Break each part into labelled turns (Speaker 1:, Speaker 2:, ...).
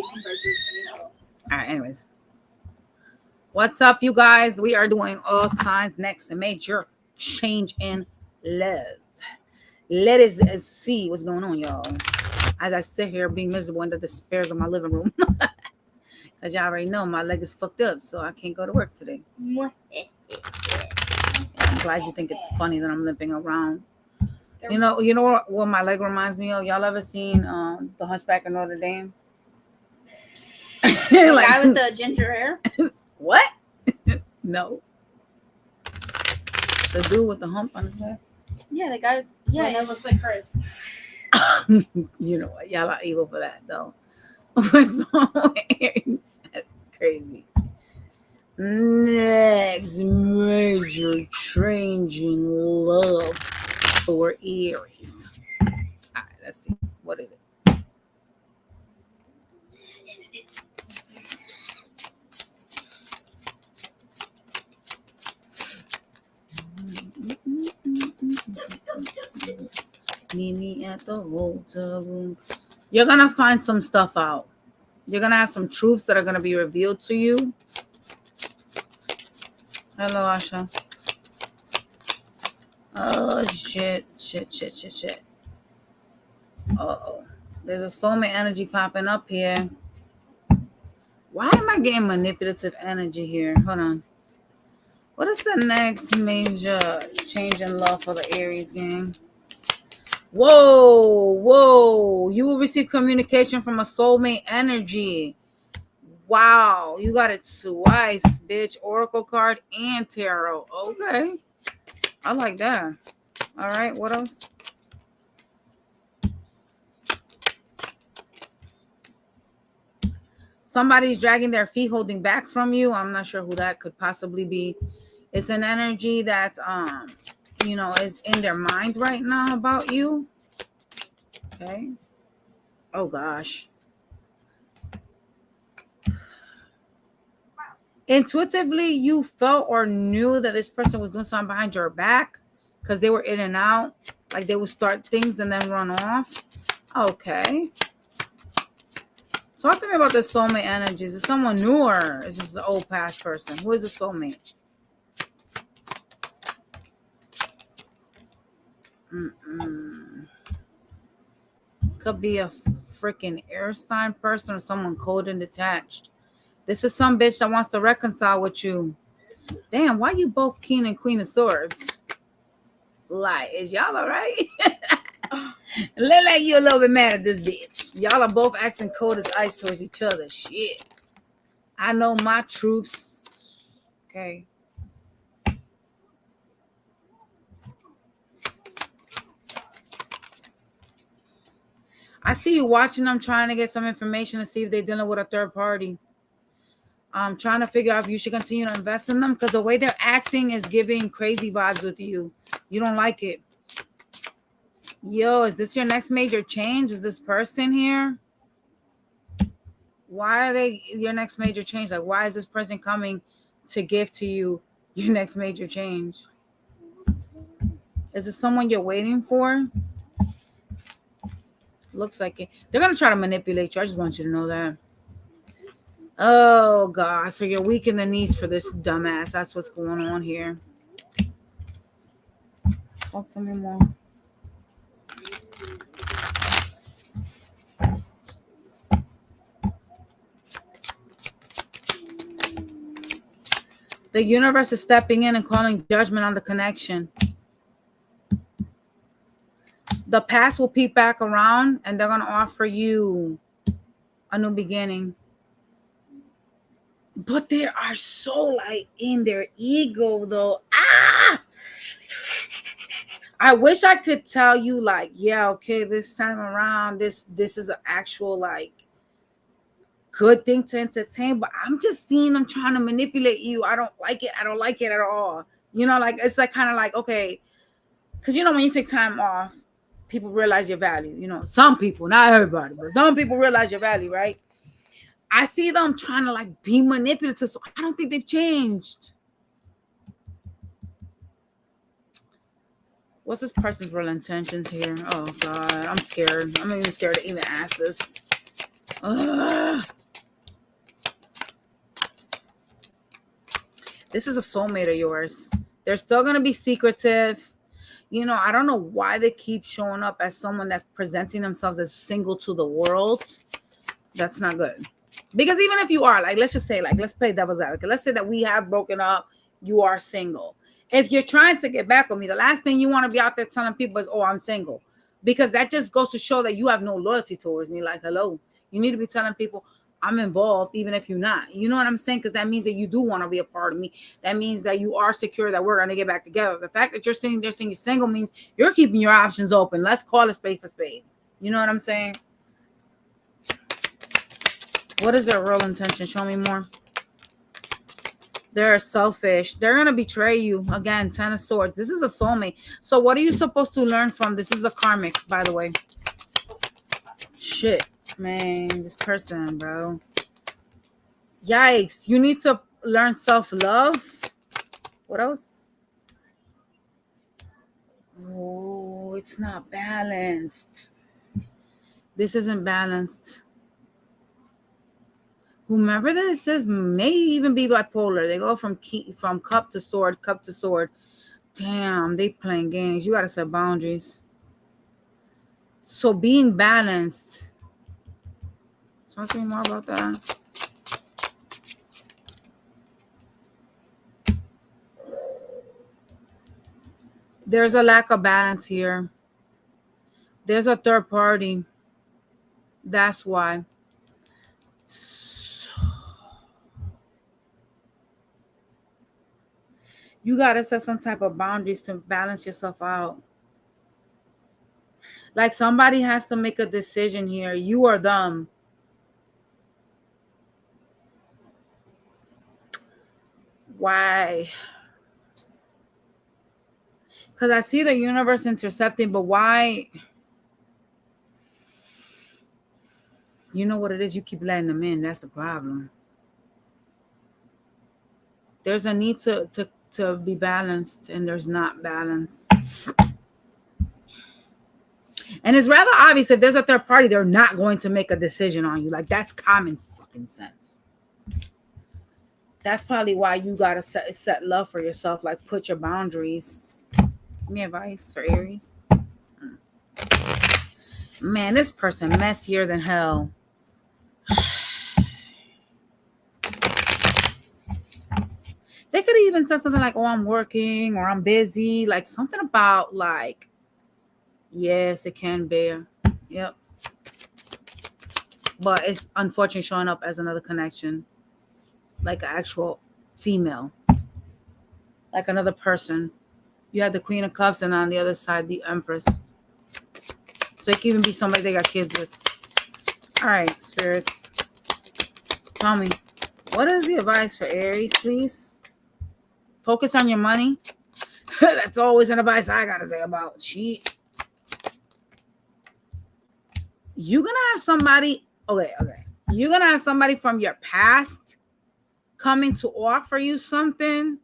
Speaker 1: All right, anyways. What's up, you guys? We are doing all signs next, a major change in love. Let us see what's going on, y'all. As I sit here being miserable in the despairs of my living room. Because y'all already know my leg is fucked up, so I can't go to work today. I'm glad you think it's funny that I'm limping around. You know what my leg reminds me of? Y'all ever seen The Hunchback of Notre Dame?
Speaker 2: The guy with the ginger hair?
Speaker 1: What? No. The dude with the hump on his head?
Speaker 2: Yeah, the guy. Yeah, that looks like Chris.
Speaker 1: You know what? Y'all are evil for that, though. What's wrong with Aries? That's crazy. Next major change in love for Aries. All right, let's see. What is it? Meet me at the hotel room. You're gonna find some stuff out. You're gonna have some truths that are gonna be revealed to you. Hello, Asha. Oh shit. Uh-oh. There's a soulmate energy popping up here. Why am I getting manipulative energy here? Hold on. What is the next major change in love for the Aries gang? Whoa. You will receive communication from a soulmate energy. Wow. You got it twice, bitch. Oracle card and tarot. Okay. I like that. All right. What else? Somebody's dragging their feet, holding back from you. I'm not sure who that could possibly be. It's an energy that, is in their mind right now about you. Okay. Oh, gosh. Intuitively, you felt or knew that this person was doing something behind your back because they were in and out. Like they would start things and then run off. Okay. Talk to me about the soulmate energy. Is it someone new or is this an old past person? Who is the soulmate? Could be a freaking air sign person or someone cold and detached. This is some bitch that wants to reconcile with you. Damn, why you both king and queen of swords? Like, is y'all all right? Look like you a little bit mad at this bitch. Y'all are both acting cold as ice towards each other. Shit. I know my truths. Okay. I see you watching them, trying to get some information to see if they're dealing with a third party. I'm trying to figure out if you should continue to invest in them because the way they're acting is giving crazy vibes with you. You don't like it. Yo, is this your next major change? Is this person here? Why are they your next major change? Like, why is this person coming to give to you your next major change? Is this someone you're waiting for? Looks like it. They're going to try to manipulate you. I just want you to know that. Oh, God. So you're weak in the knees for this dumbass. That's what's going on here. Talk to me more. The universe is stepping in and calling judgment on the connection. The past will peep back around and they're going to offer you a new beginning. But they are so like in their ego though. I wish I could tell you like, yeah, okay, this time around, this is an actual like good thing to entertain, but I'm just seeing them trying to manipulate you. I don't like it. I don't like it at all. You know, like it's like kind of like, okay, because you know when you take time off, people realize your value. You know, some people, not everybody, but some people realize your value, right? I see them trying to like be manipulative, so I don't think they've changed. What's this person's real intentions here? Oh God, I'm scared. I'm even scared to even ask this. This is a soulmate of yours. They're still going to be secretive. You know, I don't know why they keep showing up as someone that's presenting themselves as single to the world. That's not good. Because even if you are, like, let's just say, like, let's play devil's advocate. Let's say that we have broken up. You are single. If you're trying to get back with me, the last thing you want to be out there telling people is, oh, I'm single. Because that just goes to show that you have no loyalty towards me. Like, hello. You need to be telling people, I'm involved, even if you're not. You know what I'm saying? Because that means that you do want to be a part of me. That means that you are secure that we're going to get back together. The fact that you're sitting there saying you're single means you're keeping your options open. Let's call a spade for spade. You know what I'm saying? What is their real intention? Show me more. They're selfish. They're going to betray you. Again, 10 of Swords. This is a soulmate. So what are you supposed to learn from? This is a karmic, by the way. Shit. Man, this person, bro. Yikes. You need to learn self-love. What else? Oh, it's not balanced. This isn't balanced. Whomever this is may even be bipolar. They go from cup to sword, cup to sword. Damn, they playing games. You got to set boundaries. So being balanced. Talk to me more about that. There's a lack of balance here. There's a third party. That's why. You got to set some type of boundaries to balance yourself out. Like somebody has to make a decision here. You or them. Why? Because I see the universe intercepting, but why? You know what it is? You keep letting them in. That's the problem. There's a need to be balanced, and there's not balance. And it's rather obvious if there's a third party, they're not going to make a decision on you. Like, that's common fucking sense. That's probably why you got to set love for yourself. Like, put your boundaries. Give me advice for Aries. Man, this person messier than hell. They could even say something like, oh, I'm working or I'm busy. Like something about like, yes, it can be. Yep. But it's unfortunately showing up as another connection. Like an actual female. Like another person. You had the Queen of Cups and on the other side, the Empress. So it can even be somebody they got kids with. All right, spirits. Tell me, what is the advice for Aries, please? Focus on your money. That's always an advice I gotta say about shit. You're gonna have somebody. Okay. You're gonna have somebody from your past coming to offer you something,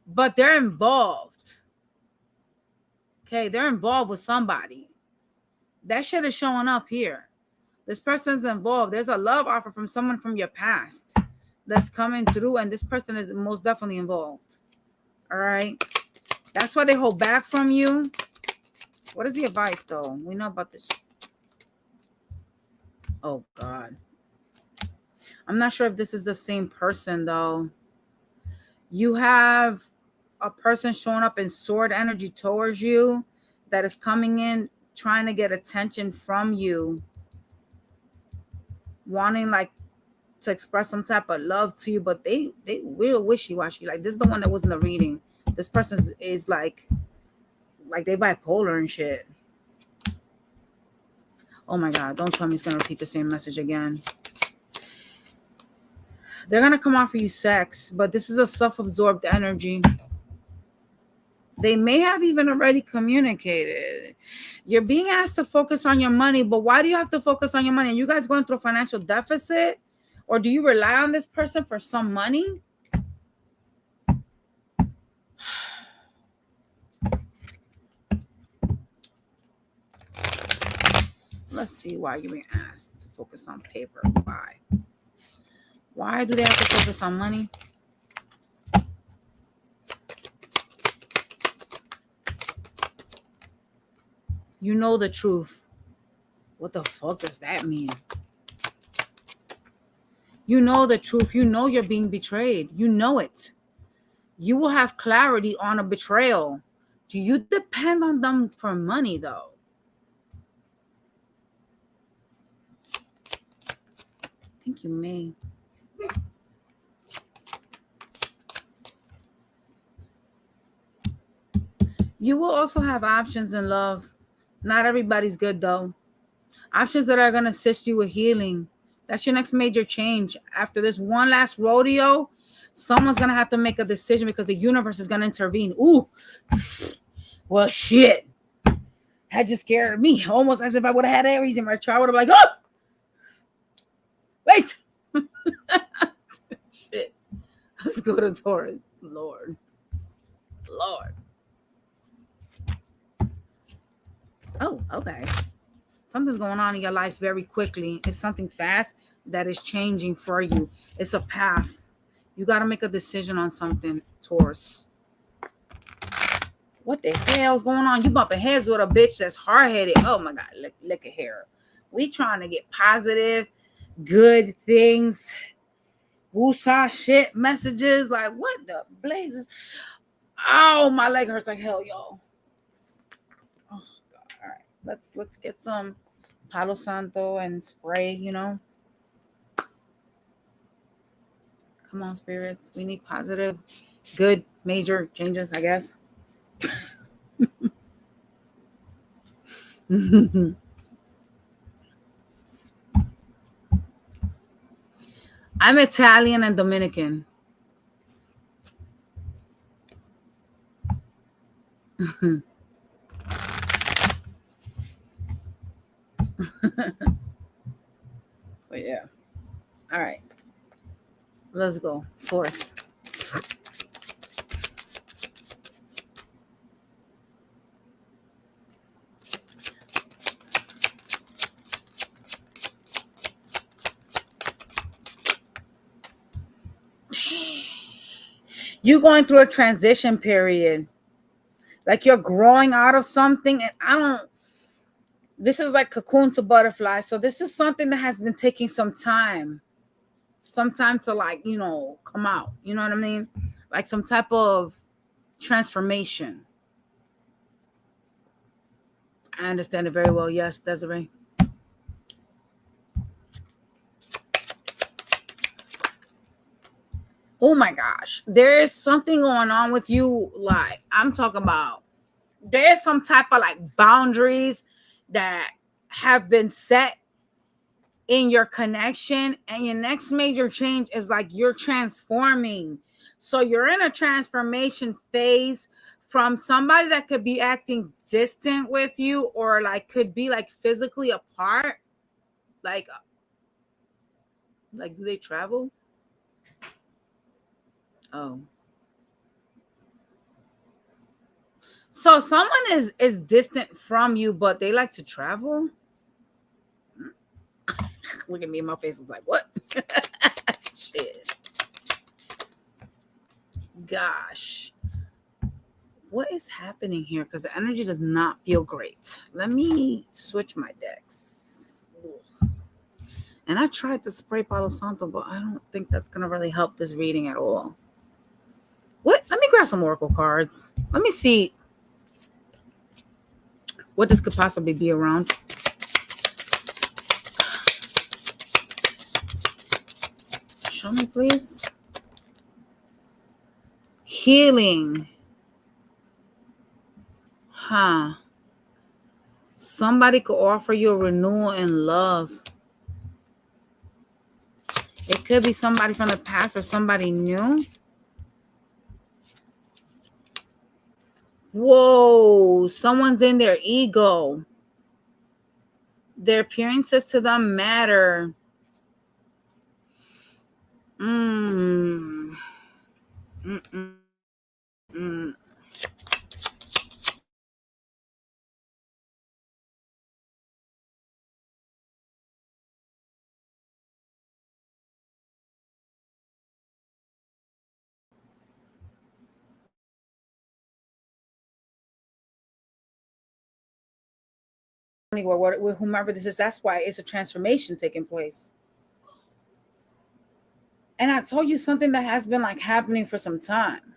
Speaker 1: but they're involved. Okay, they're involved with somebody. That shit is showing up here. This person's involved. There's a love offer from someone from your past that's coming through, and this person is most definitely involved. All right. That's why they hold back from you. What is the advice, though? We know about this. Oh, God. I'm not sure if this is the same person, though. You have a person showing up in sword energy towards you that is coming in, trying to get attention from you, wanting like to express some type of love to you, but they real wishy-washy. Like this is the one that was in the reading. This person is like they bipolar and shit. Oh my God, don't tell me it's gonna repeat the same message again. They're gonna come offer you sex, but this is a self-absorbed energy. They may have even already communicated. You're being asked to focus on your money, but why do you have to focus on your money? Are you guys going through a financial deficit? Or do you rely on this person for some money? Let's see why you're being asked to focus on paper. Why? Why do they have to focus on money? You know the truth. What the fuck does that mean? You know the truth. You know you're being betrayed. You know it. You will have clarity on a betrayal. Do you depend on them for money, though? I think you may. You will also have options in love. Not everybody's good, though. Options that are going to assist you with healing. That's your next major change. After this one last rodeo, someone's going to have to make a decision because the universe is going to intervene. Ooh. Well, shit. That just scared me. Almost as if I would have had Aries in my chart. I would have been like, oh, wait. Shit. Let's go to Taurus. Lord. Oh, okay. Something's going on in your life very quickly. It's something fast that is changing for you. It's a path. You got to make a decision on something, Taurus. What the hell's going on? You bumping heads with a bitch that's hard-headed. Oh, my God. Look at her. We trying to get positive, good things. Woosah shit messages. Like, what the blazes? Oh, my leg hurts like hell, y'all. Oh, God. All right. Let's get some Palo Santo and spray, you know. Come on, spirits. We need positive, good, major changes, I guess. I'm Italian and Dominican. So, yeah. All right. Let's go. Taurus. You're going through a transition period. Like you're growing out of something. And this is like cocoon to butterfly. So this is something that has been taking some time. Some time to, like, you know, come out. You know what I mean? Like some type of transformation. I understand it very well. Yes, Desiree. Oh my gosh. There is something going on with you. Like, I'm talking about, there's some type of like boundaries that have been set in your connection, and your next major change is like you're transforming. So you're in a transformation phase from somebody that could be acting distant with you, or like could be like physically apart. Like do they travel? Oh. So someone is distant from you, but they like to travel. Look at me, my face was like, what? Shit. Gosh. What is happening here? Because the energy does not feel great. Let me switch my decks. Ugh. And I tried to spray Palo Santo, but I don't think that's going to really help this reading at all. What? Let me grab some oracle cards. Let me see what this could possibly be around. Show me, please. Healing. Huh. Somebody could offer you a renewal in love. It could be somebody from the past or somebody new. Whoa. Someone's in their ego. Their appearances to them matter. Mm. Mm-mm. or with whomever this is. That's why it's a transformation taking place. And I told you something that has been like happening for some time.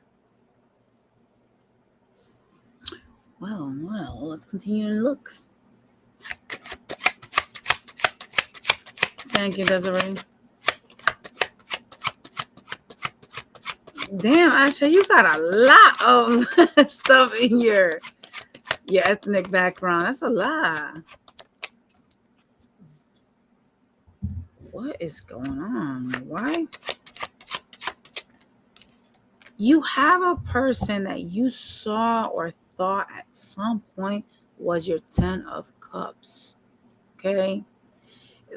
Speaker 1: Well, let's continue to look. Thank you, Desiree. Damn, Asha, you got a lot of stuff in your ethnic background. That's a lot. What is going on? Why? You have a person that you saw or thought at some point was your 10 of Cups. Okay?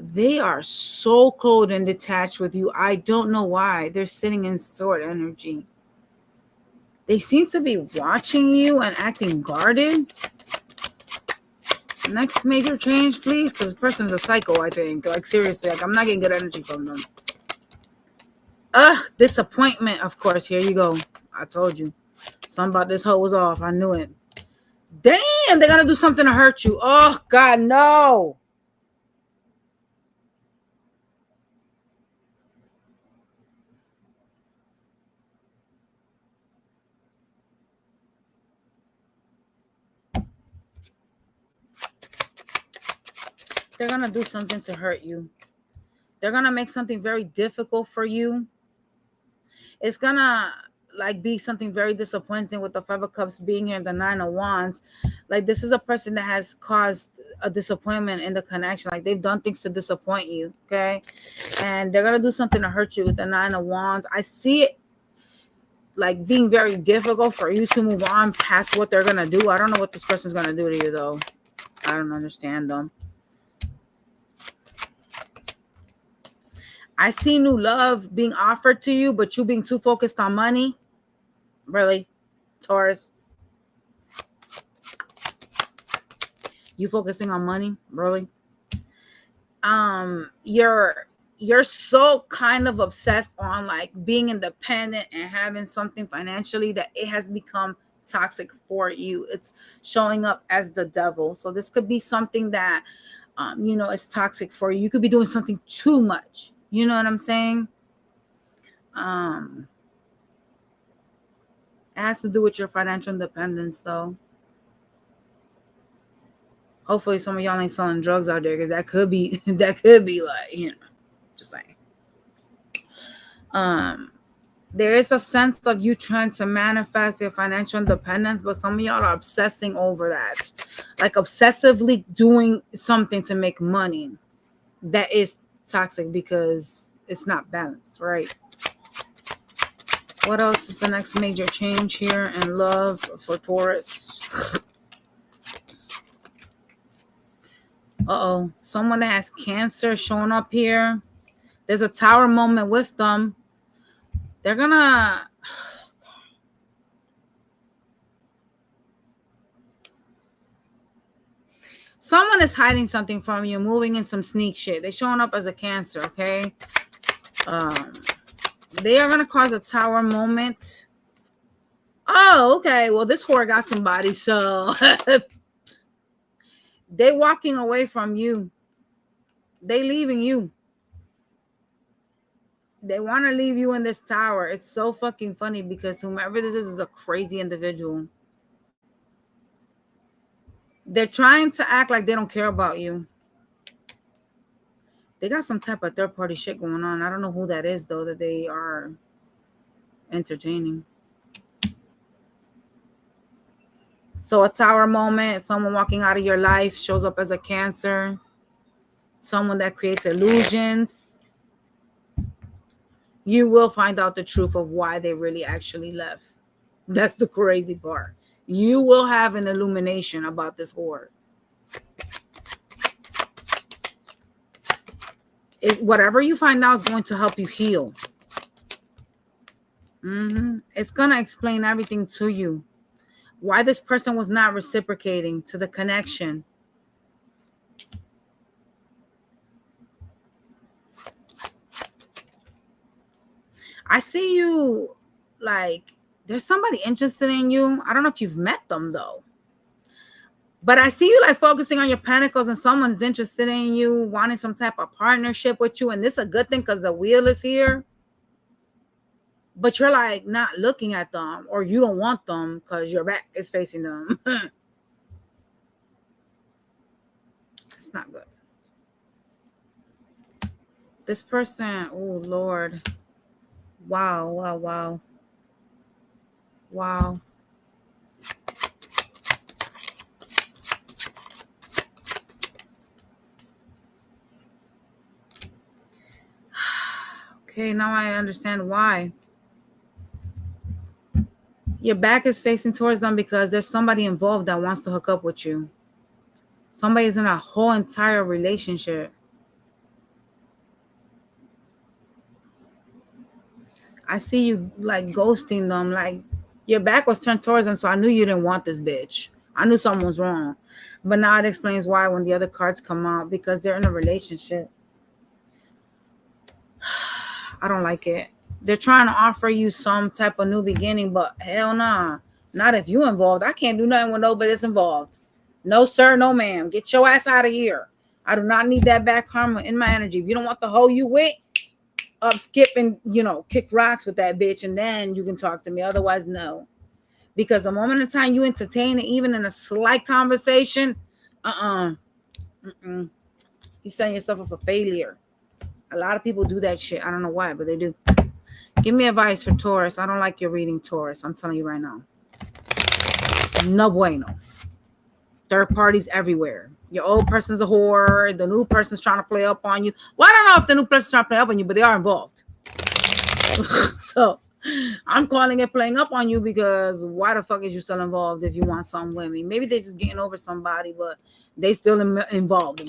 Speaker 1: They are so cold and detached with you. I don't know why. They're sitting in sword energy. They seem to be watching you and acting guarded. Next major change, please, because this person is a psycho, I think. Like, seriously, like, I'm not getting good energy from them. Disappointment, of course. Here you go. I told you. Something about this hoe was off. I knew it. Damn, they're going to do something to hurt you. Oh, God, no. They're going to do something to hurt you. They're going to make something very difficult for you. It's going to like be something very disappointing with the 5 of Cups being here and the 9 of Wands. Like, this is a person that has caused a disappointment in the connection. Like, they've done things to disappoint you, okay? And they're going to do something to hurt you with the 9 of Wands. I see it like being very difficult for you to move on past what they're going to do. I don't know what this person's going to do to you, though. I don't understand them. I see new love being offered to you, but you being too focused on money. Really, Taurus? You focusing on money? Really? You're so kind of obsessed on like being independent and having something financially that it has become toxic for you. It's showing up as the devil. So this could be something that is toxic for you. You could be doing something too much. You know what I'm saying? It has to do with your financial independence, though. Hopefully some of y'all ain't selling drugs out there, because that could be like, just saying. There is a sense of you trying to manifest your financial independence, but some of y'all are obsessing over that. Like obsessively doing something to make money. That is toxic because it's not balanced, right? What else is the next major change here in love for Taurus? Someone that has Cancer showing up here. There's a Tower moment with them. They're gonna... Someone is hiding something from you, moving in some sneak shit. They're showing up as a Cancer, okay? They are gonna cause a Tower moment. Oh, okay. Well, this whore got somebody, so they walking away from you. They leaving you. They want to leave you in this tower. It's so fucking funny because whomever this is a crazy individual. They're trying to act like they don't care about you. They got some type of third-party shit going on. I don't know who that is, though, that they are entertaining. So a Tower moment, someone walking out of your life shows up as a Cancer. Someone that creates illusions. You will find out the truth of why they really actually left. That's the crazy part. You will have an illumination about this whore. Whatever you find out is going to help you heal. It's going to explain everything to you. Why this person was not reciprocating to the connection. I see you like there's somebody interested in you. I don't know if you've met them though. But I see you like focusing on your pentacles and someone's interested in you, wanting some type of partnership with you. And this is a good thing because the wheel is here. But you're like not looking at them, or you don't want them because your back is facing them. It's not good. This person, oh Lord. Wow, wow, wow. Wow. Okay, now I understand why. Your back is facing towards them because there's somebody involved that wants to hook up with you. Somebody's in a whole entire relationship. I see you like ghosting them, like your back was turned towards them, so I knew you didn't want this bitch. I knew something was wrong. But now it explains why when the other cards come out, because they're in a relationship. I don't like it. They're trying to offer you some type of new beginning, but hell nah. Not if you involved. I can't do nothing with nobody that's involved. No, sir, no, ma'am. Get your ass out of here. I do not need that back karma in my energy. If you don't want the hoe you with, up, skip, and, kick rocks with that bitch, and then you can talk to me. Otherwise, no. Because the moment in time you entertain it, even in a slight conversation, you setting yourself up for failure. A lot of people do that shit. I don't know why, but they do. Give me advice for Taurus. I don't like your reading, Taurus. I'm telling you right now. No bueno. Third parties everywhere. Your old person's a whore. The new person's trying to play up on you. Well, I don't know if the new person's trying to play up on you, but they are involved. So I'm calling it playing up on you, because why the fuck is you still involved if you want something with me? Maybe they're just getting over somebody, but they still involved.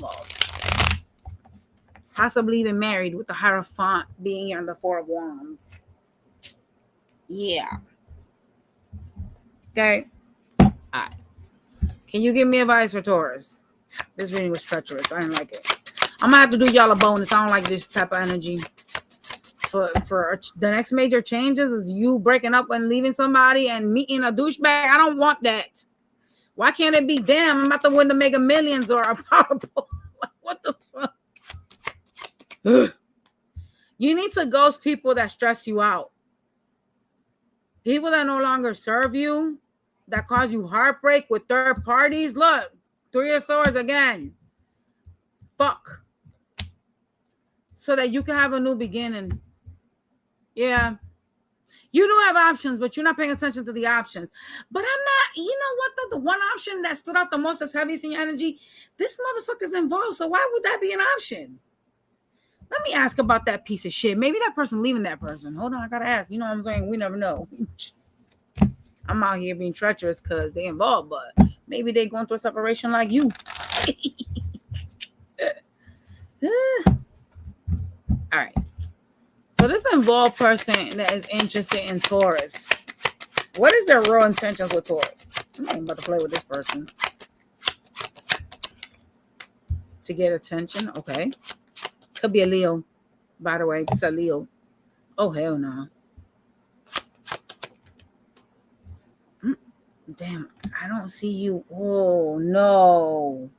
Speaker 1: Possibly even married, with the Hierophant being here on the Four of Wands. Yeah. Okay. All right. Can you give me advice for Taurus? This reading was treacherous. I didn't like it. I'm gonna have to do y'all a bonus. I don't like this type of energy. For the next major changes is you breaking up and leaving somebody and meeting a douchebag. I don't want that. Why can't it be damn? I'm about to win the Mega Millions or a Powerball. What the fuck? You need to ghost people that stress you out. People that no longer serve you, that cause you heartbreak with third parties. Look, Three of Swords again. Fuck. So that you can have a new beginning. Yeah. You do have options, but you're not paying attention to the options. But I'm not, you know what, the one option that stood out the most as heaviest in your energy, this motherfucker's involved, so why would that be an option? Let me ask about that piece of shit. Maybe that person leaving that person. Hold on, I gotta ask. You know what I'm saying? We never know. I'm out here being treacherous because they involved, but maybe they going through a separation like you. All right. So this involved person that is interested in Taurus. What is their real intentions with Taurus? I'm not even about to play with this person. To get attention, okay. Could be a Leo, by the way. It's a Leo. Oh, hell no. Damn, I don't see you. Oh, no.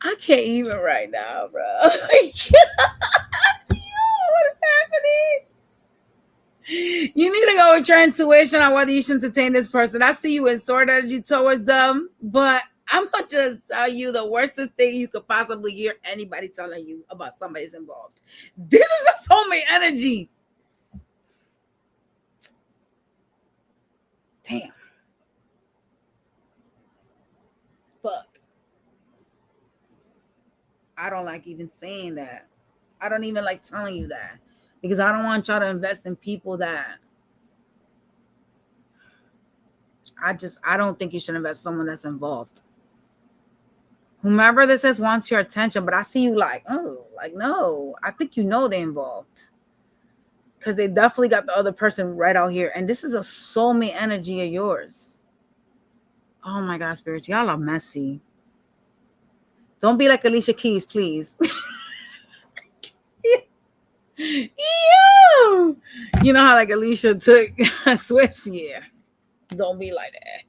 Speaker 1: I can't even right now, bro. What is happening? You need to go with your intuition on whether you should entertain this person. I see you in sword energy towards them, but I'm going to just tell you the worstest thing you could possibly hear anybody telling you about somebody's involved. This is the soulmate energy. Damn. Fuck. I don't like even saying that. I don't even like telling you that. Because I don't want y'all to invest in people that I don't think you should invest in someone that's involved. Whomever this is wants your attention, but I see you like, oh, like, no. I think you know they're involved. Because they definitely got the other person right out here. And this is a soulmate energy of yours. Oh my God, spirits. Y'all are messy. Don't be like Alicia Keys, please. You know how like Alicia took Swiss? Yeah. Don't be like that.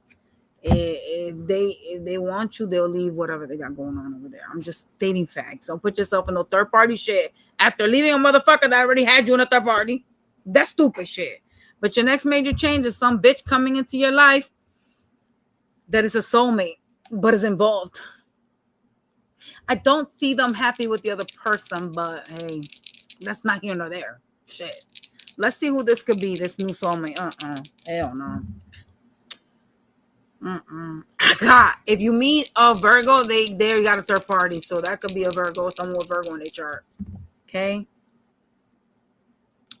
Speaker 1: If they want you, they'll leave whatever they got going on over there. I'm just stating facts. Don't put yourself in no third party shit after leaving a motherfucker that already had you in a third party. That's stupid shit. But your next major change is some bitch coming into your life that is a soulmate, but is involved. I don't see them happy with the other person, but hey, that's not here nor there. Shit. Let's see who this could be, this new soulmate. Hell no. God, if you meet a Virgo, they got a third party. So that could be a Virgo, someone with Virgo in their chart. Okay.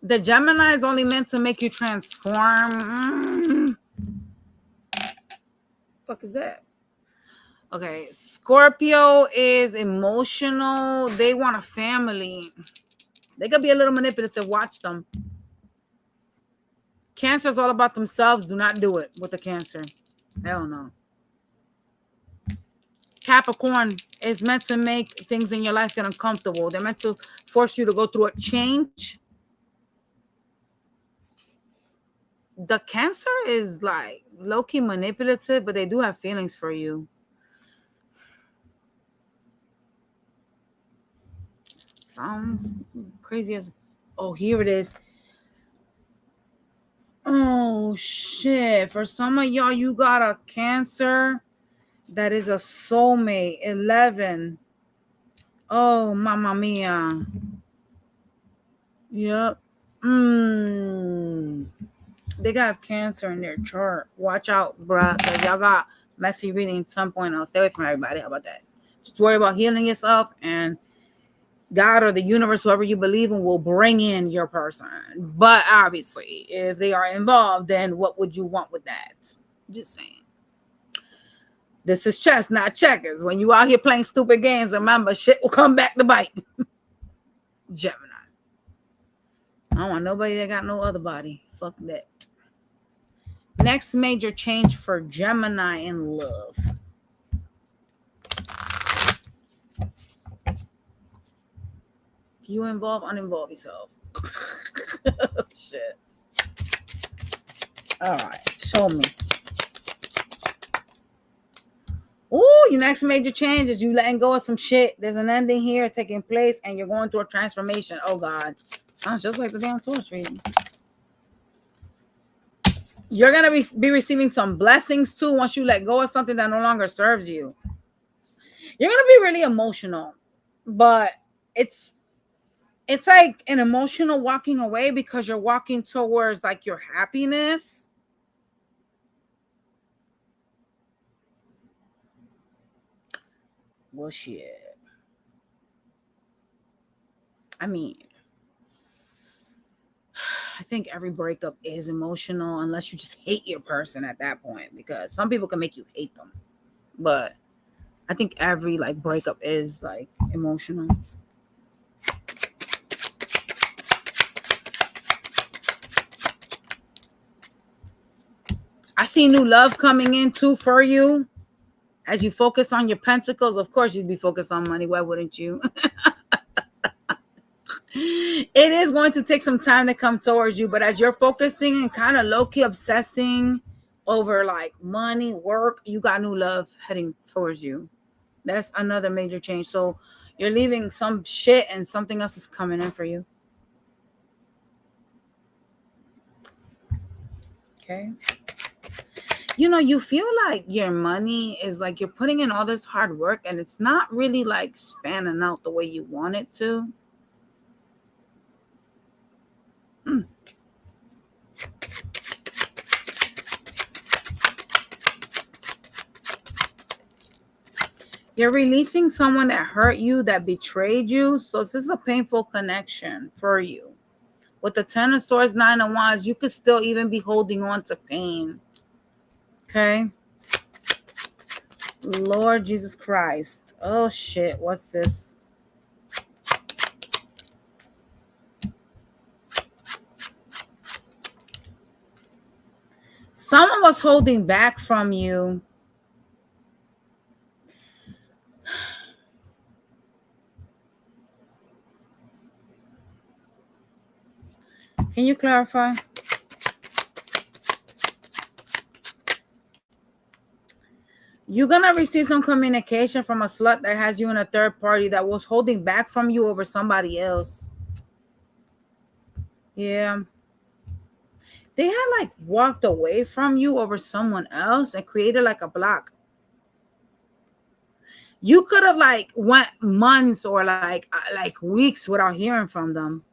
Speaker 1: The Gemini is only meant to make you transform. Fuck is that? Okay. Scorpio is emotional. They want a family. They could be a little manipulative. Watch them. Cancer is all about themselves. Do not do it with a Cancer. Hell no. Capricorn is meant to make things in your life get uncomfortable. They're meant to force you to go through a change. The Cancer is like low-key manipulative, but they do have feelings for you. Sounds crazy as... Oh, here it is. Oh, shit. For some of y'all, you got a Cancer that is a soulmate. 11. Oh, mamma mia. Yep. They got Cancer in their chart. Watch out, bruh. Because y'all got messy reading 10.0. Stay away from everybody. How about that? Just worry about healing yourself, and God or the universe, whoever you believe in, will bring in your person. But obviously, if they are involved, then what would you want with that? Just saying. This is chess, not checkers. When you out here playing stupid games, remember, shit will come back to bite. Gemini. I don't want nobody that got no other body. Fuck that. Next major change for Gemini in love. If you involve, uninvolve yourself. Shit. All right, show me. Ooh, your next major change is you letting go of some shit. There's an ending here taking place, and you're going through a transformation. Oh, God. Sounds just like the damn Taurus reading. You're going to be receiving some blessings, too, once you let go of something that no longer serves you. You're going to be really emotional, but it's like an emotional walking away because you're walking towards, like, your happiness. Well, shit. I mean, I think every breakup is emotional unless you just hate your person at that point, because some people can make you hate them. But I think every like breakup is like emotional. I see new love coming in too for you. As you focus on your pentacles, of course you'd be focused on money. Why wouldn't you? It is going to take some time to come towards you, but as you're focusing and kind of low-key obsessing over like money, work, you got new love heading towards you. That's another major change. So you're leaving some shit and something else is coming in for you. Okay. You know, you feel like your money is like you're putting in all this hard work and it's not really like spanning out the way you want it to. You're releasing someone that hurt you, that betrayed you. So this is a painful connection for you. With the 10 of Swords, 9 of Wands, you could still even be holding on to pain. Okay. Lord Jesus Christ. Oh, shit. What's this? Someone was holding back from you. Can you clarify? You're going to receive some communication from a slut that has you in a third party that was holding back from you over somebody else. Yeah. They had like walked away from you over someone else and created like a block. You could have like went months or like weeks without hearing from them.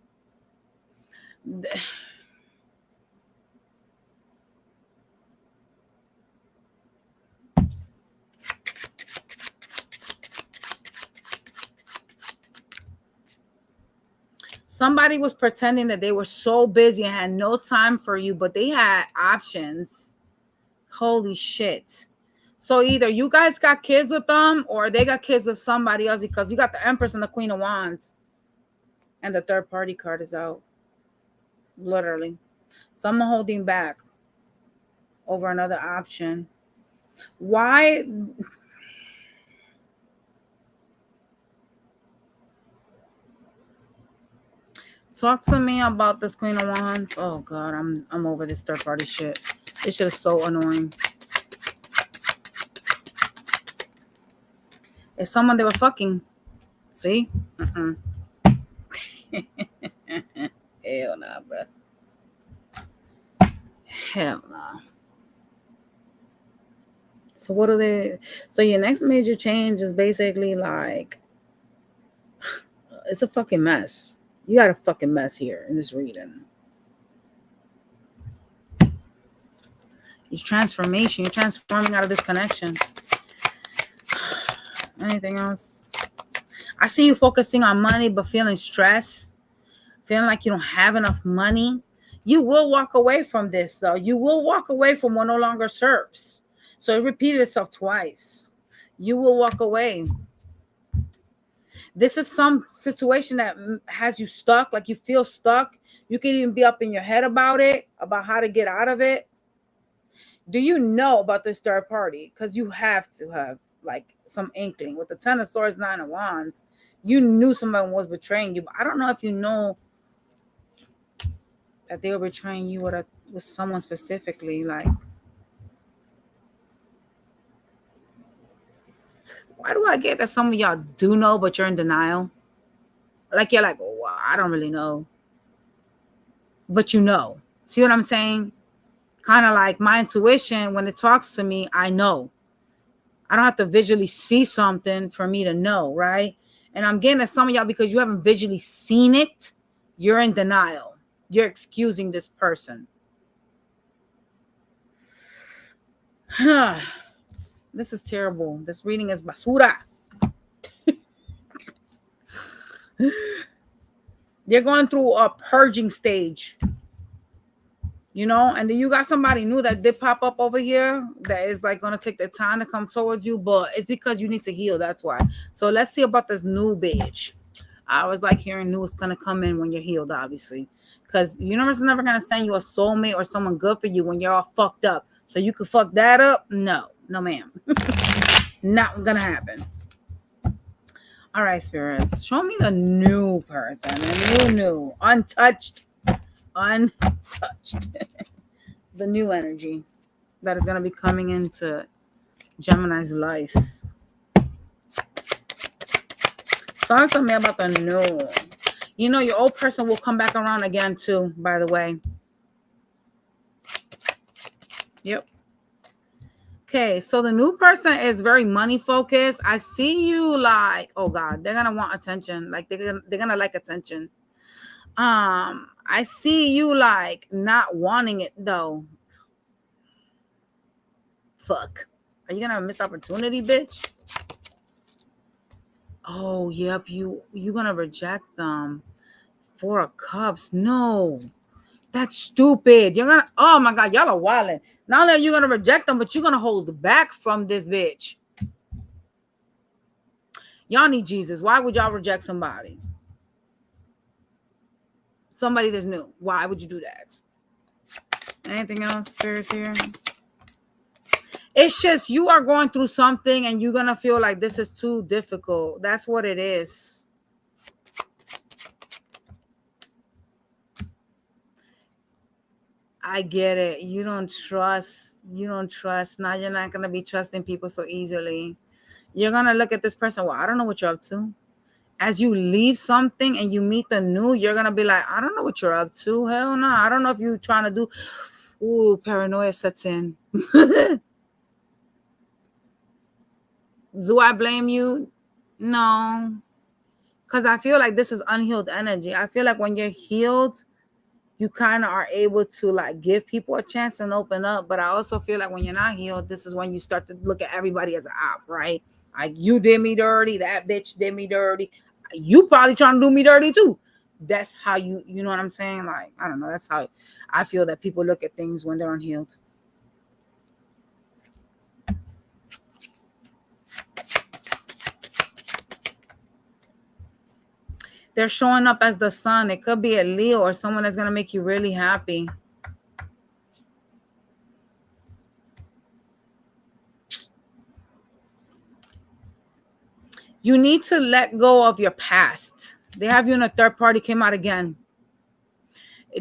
Speaker 1: Somebody was pretending that they were so busy and had no time for you, but they had options. Holy shit. So either you guys got kids with them or they got kids with somebody else, because you got the Empress and the Queen of Wands. And the third party card is out. Literally. Someone holding back over another option. Why? Talk to me about this Queen of Wands. Oh God, I'm over this third party shit. This shit is so annoying. It's someone they were fucking. See? Hell nah, bro. Hell nah. So what do they? So your next major change is basically like, it's a fucking mess. You got a fucking mess here in this reading. It's transformation. You're transforming out of this connection. Anything else? I see you focusing on money, but feeling stressed, feeling like you don't have enough money. You will walk away from this, though. You will walk away from what no longer serves. So it repeated itself twice. You will walk away. This is some situation that has you stuck, like you feel stuck. You can even be up in your head about it, about how to get out of it. Do you know about this third party? Because you have to have like some inkling. With the Ten of Swords, Nine of Wands, you knew someone was betraying you. But I don't know if you know that they were betraying you with someone specifically. Like, why do I get that some of y'all do know, but you're in denial? Like, you're like, oh, well, I don't really know. But you know. See what I'm saying? Kind of like my intuition, when it talks to me, I know. I don't have to visually see something for me to know, right? And I'm getting at some of y'all because you haven't visually seen it. You're in denial. You're excusing this person. This is terrible. This reading is basura. They're going through a purging stage. You know, and then you got somebody new that did pop up over here that is like going to take the time to come towards you, but it's because you need to heal. That's why. So let's see about this new bitch. I always like hearing new is going to come in when you're healed, obviously, because the universe is never going to send you a soulmate or someone good for you when you're all fucked up. So you could fuck that up. No, ma'am. Not going to happen. All right, spirits, show me the new person, the new, untouched. The new energy that is going to be coming into Gemini's life. Talk to me about the new. You know, your old person will come back around again too, by the way. Yep. Okay, so the new person is very money focused. I see you like, oh God, they're going to want attention. Like they're gonna like attention. I see you like not wanting it though. Fuck. Are you gonna have a missed opportunity, bitch? Oh, yep. You're gonna reject them. Four of Cups. No. That's stupid. You're gonna, oh my God, y'all are wilding. Not only are you gonna reject them, but you're gonna hold back from this bitch. Y'all need Jesus. Why would y'all reject somebody? Somebody that's new. Why would you do that? Anything else, spirits here? It's just you are going through something and you're going to feel like this is too difficult. That's what it is. I get it. You don't trust. Now you're not going to be trusting people so easily. You're going to look at this person. Well, I don't know what you're up to. As you leave something and you meet the new, you're going to be like, I don't know what you're up to. Hell no. I don't know if you're trying to do. Ooh, paranoia sets in. Do I blame you? No. Because I feel like this is unhealed energy. I feel like when you're healed, you kind of are able to like give people a chance and open up. But I also feel like when you're not healed, this is when you start to look at everybody as an op, right? Like, you did me dirty, that bitch did me dirty. You probably trying to do me dirty too. That's how you know what I'm saying? Like, I don't know. That's how I feel that people look at things when they're unhealed. They're showing up as the sun. It could be a Leo or someone that's going to make you really happy. You need to let go of your past. They have you in a third party, came out again.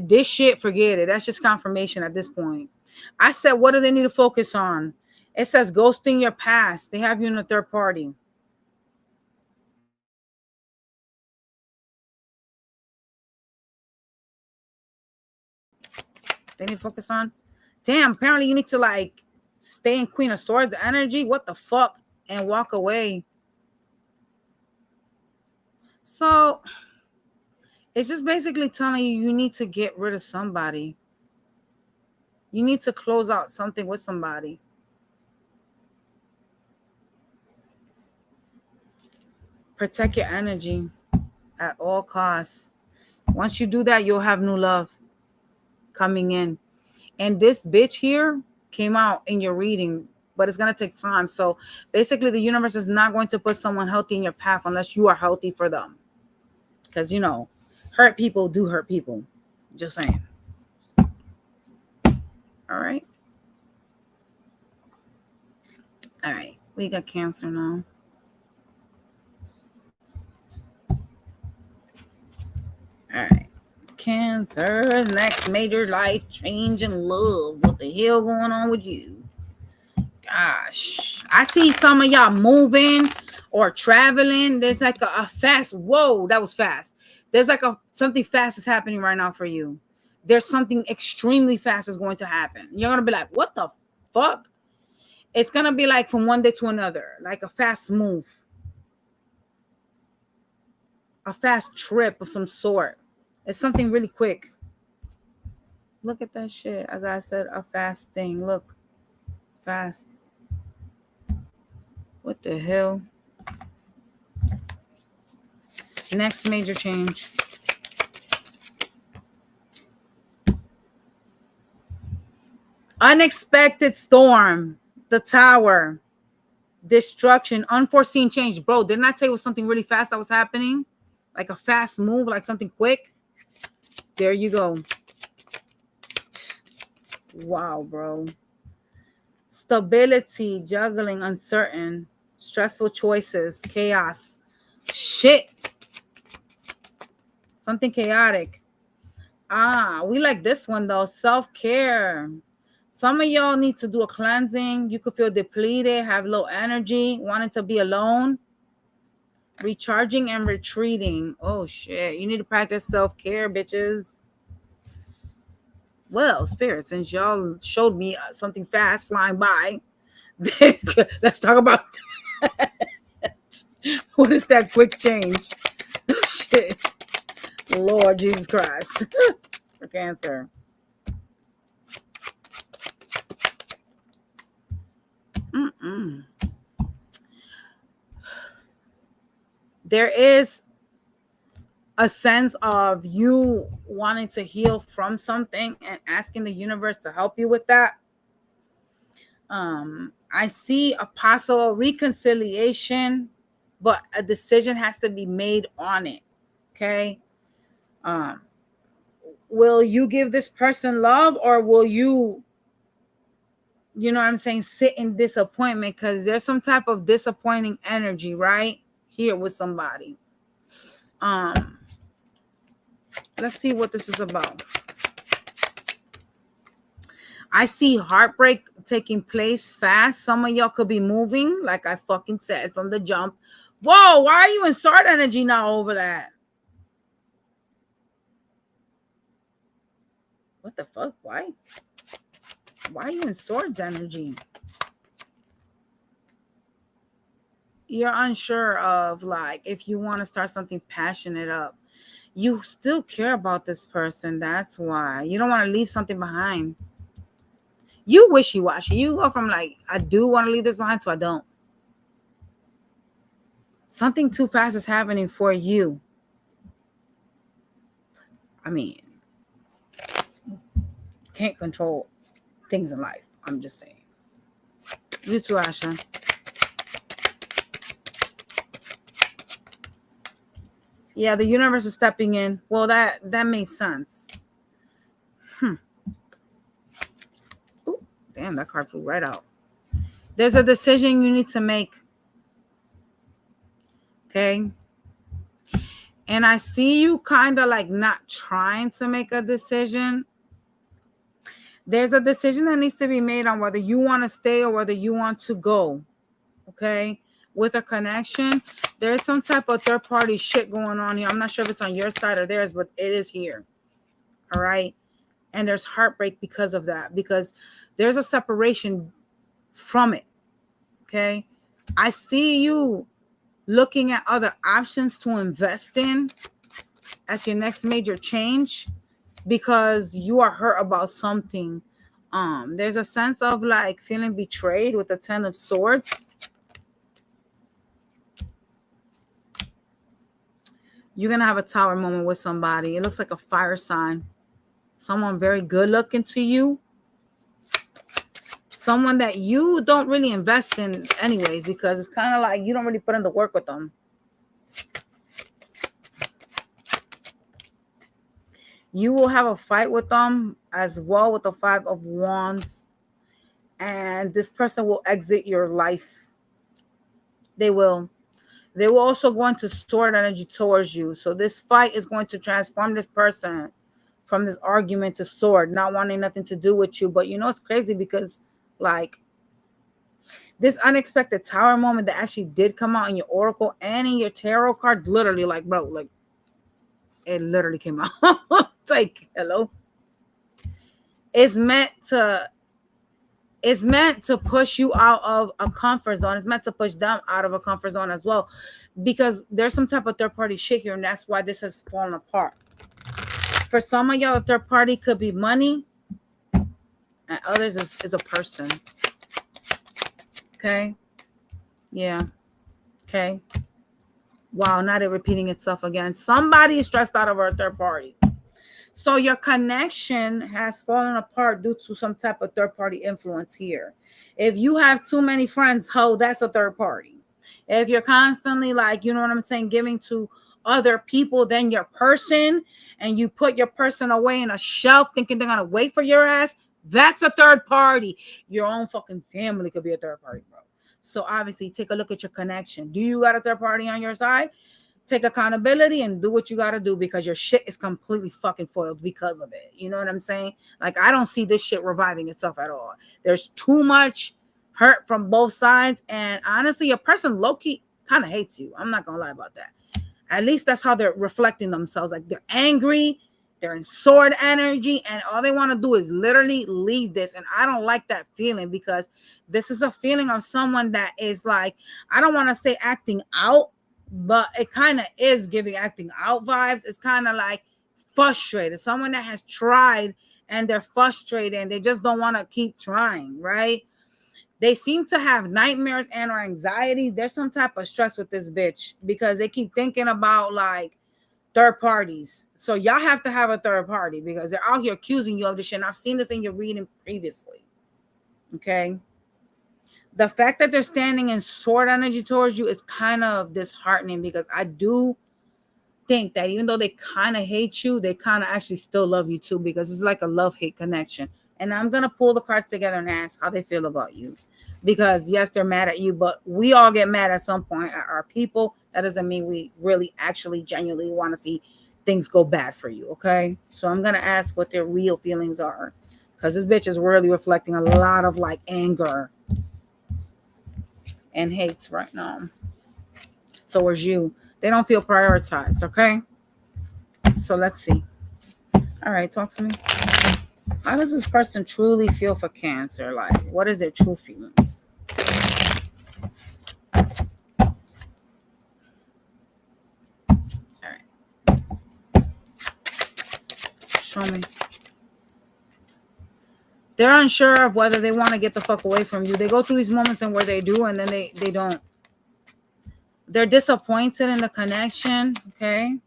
Speaker 1: This shit, forget it. That's just confirmation at this point. I said, what do they need to focus on? It says ghosting your past. They have you in a third party. They need to focus on. Damn, apparently you need to like stay in Queen of Swords energy. What the fuck? And walk away. So it's just basically telling you need to get rid of somebody. You need to close out something with somebody. Protect your energy at all costs. Once you do that, you'll have new love coming in. And this bitch here came out in your reading, but it's going to take time. So basically, the universe is not going to put someone healthy in your path unless you are healthy for them. Because, you know, hurt people do hurt people. Just saying. All right. All right. We got Cancer now. All right. Cancer, next major life change in love. What the hell going on with you? Gosh, I see some of y'all moving or traveling. There's like a fast. Whoa, that was fast. There's like something fast is happening right now for you. There's something extremely fast is going to happen. You're gonna be like, what the fuck? It's gonna be like from one day to another, like a fast move, a fast trip of some sort. It's something really quick. Look at that shit. As I said, a fast thing. Look. Fast. What the hell? Next major change. Unexpected storm. The Tower. Destruction. Unforeseen change. Bro, didn't I tell you something really fast that was happening? Like a fast move, like something quick. There you go. Wow, bro. Stability, juggling, uncertain, stressful choices, chaos. Shit. Something chaotic. We like this one though. Self-care. Some of y'all need to do a cleansing. You could feel depleted, have low energy, wanting to be alone. Recharging and retreating. Oh shit. You need to practice self-care, bitches. Well, Spirit, since y'all showed me something fast flying by, let's talk about that. What is that quick change? Shit. Lord Jesus Christ. For Cancer. There is a sense of you wanting to heal from something and asking the universe to help you with that. I see a possible reconciliation, but a decision has to be made on it. Okay. Will you give this person love, or will you know what I'm saying, sit in disappointment? Because there's some type of disappointing energy right here with somebody. Let's see what this is about. I see heartbreak taking place fast. Some of y'all could be moving, like I fucking said from the jump. Whoa, why are you in sword energy now over that? What the fuck? Why? Why are you in swords energy? You're unsure of, like, if you want to start something passionate up. You still care about this person. That's why. You don't want to leave something behind. You wishy-washy. You go from like, I do want to leave this behind to I don't. Something too fast is happening for you. I mean, can't control things in life. I'm just saying. You too, Asha. Yeah, the universe is stepping in. Well, that makes sense. Ooh, damn, that card flew right out. There's a decision you need to make. Okay. And I see you kind of like not trying to make a decision. There's a decision that needs to be made on whether you want to stay or whether you want to go. Okay. With a connection, there's some type of third party shit going on here. I'm not sure if it's on your side or theirs, but it is here. All right. And there's heartbreak because of that, because there's a separation from it. Okay. I see you looking at other options to invest in as your next major change because you are hurt about something. There's a sense of like feeling betrayed with the 10 of Swords. You're going to have a tower moment with somebody. It looks like a fire sign. Someone very good looking to you. Someone that you don't really invest in anyways, because it's kind of like you don't really put in the work with them. You will have a fight with them as well with the 5 of Wands. And this person will exit your life. They will. They will also go into sword energy towards you. So this fight is going to transform this person from this argument to sword, not wanting nothing to do with you. But you know, it's crazy because like this unexpected tower moment that actually did come out in your oracle and in your tarot cards, literally like, bro, like it literally came out. It's like, hello. It's meant to push you out of a comfort zone. It's meant to push them out of a comfort zone as well, because there's some type of third party shit here, and that's why this has fallen apart. For some of y'all, a third party could be money, and others is a person. Okay. Yeah. Okay. Wow, not it repeating itself again. Somebody is stressed out over a third party. So your connection has fallen apart due to some type of third party influence here. If you have too many friends, that's a third party. If you're constantly like, you know what I'm saying, giving to other people than your person, and you put your person away in a shelf thinking they're going to wait for your ass, that's a third party. Your own fucking family could be a third party, bro. So obviously take a look at your connection. Do you got a third party on your side? Take accountability and do what you got to do, because your shit is completely fucking foiled because of it. You know what I'm saying? Like, I don't see this shit reviving itself at all. There's too much hurt from both sides. And honestly, your person low-key kind of hates you. I'm not going to lie about that. At least that's how they're reflecting themselves. Like, they're angry. They're in sword energy. And all they want to do is literally leave this. And I don't like that feeling, because this is a feeling of someone that is like, I don't want to say acting out, but it kind of is giving acting out vibes. It's kind of like frustrated. Someone that has tried and they're frustrated and they just don't want to keep trying, right? They seem to have nightmares and or anxiety. There's some type of stress with this bitch, because they keep thinking about like third parties. So y'all have to have a third party, because they're out here accusing you of this shit. And I've seen this in your reading previously. Okay. The fact that they're standing in sword energy towards you is kind of disheartening, because I do think that even though they kind of hate you, they kind of actually still love you too, because it's like a love-hate connection. And I'm going to pull the cards together and ask how they feel about you. Because yes, they're mad at you, but we all get mad at some point at our people. That doesn't mean we really actually genuinely want to see things go bad for you, okay? So I'm going to ask what their real feelings are, Because this bitch is really reflecting a lot of like anger and hate right now. So is you. They don't feel prioritized, okay? So let's see. All right, talk to me. How does this person truly feel for Cancer? Like, what is their true feelings? All right. Show me. They're unsure of whether they want to get the fuck away from you. They go through these moments and where they do, and then they don't. They're disappointed in the connection, okay?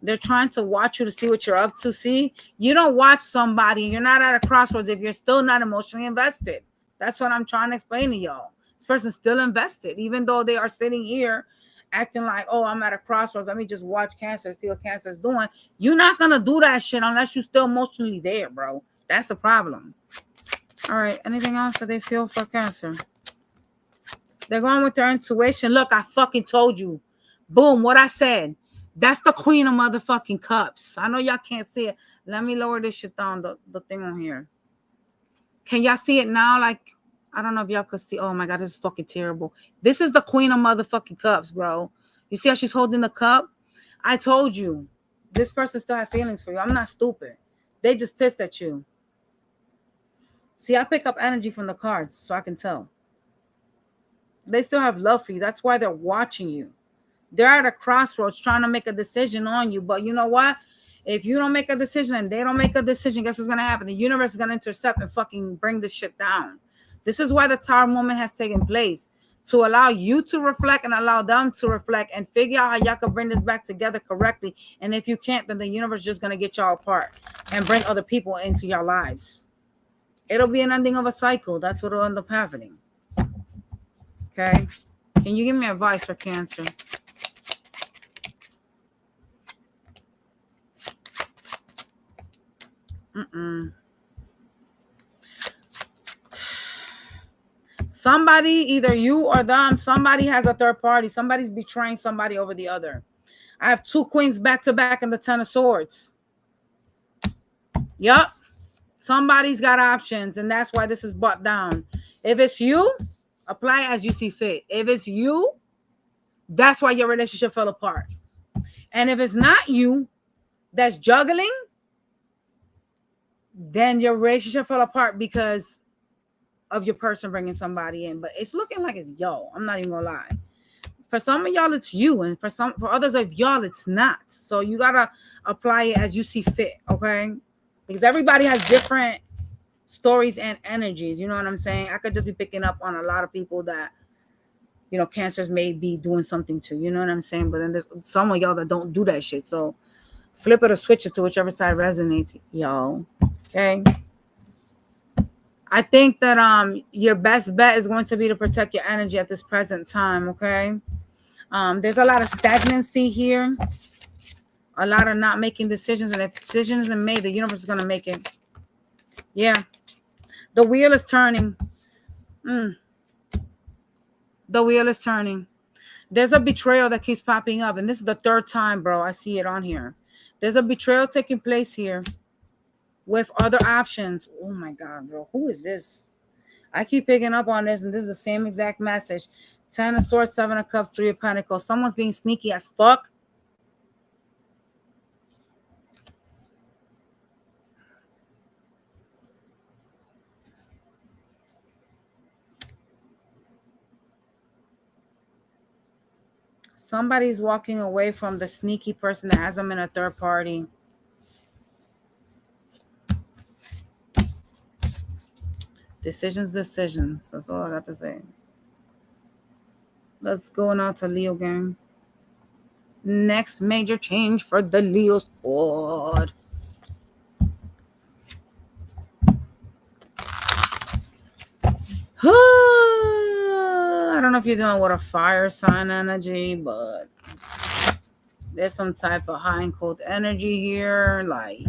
Speaker 1: They're trying to watch you to see what you're up to. See, you don't watch somebody. You're not at a crossroads if you're still not emotionally invested. That's what I'm trying to explain to y'all. This person's still invested, even though they are sitting here acting like, oh, I'm at a crossroads. Let me just watch Cancer, see what Cancer is doing. You're not going to do that shit unless you're still emotionally there, bro. That's the problem. All right. Anything else that they feel for Cancer? They're going with their intuition. Look, I fucking told you. Boom, what I said. That's the Queen of motherfucking Cups. I know y'all can't see it. Let me lower this shit down, the thing on here. Can y'all see it now? Like, I don't know if y'all could see. Oh, my God, this is fucking terrible. This is the Queen of motherfucking Cups, bro. You see how she's holding the cup? I told you. This person still has feelings for you. I'm not stupid. They just pissed at you. See, I pick up energy from the cards, so I can tell. They still have love for you. That's why they're watching you. They're at a crossroads trying to make a decision on you. But you know what? If you don't make a decision and they don't make a decision, guess what's going to happen? The universe is going to intercept and fucking bring this shit down. This is why the Tower moment has taken place. To allow you to reflect and allow them to reflect and figure out how y'all can bring this back together correctly. And if you can't, then the universe is just going to get y'all apart and bring other people into your lives. It'll be an ending of a cycle. That's what will end up happening. Okay? Can you give me advice for Cancer? Somebody, either you or them, somebody has a third party. Somebody's betraying somebody over the other. I have two queens back to back in the Ten of Swords. Yup. Somebody's got options, and that's why this is brought down. If it's you, apply as you see fit. If it's you, that's why your relationship fell apart. And if it's not you that's juggling, then your relationship fell apart because of your person bringing somebody in. But it's looking like it's yo. I'm not even gonna lie. For some of y'all, it's you, and for others of y'all, it's not. So you gotta apply it as you see fit, okay? Because everybody has different stories and energies. You know what I'm saying? I could just be picking up on a lot of people that, you know, Cancers may be doing something to. You know what I'm saying? But then there's some of y'all that don't do that shit. So flip it or switch it to whichever side resonates, y'all. Okay. I think that your best bet is going to be to protect your energy at this present time. Okay. There's a lot of stagnancy here. A lot of not making decisions. And if decision isn't made, the universe is going to make it. Yeah. The wheel is turning. The wheel is turning. There's a betrayal that keeps popping up. And this is the third time, bro. I see it on here. There's a betrayal taking place here with other options. Oh, my God, bro. Who is this? I keep picking up on this, and this is the same exact message. 10 of Swords, 7 of Cups, 3 of Pentacles. Someone's being sneaky as fuck. Somebody's walking away from the sneaky person that has them in a third party. Decisions. That's all I got to say. Let's go now to Leo gang. Next major change for the Leo's board. I don't know if you're dealing with a fire sign energy, but there's some type of high and cold energy here. Like,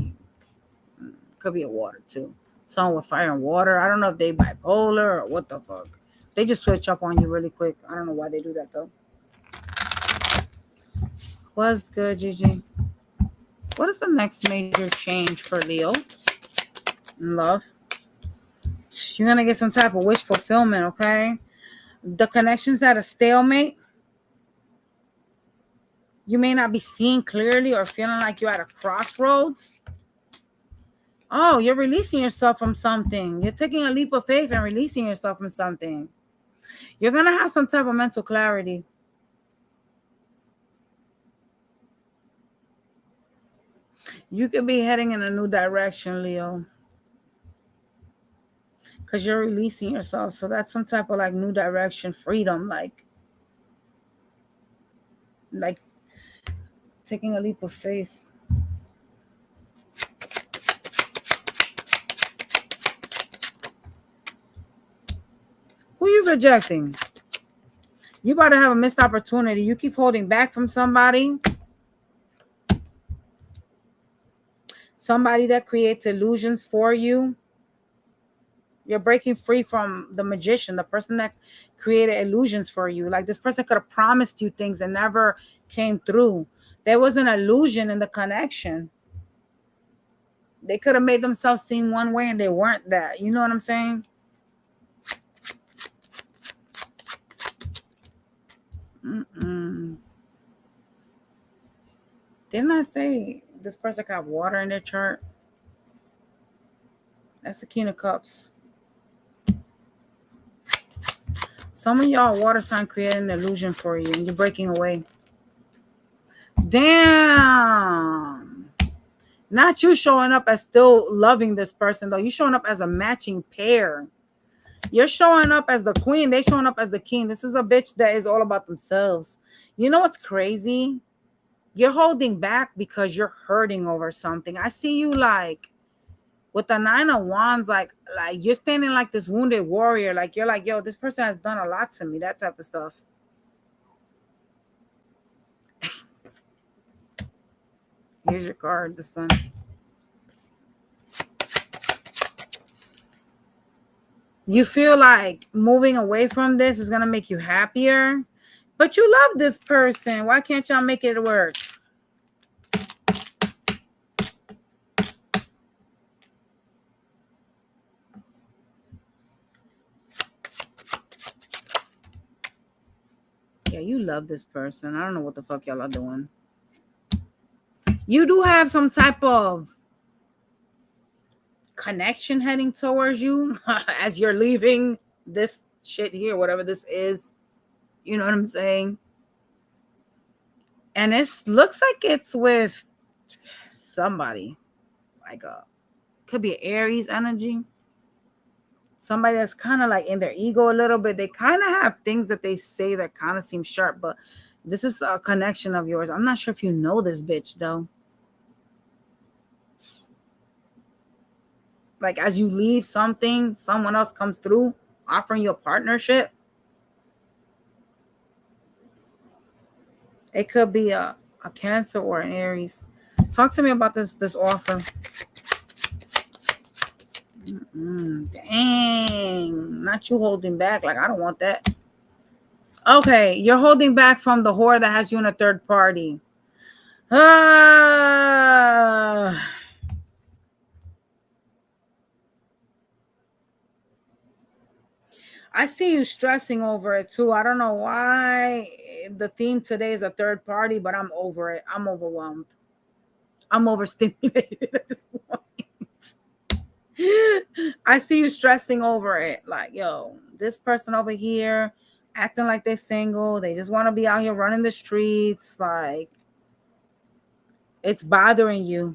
Speaker 1: could be a water too. Someone with fire and water. I don't know if they bipolar or what the fuck. They just switch up on you really quick. I don't know why they do that though. What's good, Gigi? What is the next major change for Leo in love? You're going to get some type of wish fulfillment, okay? The connection's at a stalemate. You may not be seeing clearly or feeling like you're at a crossroads. Oh, you're releasing yourself from something. You're taking a leap of faith and releasing yourself from something. You're going to have some type of mental clarity. You could be heading in a new direction, Leo. Because you're releasing yourself. So that's some type of like new direction, freedom, like taking a leap of faith. Who you rejecting? You about to have a missed opportunity. You keep holding back from somebody. Somebody that creates illusions for you. You're breaking free from the magician, the person that created illusions for you. Like this person could have promised you things and never came through. There was an illusion in the connection. They could have made themselves seem one way and they weren't that. You know what I'm saying? Didn't I say this person got water in their chart? That's the King of Cups. Some of y'all water sign created an illusion for you and you're breaking away. Damn. Not you showing up as still loving this person, though. You're showing up as a matching pair. You're showing up as the queen. They're showing up as the king. This is a bitch that is all about themselves. You know what's crazy? You're holding back because you're hurting over something. I see you like with the 9 of Wands, like you're standing like this wounded warrior. Like you're like, yo, this person has done a lot to me. That type of stuff. Here's your card, the Sun. You feel like moving away from this is going to make you happier. But you love this person. Why can't y'all make it work? Yeah, you love this person. I don't know what the fuck y'all are doing. You do have some type of connection heading towards you as you're leaving this shit here, whatever this is. You know what I'm saying? And it looks like it's with somebody. Like could be an Aries energy. Somebody that's kind of like in their ego a little bit. They kind of have things that they say that kind of seem sharp, but this is a connection of yours. I'm not sure if you know this bitch, though. Like, as you leave something, someone else comes through offering you a partnership. It could be a Cancer or an Aries. Talk to me about this offer. Dang. Not you holding back. Like, I don't want that. Okay. You're holding back from the whore that has you in a third party. I see you stressing over it too. I don't know why the theme today is a third party, but I'm over it. I'm overwhelmed. I'm overstimulated at this point. I see you stressing over it. Like, yo, this person over here acting like they're single. They just want to be out here running the streets. Like, it's bothering you.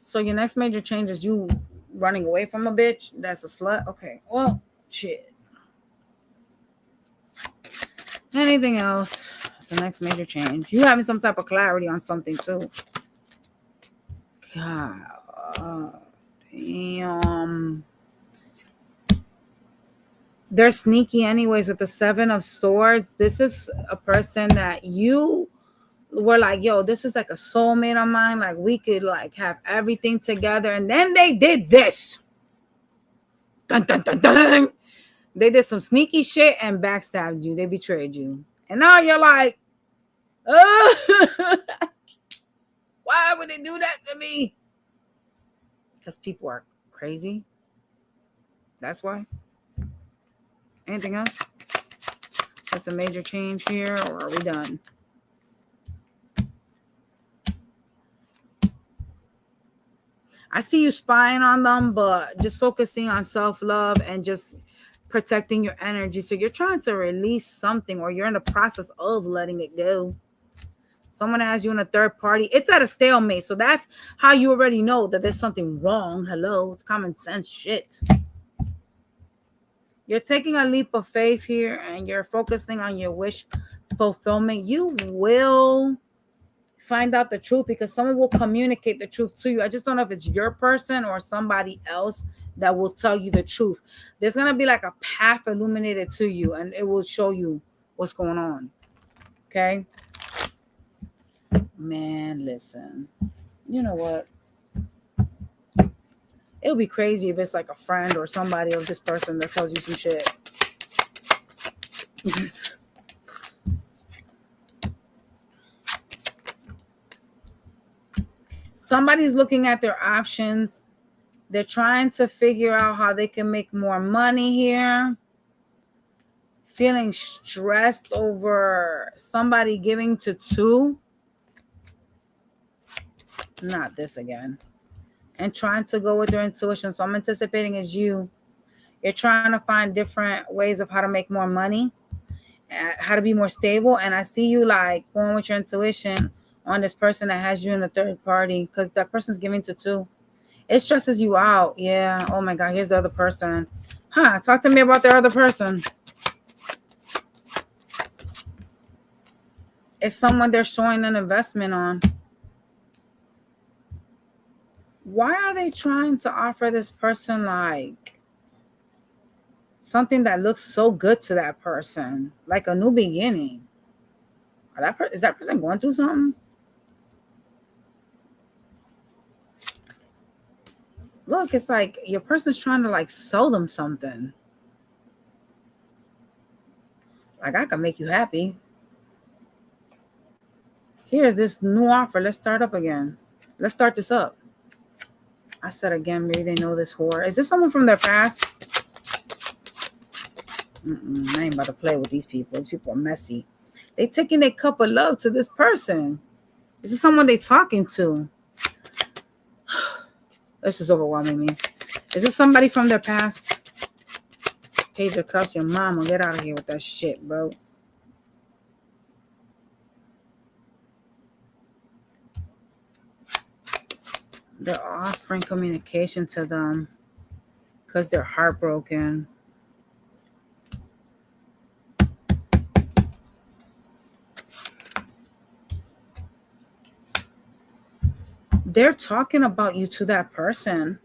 Speaker 1: So your next major change is you running away from a bitch that's a slut? Okay. Well, shit. Anything else? That's the next major change. You having some type of clarity on something too. God. Damn. They're sneaky anyways with the 7 of Swords. This is a person that you were like, yo, this is like a soulmate of mine. Like, we could like have everything together. And then they did this. Dun, dun, dun, dun. They did some sneaky shit and backstabbed you. They betrayed you. And now you're like, oh, Why would they do that to me? Because people are crazy. That's why. Anything else? That's a major change here, or are we done? I see you spying on them, but just focusing on self-love and just protecting your energy. So you're trying to release something, or you're in the process of letting it go. Someone has you in a third party. It's at a stalemate. So that's how you already know that there's something wrong. Hello, it's common sense shit. You're taking a leap of faith here, and you're focusing on your wish fulfillment. You will find out the truth, because someone will communicate the truth to you. I just don't know if it's your person or somebody else that will tell you the truth. There's going to be like a path illuminated to you, and it will show you what's going on. Okay? Man, listen. You know what? It'll be crazy if it's like a friend or somebody of this person that tells you some shit. Somebody's looking at their options. They're trying to figure out how they can make more money here. Feeling stressed over somebody giving to two. Not this again. And trying to go with their intuition. So I'm anticipating it's you. You're trying to find different ways of how to make more money, how to be more stable. And I see you like going with your intuition on this person that has you in the third party, because that person's giving to two. It stresses you out. Yeah. Oh my God. Here's the other person. Huh. Talk to me about their other person. It's someone they're showing an investment on. Why are they trying to offer this person like something that looks so good to that person? Like a new beginning. Is that person going through something? Look, it's like your person's trying to like sell them something. Like, I can make you happy. Here's this new offer. Let's start up again. Let's start this up. I said again, maybe they know this whore. Is this someone from their past? I ain't about to play with these people. These people are messy. They taking their cup of love to this person. Is this someone they talking to? This is overwhelming me. Is this somebody from their past? Page of Cups, your mama. Get out of here with that shit, bro. They're offering communication to them because they're heartbroken. They're talking about you to that person.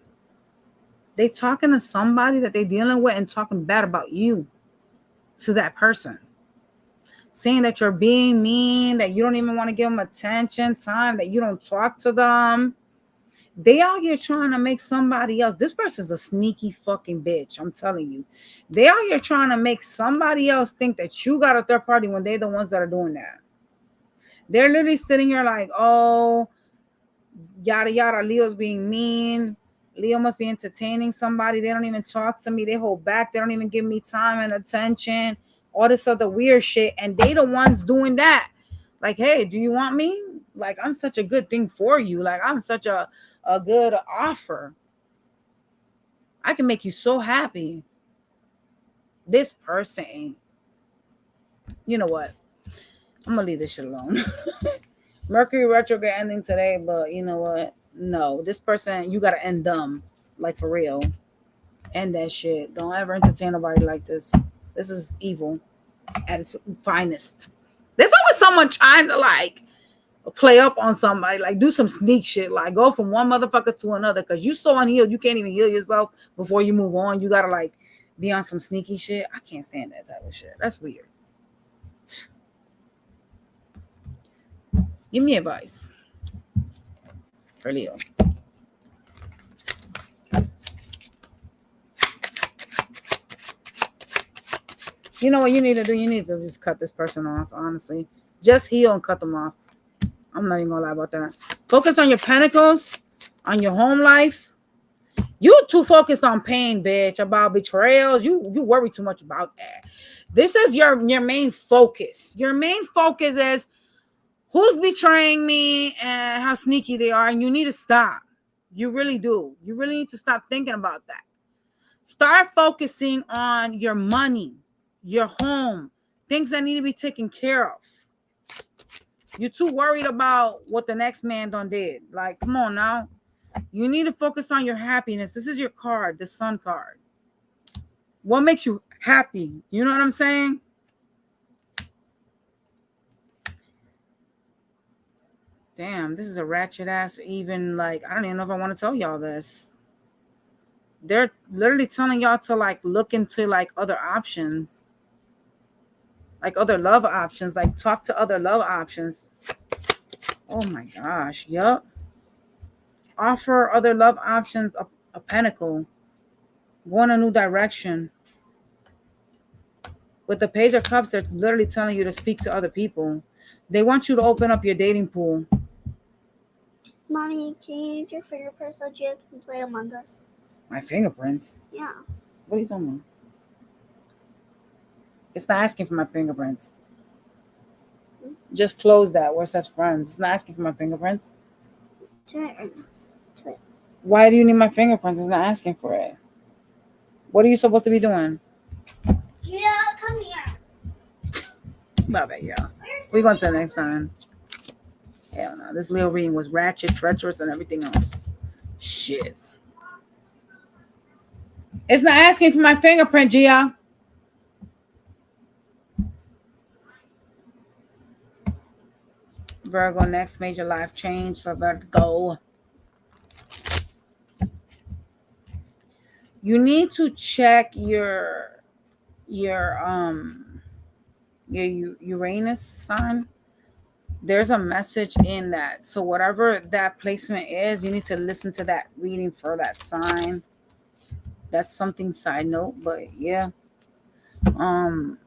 Speaker 1: They talking to somebody that they're dealing with and talking bad about you to that person. Saying that you're being mean, that you don't even want to give them attention, time, that you don't talk to them. They out here trying to make somebody else. This person's a sneaky fucking bitch. I'm telling you. They out here trying to make somebody else think that you got a third party when they're the ones that are doing that. They're literally sitting here like, oh, yada, yada, Leo's being mean. Leo must be entertaining somebody. They don't even talk to me. They hold back. They don't even give me time and attention. All this other weird shit. And they the ones doing that. Like, hey, do you want me? Like, I'm such a good thing for you. Like, I'm such a good offer. I can make you so happy. This person, you know what? I'm going to leave this shit alone. Mercury retrograde ending today, but you know what? No, this person, you got to end them. Like, for real. End that shit. Don't ever entertain nobody like this. This is evil at its finest. There's always someone trying to, like, play up on somebody, like do some sneak shit, like go from one motherfucker to another, because you so unhealed, you can't even heal yourself before you move on. You gotta like be on some sneaky shit. I can't stand that type of shit. That's weird. Give me advice for Leo. You know what you need to do? You need to just cut this person off, honestly. Just heal and cut them off. I'm not even gonna lie about that. Focus on your pentacles, on your home life. You too focused on pain, bitch, about betrayals. You worry too much about that. This is your main focus. Your main focus is who's betraying me and how sneaky they are, and you need to stop. You really do. You really need to stop thinking about that. Start focusing on your money, your home, things that need to be taken care of. You're too worried about what the next man done did. Like, come on now. You need to focus on your happiness. This is your card, the Sun card. What makes you happy? You know what I'm saying? Damn, this is a ratchet ass, even like, I don't even know if I want to tell y'all this. They're literally telling y'all to like look into like other options, like other love options, like talk to other love options. Oh my gosh. Yup. Offer other love options a pentacle. Go in a new direction. With the Page of Cups, they're literally telling you to speak to other people. They want you to open up your dating pool.
Speaker 3: Mommy, can you use your fingerprints so Gia can play Among Us?
Speaker 1: My fingerprints?
Speaker 3: Yeah.
Speaker 1: What are you talking about? It's not asking for my fingerprints. Just close that where it says friends. It's not asking for my fingerprints.
Speaker 3: Do it right now. Do it.
Speaker 1: Why do you need my fingerprints? It's not asking for it. What are you supposed to be doing?
Speaker 3: Gia, come here.
Speaker 1: Bye bye, y'all. We're going to the next time. Hell no. This little reading was ratchet, treacherous, and everything else. Shit. It's not asking for my fingerprint, Gia. Virgo, next major life change for Virgo. You need to check your Uranus sign. There's a message in that. So whatever that placement is, you need to listen to that reading for that sign. That's something side note, but yeah. Some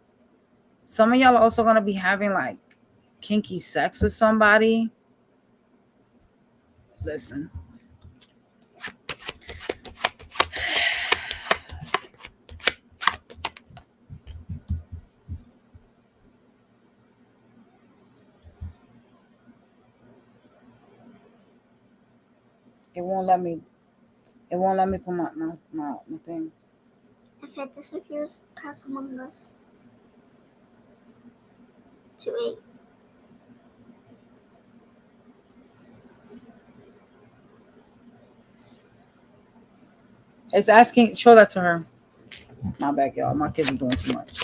Speaker 1: of y'all are also gonna be having like kinky sex with somebody. Listen. It won't let me put my thing.
Speaker 3: If it disappears, pass Among Us. 2-8.
Speaker 1: It's asking, show that to her. My bad, y'all. My kids are doing too much.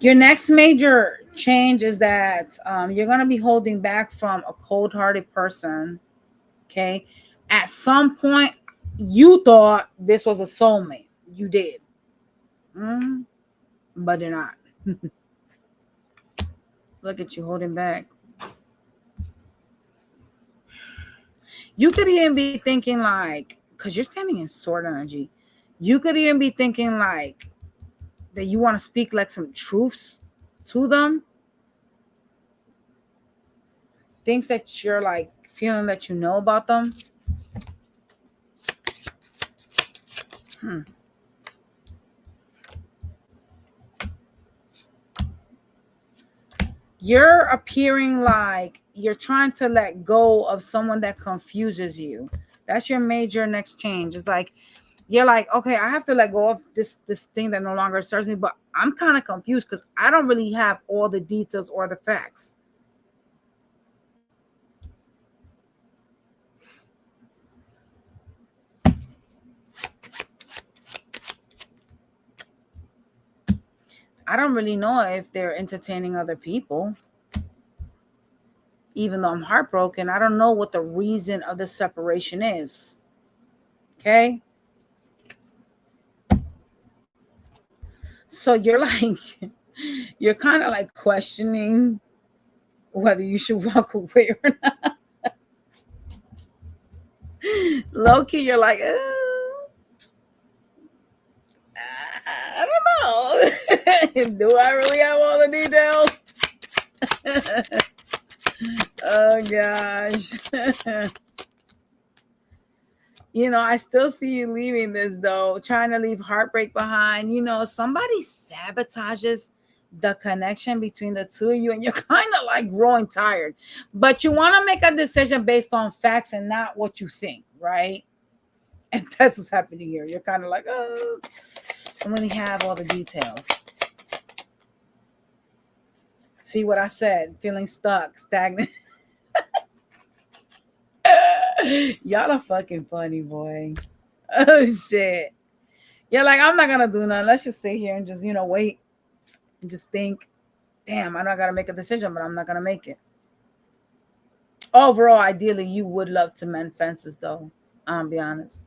Speaker 1: Your next major change is that you're going to be holding back from a cold-hearted person. Okay. At some point, you thought this was a soulmate. You did. But they're not. Look at you holding back. You could even be thinking like, because you're standing in sword energy, you could even be thinking like that you want to speak like some truths to them. Things that you're like feeling that you know about them. You're appearing like you're trying to let go of someone that confuses you. That's your major next change. It's like you're like, okay, I have to let go of this thing that no longer serves me, but I'm kind of confused because I don't really have all the details or the facts. I don't really know if they're entertaining other people. Even though I'm heartbroken, I don't know what the reason of the separation is. Okay? So you're like, you're kind of like questioning whether you should walk away or not. Low-key, you're like, I don't know. Do I really have all the details? Oh gosh. You know, I still see you leaving this though, trying to leave heartbreak behind. You know, somebody sabotages the connection between the two of you, and you're kind of like growing tired. But you want to make a decision based on facts and not what you think, right? And that's what's happening here. You're kind of like, oh, I don't really have all the details. See what I said? Feeling stuck, stagnant. Y'all are fucking funny, boy. Oh shit. You're like, I'm not gonna do nothing. Let's just sit here and just, you know, wait and just think, damn, I know I gotta make a decision, but I'm not gonna make it. Overall, ideally, you would love to mend fences, though. I'll be honest.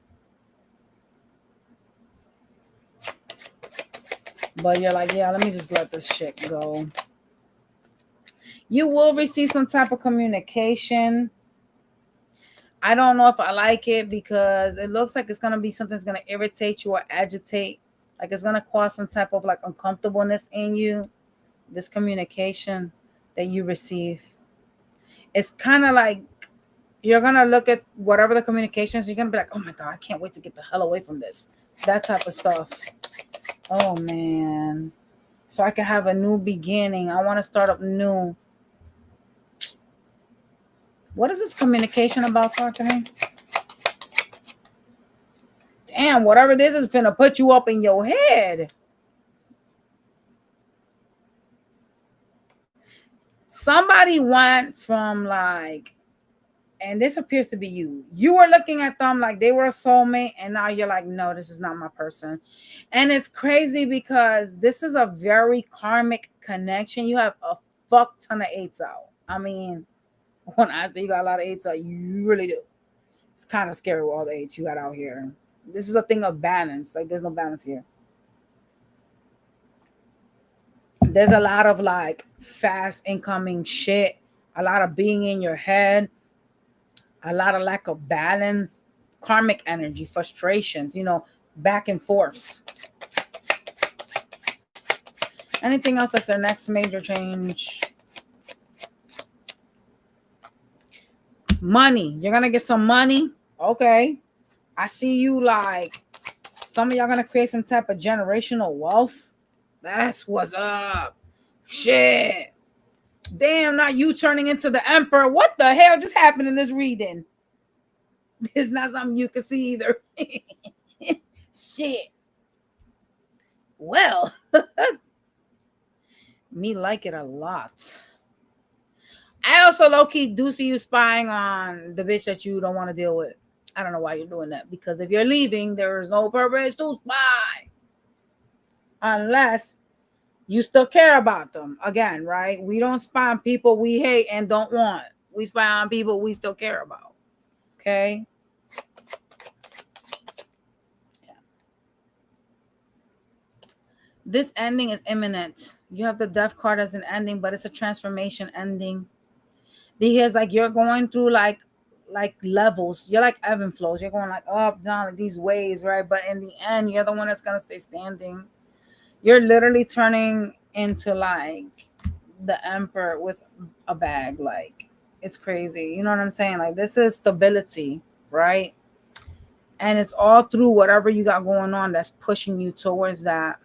Speaker 1: But you're like, yeah, let me just let this shit go. You will receive some type of communication. I don't know if I like it because it looks like it's going to be something that's going to irritate you or agitate. Like it's going to cause some type of like uncomfortableness in you. This communication that you receive. It's kind of like you're going to look at whatever the communication is. You're going to be like, oh my God, I can't wait to get the hell away from this. That type of stuff. Oh man. So I can have a new beginning. I want to start up new. What is this communication about? Talk to me. Damn, whatever this is finna put you up in your head. Somebody went from like, and this appears to be you. You were looking at them like they were a soulmate, and now you're like, no, this is not my person. And it's crazy because this is a very karmic connection. You have a fuck ton of eights out. I mean, when I say you got a lot of eights out, you really do. It's kind of scary with all the eights you got out here. This is a thing of balance. Like there's no balance here. There's a lot of like fast incoming shit, a lot of being in your head, a lot of lack of balance, karmic energy, frustrations, you know, back and forths. Anything else that's their next major change? Money. You're going to get some money. Okay. I see you like some of y'all going to create some type of generational wealth. That's what's up. Shit. Damn, not you turning into the emperor. What the hell just happened in this reading? It's not something you can see either. Shit. Well, me like it a lot. I also low-key do see you spying on the bitch that you don't want to deal with. I don't know why you're doing that. Because if you're leaving, there is no purpose to spy. Unless you still care about them. Again, right? We don't spy on people we hate and don't want. We spy on people we still care about. Okay? Yeah. This ending is imminent. You have the Death card as an ending, but it's a transformation ending. Because like you're going through like levels. You're like ebb and flows. You're going like up, down, like these waves, right? But in the end, you're the one that's going to stay standing. You're literally turning into like the emperor with a bag. Like it's crazy. You know what I'm saying? Like this is stability, right? And it's all through whatever you got going on that's pushing you towards that.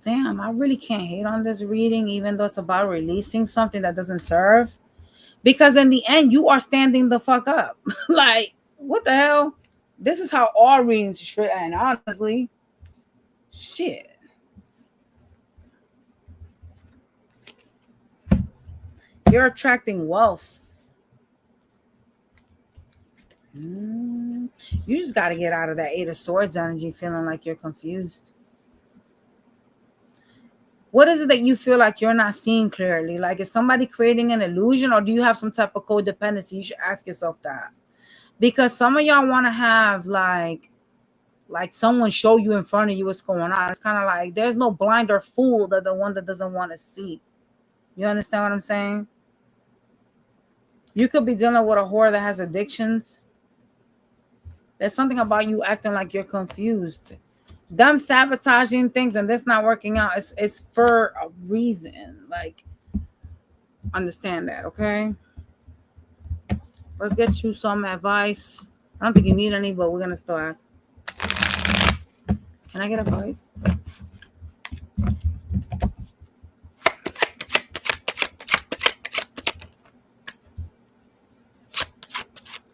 Speaker 1: Damn, I really can't hate on this reading, even though it's about releasing something that doesn't serve. Because in the end, you are standing the fuck up. Like, what the hell? This is how all readings should end, honestly. Shit. You're attracting wealth. You just got to get out of that Eight of Swords energy feeling like you're confused. What is it that you feel like you're not seeing clearly? Like, is somebody creating an illusion, or do you have some type of codependency? You should ask yourself that. Because some of y'all want to have like someone show you in front of you what's going on. It's kind of like there's no blind or fool that the one that doesn't want to see. You understand what I'm saying? You could be dealing with a whore that has addictions. There's something about you acting like you're confused. them sabotaging things and this not working out, it's for a reason. Like, understand that, okay? Let's get you some advice. I don't think you need any, but we're gonna still ask. Can I get advice?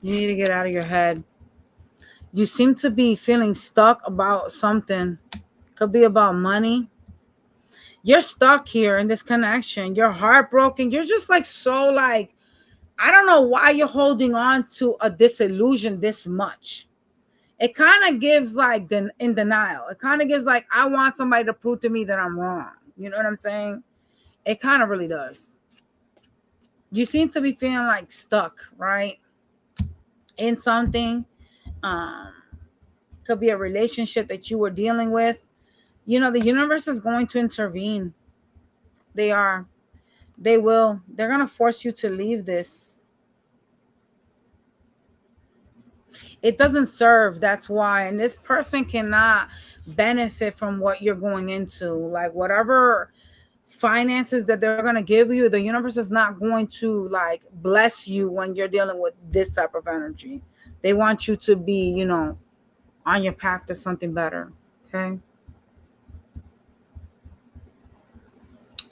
Speaker 1: You need to get out of your head. You seem to be feeling stuck about something. Could be about money. You're stuck here in this connection. You're heartbroken. You're just like so like, I don't know why you're holding on to a disillusion this much. It kind of gives like in denial. It kind of gives like, I want somebody to prove to me that I'm wrong. You know what I'm saying? It kind of really does. You seem to be feeling like stuck, right? In something. Could be a relationship that you were dealing with. You know, the universe is going to intervene. They are. They will. They're going to force you to leave this. It doesn't serve. That's why. And this person cannot benefit from what you're going into. Like whatever finances that they're going to give you, the universe is not going to like bless you when you're dealing with this type of energy. They want you to be, you know, on your path to something better. Okay.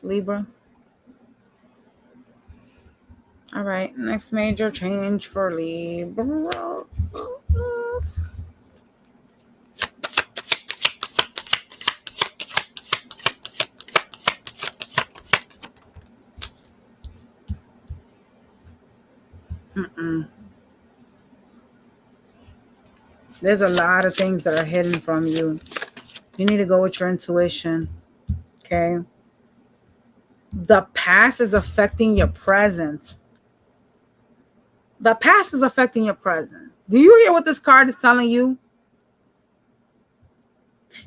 Speaker 1: Libra. All right. Next major change for Libra. There's a lot of things that are hidden from you. You need to go with your intuition. Okay. The past is affecting your present. The past is affecting your present. Do you hear what this card is telling you?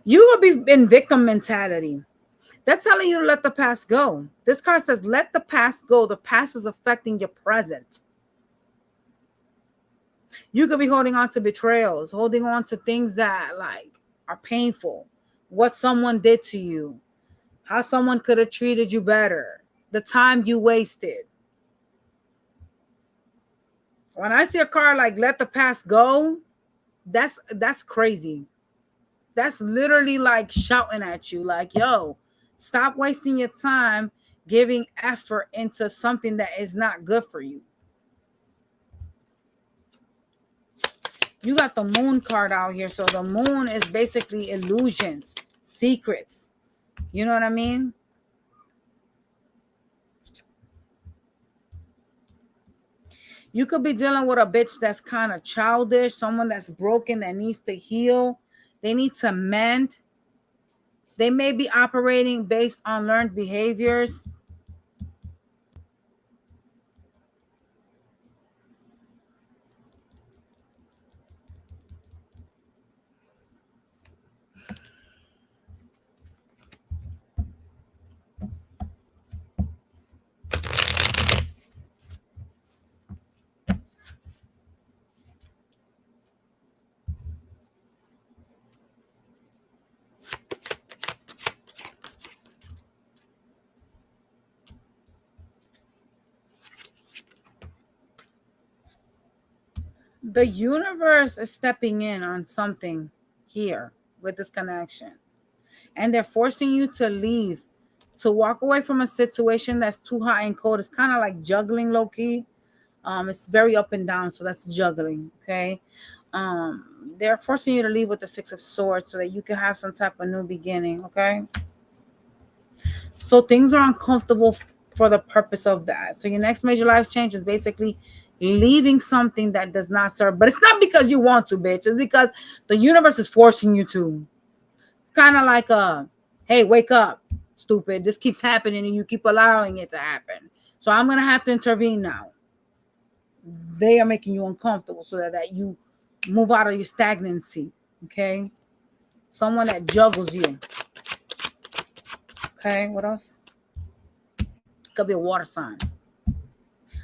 Speaker 1: You will be in victim mentality. That's telling you to let the past go. This card says, let the past go. The past is affecting your present. You could be holding on to betrayals, holding on to things that like are painful. What someone did to you, how someone could have treated you better, the time you wasted. When I see a card like let the past go, that's crazy. That's literally like shouting at you like, yo, stop wasting your time giving effort into something that is not good for you. You got the moon card out here. So the moon is basically illusions, secrets. You know what I mean? You could be dealing with a bitch that's kind of childish, someone that's broken, that needs to heal. They need to mend. They may be operating based on learned behaviors. The universe is stepping in on something here with this connection. And they're forcing you to leave, to walk away from a situation that's too hot and cold. It's kind of like juggling low-key. It's very up and down, so that's juggling, okay? They're forcing you to leave with the Six of Swords so that you can have some type of new beginning, okay? So things are uncomfortable for the purpose of that. So your next major life change is basically leaving something that does not serve. But it's not because you want to, bitch. It's because the universe is forcing you to. It's kind of like hey, wake up, stupid. This keeps happening and you keep allowing it to happen. So I'm going to have to intervene now. They are making you uncomfortable so that you move out of your stagnancy, okay? Someone that juggles you. Okay, what else? Could be a water sign.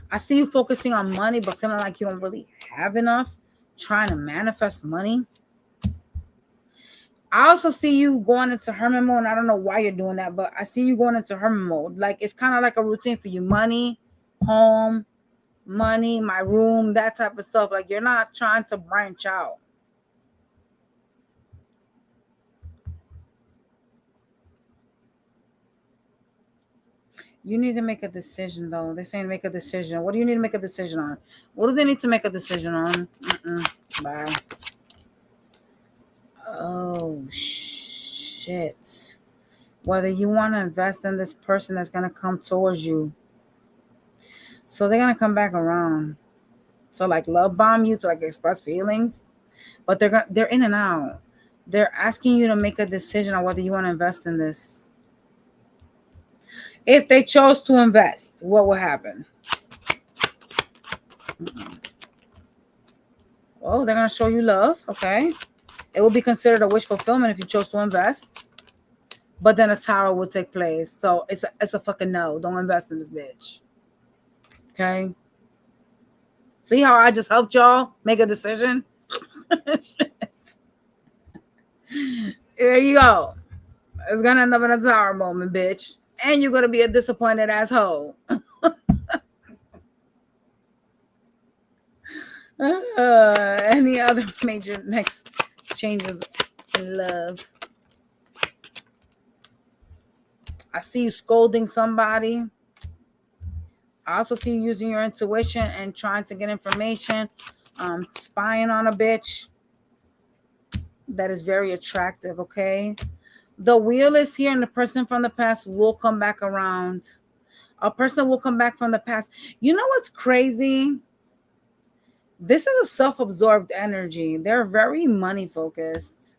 Speaker 1: I see you focusing on money, but feeling like you don't really have enough, trying to manifest money. I also see you going into hermit mode, and I don't know why you're doing that, but I see you going into hermit mode. Like it's kind of like a routine for you. Money, home, money, my room, that type of stuff. Like you're not trying to branch out. You need to make a decision, though. They're saying make a decision. What do you need to make a decision on? What do they need to make a decision on? Bye. Oh, shit. Whether you want to invest in this person that's going to come towards you. So they're going to come back around. So like love bomb you to like express feelings. But they're in and out. They're asking you to make a decision on whether you want to invest in this. If they chose to invest, what will happen? Oh, they're going to show you love. Okay. It will be considered a wish fulfillment if you chose to invest. But then a tower will take place. So it's a fucking no. Don't invest in this bitch. Okay. See how I just helped y'all make a decision? Shit. There you go. It's going to end up in a tower moment, bitch. And you're going to be a disappointed asshole. Any other major next changes in love? I see you scolding somebody. I also see you using your intuition and trying to get information, spying on a bitch. That is very attractive, okay? The wheel is here and the person from the past will come back around. A person will come back from the past. You know what's crazy? This is a self-absorbed energy. They're very money focused.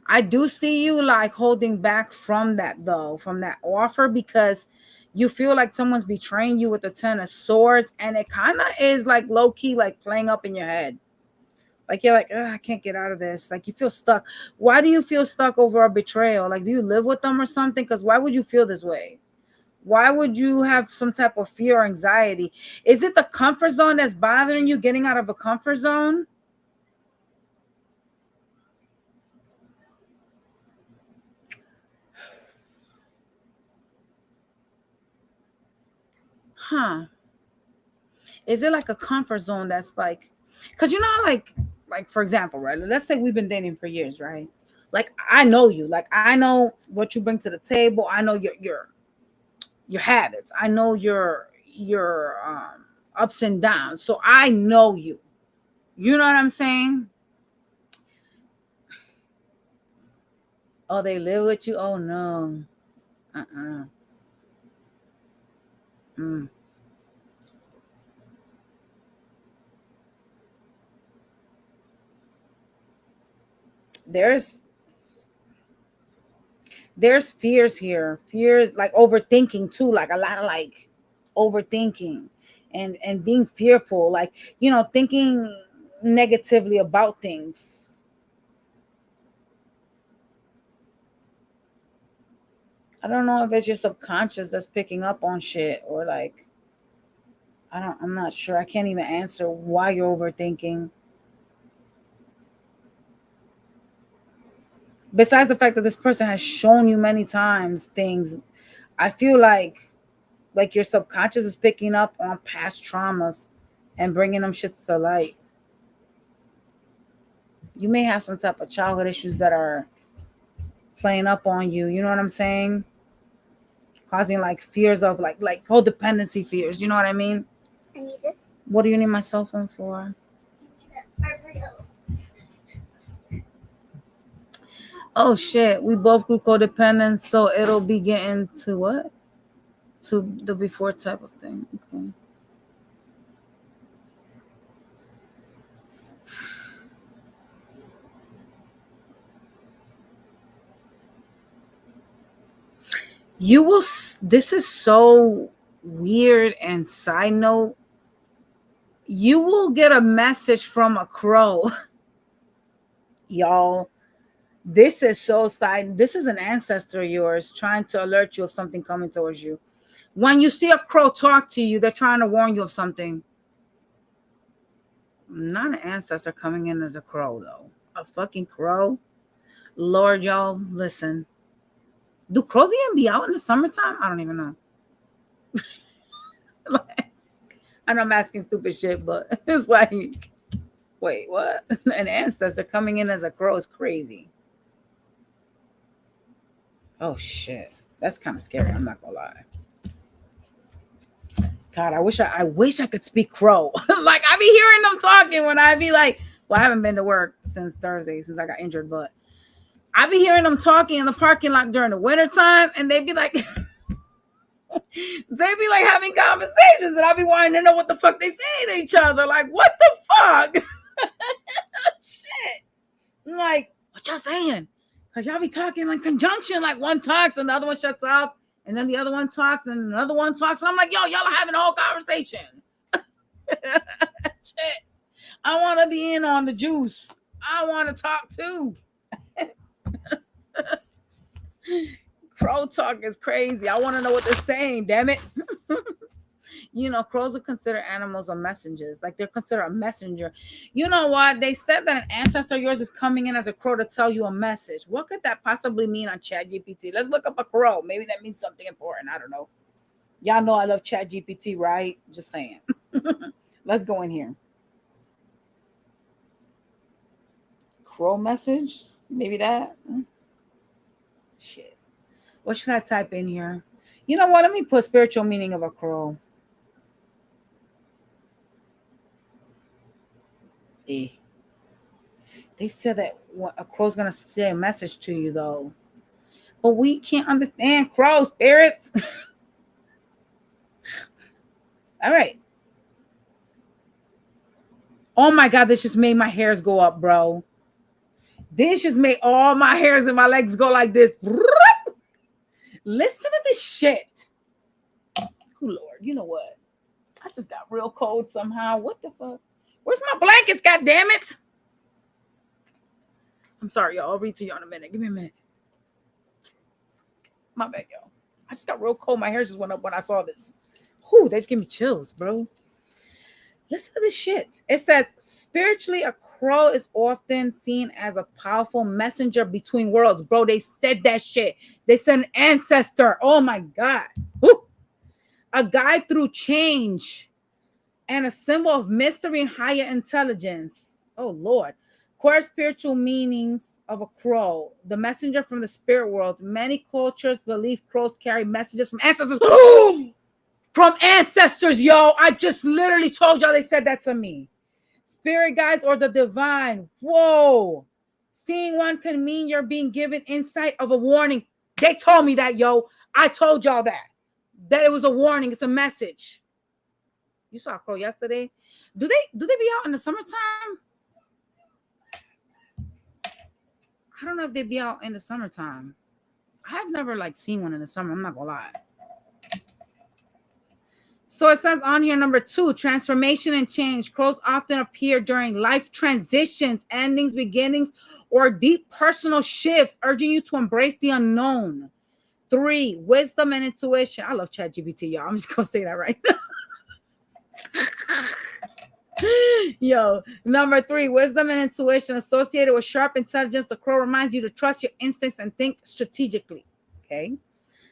Speaker 1: I do see you like holding back from that though, from that offer, because you feel like someone's betraying you with the 10 of swords, and it kind of is like low-key like playing up in your head. Like you're like, I can't get out of this. Like you feel stuck. Why do you feel stuck over a betrayal? Like, do you live with them or something? Because why would you feel this way? Why would you have some type of fear or anxiety? Is it the comfort zone that's bothering you, getting out of a comfort zone? Huh. Is it like a comfort zone that's like, because you know, like for example, right? Let's say we've been dating for years, right? Like I know you, like I know what you bring to the table. I know your habits. I know your ups and downs. So I know you. You know what I'm saying? Oh, they live with you? Oh no. Mm. There's fears here. Fears like overthinking too, like a lot of like overthinking and being fearful, like, you know, thinking negatively about things. I don't know if it's your subconscious that's picking up on shit, or like I'm not sure. I can't even answer why you're overthinking. Besides the fact that this person has shown you many times things, I feel like your subconscious is picking up on past traumas and bringing them shits to light. You may have some type of childhood issues that are playing up on you. You know what I'm saying? Causing like fears of like codependency fears. You know what I mean?
Speaker 3: I need this.
Speaker 1: What do you need my cell phone for? Oh shit, we both grew codependent, so it'll be getting to what? To the before type of thing. Okay. You will, this is so weird, and side note, you will get a message from a crow. Y'all, this is so side, this is an ancestor of yours trying to alert you of something coming towards you. When you see a crow talk to you, they're trying to warn you of something. Not an ancestor coming in as a crow, though. A fucking crow. Lord, y'all, listen. Do crows even be out in the summertime? I don't even know. I know I'm asking stupid shit, but it's like, wait, what? An ancestor coming in as a crow is crazy. Oh shit, that's kind of scary. I'm not gonna lie. God, I wish I could speak crow. Like I be hearing them talking when I be like, well, I haven't been to work since Thursday since I got injured, but I be hearing them talking in the parking lot during the wintertime, and they be like. They be like having conversations, and I be wanting to know what the fuck they say to each other. Like, what the fuck? Shit. I'm like, what y'all saying? Because y'all be talking in conjunction. Like, one talks and the other one shuts up, and then the other one talks, and another one talks. And I'm like, yo, y'all are having a whole conversation. Shit. I want to be in on the juice. I want to talk too. Crow talk is crazy. I want to know what they're saying, damn it. You know, crows are considered animals or messengers. Like they're considered a messenger. You know what? They said that an ancestor of yours is coming in as a crow to tell you a message. What could that possibly mean on ChatGPT? Let's look up a crow. Maybe that means something important. I don't know. Y'all know I love ChatGPT, right? Just saying. Let's go in here. Crow message? Maybe that? Shit. What should I type in here? You know what? Let me put spiritual meaning of a crow. They said that a crow's going to say a message to you, though. But we can't understand crow spirits. All right. Oh, my God. This just made my hairs go up, bro. This just made all my hairs and my legs go like this. Listen to this shit. Oh, Lord. You know what? I just got real cold somehow. What the fuck? Where's my blankets? God damn it. I'm sorry, y'all. I'll read to you in a minute. Give me a minute. My bad, y'all. I just got real cold. My hair just went up when I saw this. Whew, they just give me chills, bro. Listen to this shit. It says, spiritually, a crow is often seen as a powerful messenger between worlds. Bro, they said that shit. They said an ancestor. Oh, my God. Whew. A guide through change. And a symbol of mystery and higher intelligence. Oh, Lord. Core spiritual meanings of a crow. The messenger from the spirit world. Many cultures believe crows carry messages from ancestors. From ancestors, yo. I just literally told y'all they said that to me. Spirit guides or the divine. Whoa. Seeing one can mean you're being given insight of a warning. They told me that, yo. I told y'all that. That it was a warning. It's a message. You saw a crow yesterday. Do they be out in the summertime? I don't know if they be out in the summertime. I've never seen one in the summer. I'm not gonna lie. So it says on here, number 2, transformation and change. Crows often appear during life transitions, endings, beginnings, or deep personal shifts, urging you to embrace the unknown. 3, wisdom and intuition. I love ChatGPT, y'all. I'm just gonna say that right now. Yo, number 3, wisdom and intuition associated with sharp intelligence. The crow reminds you to trust your instincts and think strategically. Okay.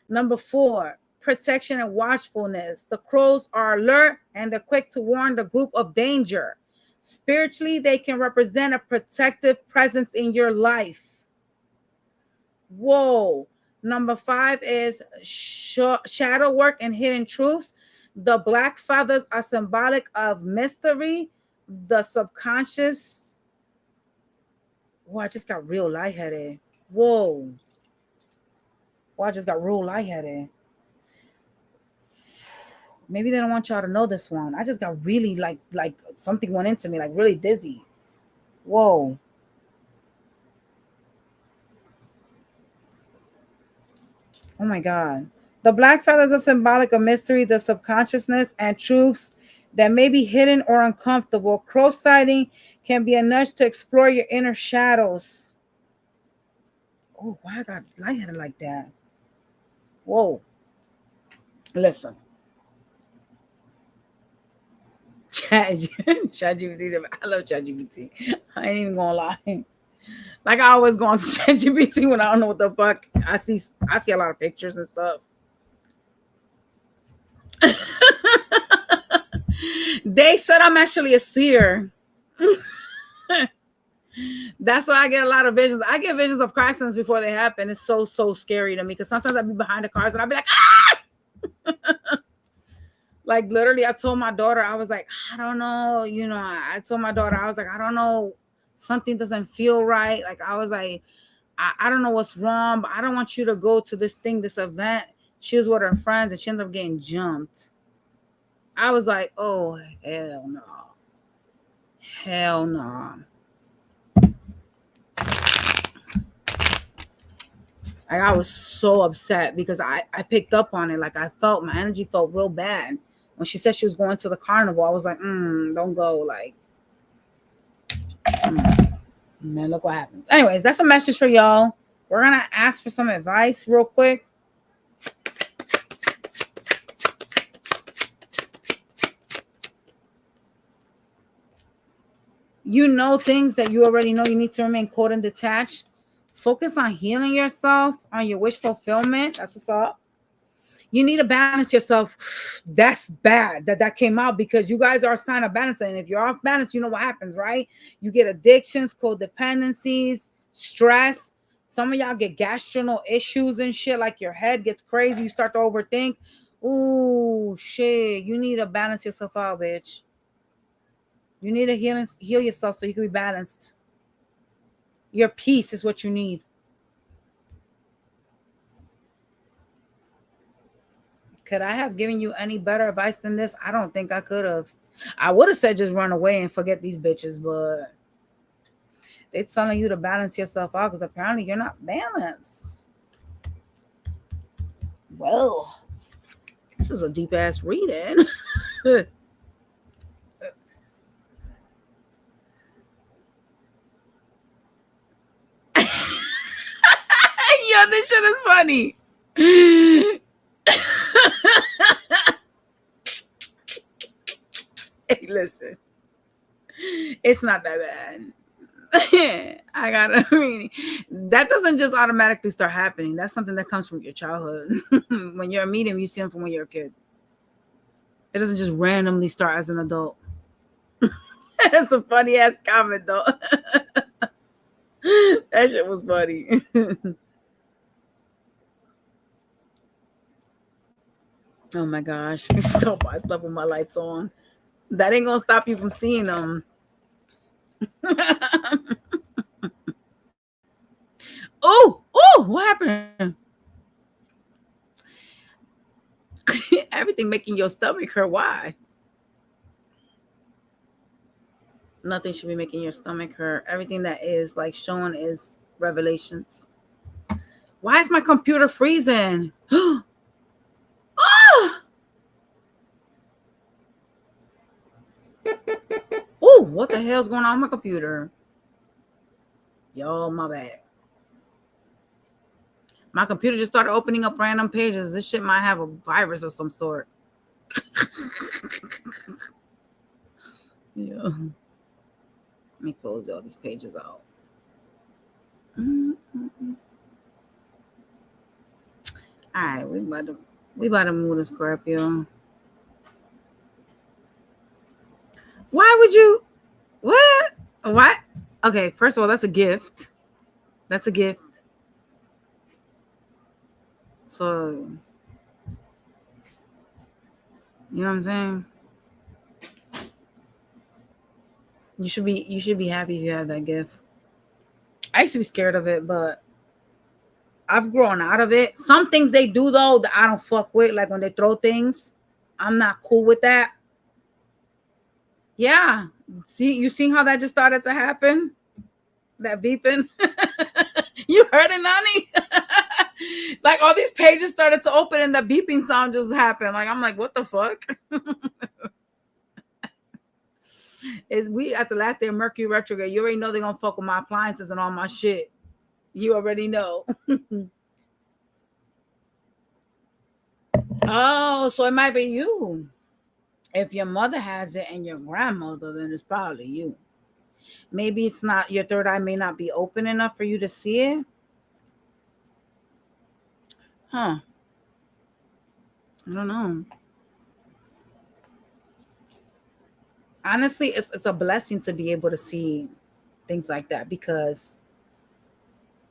Speaker 1: Number 4, protection and watchfulness. The crows are alert and they're quick to warn the group of danger. Spiritually, they can represent a protective presence in your life. Whoa. Number 5 is shadow work and hidden truths. The black feathers are symbolic of mystery, the subconscious. Whoa, I just got real lightheaded. Whoa. I just got real lightheaded. Maybe they don't want y'all to know this one. I just got really like something went into me, like really dizzy. Whoa. Oh my God. The black feathers are symbolic of mystery, the subconsciousness, and truths that may be hidden or uncomfortable. Crow sighting can be a nudge to explore your inner shadows. Oh, why I got lightheaded like that? Whoa. Listen. ChatGPT. I love ChatGPT. I ain't even gonna lie. Like I always go on to ChatGPT when I don't know what the fuck. I see a lot of pictures and stuff. They said I'm actually a seer. That's why I get a lot of visions. I get visions of car accidents before they happen. It's so scary to me because sometimes I'd be behind the cars and I'd be like, ah! Like literally, I told my daughter, I was like, I don't know. I told my daughter, I was like, I don't know. Something doesn't feel right. Like I was like, I don't know what's wrong, but I don't want you to go to this event. She was with her friends and she ended up getting jumped. I was like, oh, hell no. Hell no. Like, I was so upset because I picked up on it. Like my energy felt real bad. When she said she was going to the carnival, I was like, don't go. Like, and then look what happens. Anyways, that's a message for y'all. We're going to ask for some advice real quick. You know things that you already know. You need to remain cold and detached. Focus on healing yourself, on your wish fulfillment. That's what's up. You need to balance yourself. That's bad that came out because you guys are a sign of balance. And if you're off balance, you know what happens, right? You get addictions, codependencies, stress. Some of y'all get gastrointestinal issues and shit. Like your head gets crazy. You start to overthink. Ooh, shit. You need to balance yourself out, bitch. You need to heal yourself so you can be balanced. Your peace is what you need. Could I have given you any better advice than this? I don't think I could have. I would have said just run away and forget these bitches, but they're telling you to balance yourself out because apparently you're not balanced. Well, this is a deep ass reading. Yo, this shit is funny. Hey, listen, it's not that bad. I gotta read. That doesn't just automatically start happening. That's something that comes from your childhood. When you're a medium, you see them from when you're a kid. It doesn't just randomly start as an adult. That's a funny ass comment, though. That shit was funny. Oh my gosh. So I slept with my lights on. That ain't gonna stop you from seeing them. Oh, what happened? Everything making your stomach hurt. Why? Nothing should be making your stomach hurt. Everything that is like shown is revelations. Why is my computer freezing? Oh! Oh, what the hell's going on with my computer? Yo, my bad. My computer just started opening up random pages. This shit might have a virus of some sort. Yeah. Let me close all these pages out. Mm-hmm. All right, we about to move to Scorpio. Why would you? What? What? Okay, first of all, that's a gift. That's a gift. So, you know what I'm saying? You should be happy if you have that gift. I used to be scared of it, but I've grown out of it. Some things they do though that I don't fuck with, like when they throw things, I'm not cool with that. Yeah. See, you see how that just started to happen? That beeping. You heard it, Nani? Like all these pages started to open and the beeping sound just happened. Like I'm like, what the fuck? Is we at the last day of Mercury retrograde? You already know they're gonna fuck with my appliances and all my shit. You already know. Oh, so it might be you. If your mother has it and your grandmother, then it's probably you. Maybe it's not, your third eye may not be open enough for you to see it. Huh. I don't know. Honestly, it's a blessing to be able to see things like that, because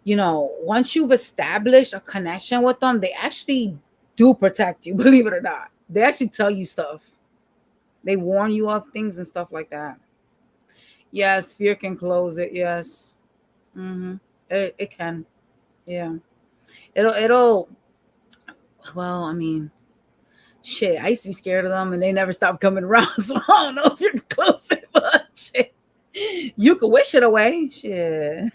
Speaker 1: once you've established a connection with them, they actually do protect you, believe it or not. They actually tell you stuff. They warn you of things and stuff like that. Yes, fear can close it. Yes. Mm-hmm. It can. Yeah. It'll well, I mean, shit, I used to be scared of them and they never stopped coming around. So I don't know if you're close it, but shit. You could wish it away. Shit.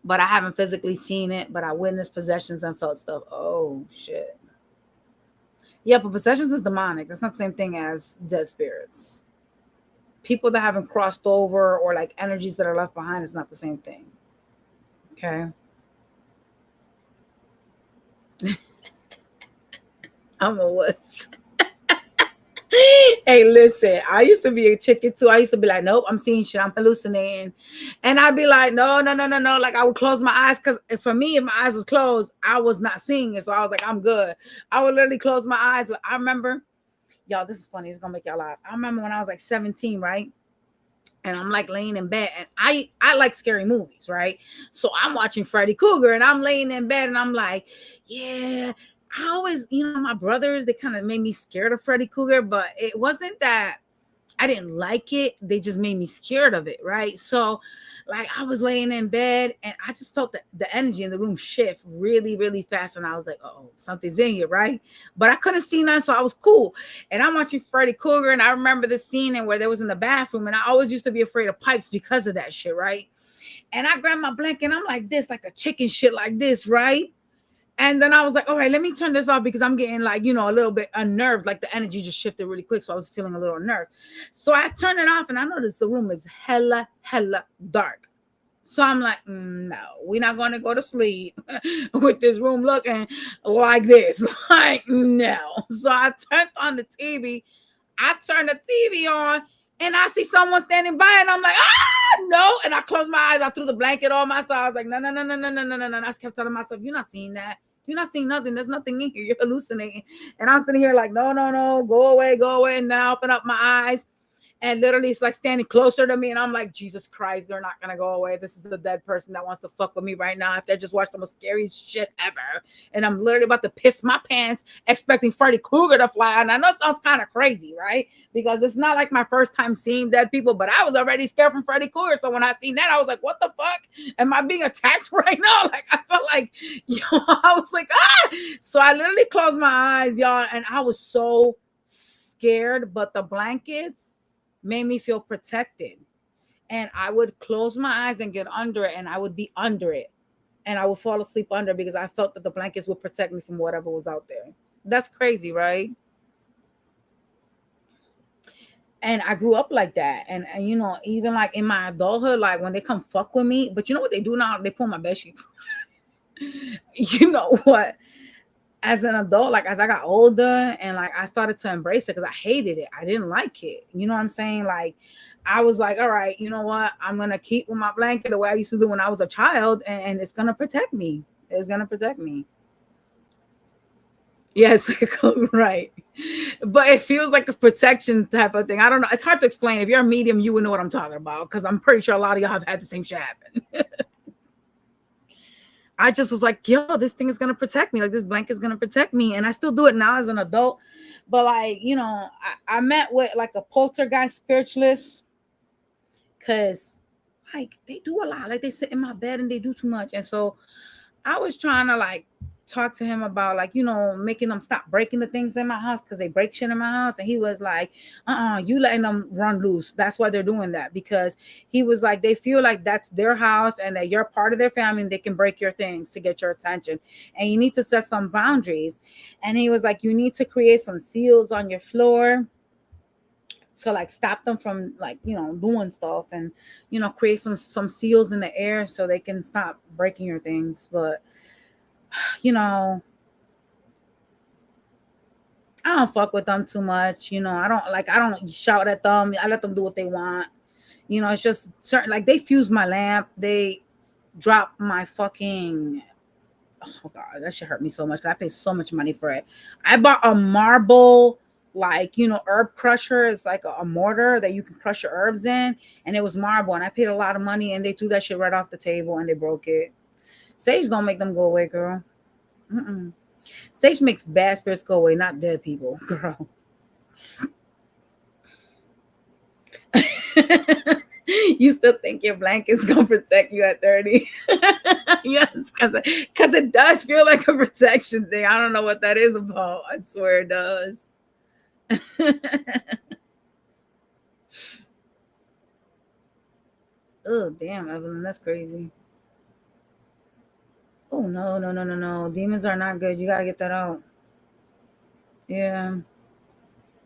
Speaker 1: But I haven't physically seen it, but I witnessed possessions and felt stuff. Oh shit. Yeah, but possessions is demonic. That's not the same thing as dead spirits. People that haven't crossed over, or like energies that are left behind, is not the same thing. Okay. I'm a wuss. Hey, listen, I used to be a chicken too. I used to be like, nope, I'm seeing shit, I'm hallucinating. And I'd be like, no. Like, I would close my eyes, because for me, if my eyes was closed, I was not seeing it. So I was like, I'm good. I would literally close my eyes. I remember, y'all, this is funny. It's gonna make y'all laugh. I remember when I was like 17, right? And I'm like laying in bed, and I like scary movies, right? So I'm watching Freddy Krueger, and I'm laying in bed, and I'm like, yeah. I always, my brothers, they kind of made me scared of Freddy Krueger, but it wasn't that I didn't like it. They just made me scared of it, right? So, like, I was laying in bed, and I just felt the energy in the room shift really, really fast. And I was like, oh, something's in here, right? But I couldn't see none, so I was cool. And I'm watching Freddy Krueger, and I remember the scene where they was in the bathroom, and I always used to be afraid of pipes because of that shit, right? And I grabbed my blanket, and I'm like this, like a chicken shit like this, right? And then I was like, all right, let me turn this off, because I'm getting like, a little bit unnerved. Like the energy just shifted really quick. So I was feeling a little unnerved. So I turned it off, and I noticed the room is hella dark. So I'm like, no, we're not going to go to sleep with this room looking like this. Like, no. So I turned on the TV. I turned the TV on, and I see someone standing by, and I'm like, no. And I closed my eyes. I threw the blanket on myself. I was like, no. I just kept telling myself, you're not seeing that. You're not seeing nothing. There's nothing in here. You're hallucinating. And I'm sitting here like, no. Go away. And then I open up my eyes. And literally, it's like standing closer to me. And I'm like, Jesus Christ, they're not going to go away. This is a dead person that wants to fuck with me right now. If they just watched the most scariest shit ever. And I'm literally about to piss my pants, expecting Freddy Krueger to fly out. And I know it sounds kind of crazy, right? Because it's not like my first time seeing dead people, but I was already scared from Freddy Krueger. So when I seen that, I was like, what the fuck? Am I being attacked right now? Like, I felt like, I was like, So I literally closed my eyes, y'all. And I was so scared, but the blankets made me feel protected. And I would close my eyes and get under it, and I would be under it, and I would fall asleep under, because I felt that the blankets would protect me from whatever was out there. That's crazy, right? And I grew up like that. And even like in my adulthood, like when they come fuck with me, but you know what they do now? They pull my bed sheets. You know what? As an adult, like as I got older, and like I started to embrace it, because I hated it. I didn't like it. You know what I'm saying? Like I was like, all right, you know what? I'm gonna keep with my blanket the way I used to do when I was a child, and it's gonna protect me. It's gonna protect me. Yes, right. But it feels like a protection type of thing. I don't know. It's hard to explain. If you're a medium, you would know what I'm talking about, because I'm pretty sure a lot of y'all have had the same shit happen. I just was like, yo, this thing is going to protect me. Like, this blanket is going to protect me. And I still do it now as an adult. But like, I met with like a poltergeist spiritualist, because like they do a lot. Like they sit in my bed and they do too much. And so I was trying to like talk to him about like, making them stop breaking the things in my house, because they break shit in my house. And he was like, you letting them run loose. That's why they're doing that, because he was like, they feel like that's their house and that you're part of their family, and they can break your things to get your attention, and you need to set some boundaries. And he was like, you need to create some seals on your floor to like stop them from like, doing stuff, and create some seals in the air so they can stop breaking your things. But I don't fuck with them too much. I don't shout at them. I let them do what they want. It's just certain, like they fuse my lamp. They drop my fucking, oh God, that shit hurt me so much. I paid so much money for it. I bought a marble, herb crusher. It's like a mortar that you can crush your herbs in. And it was marble. And I paid a lot of money and they threw that shit right off the table and they broke it. Sage don't make them go away, girl. Mm-mm. Sage makes bad spirits go away, not dead people, girl. You still think your blanket's gonna protect you at 30? Yes, because it does feel like a protection thing. I don't know what that is about. I swear it does. Oh, damn, Evelyn, that's crazy. Oh, no. Demons are not good. You gotta get that out. Yeah,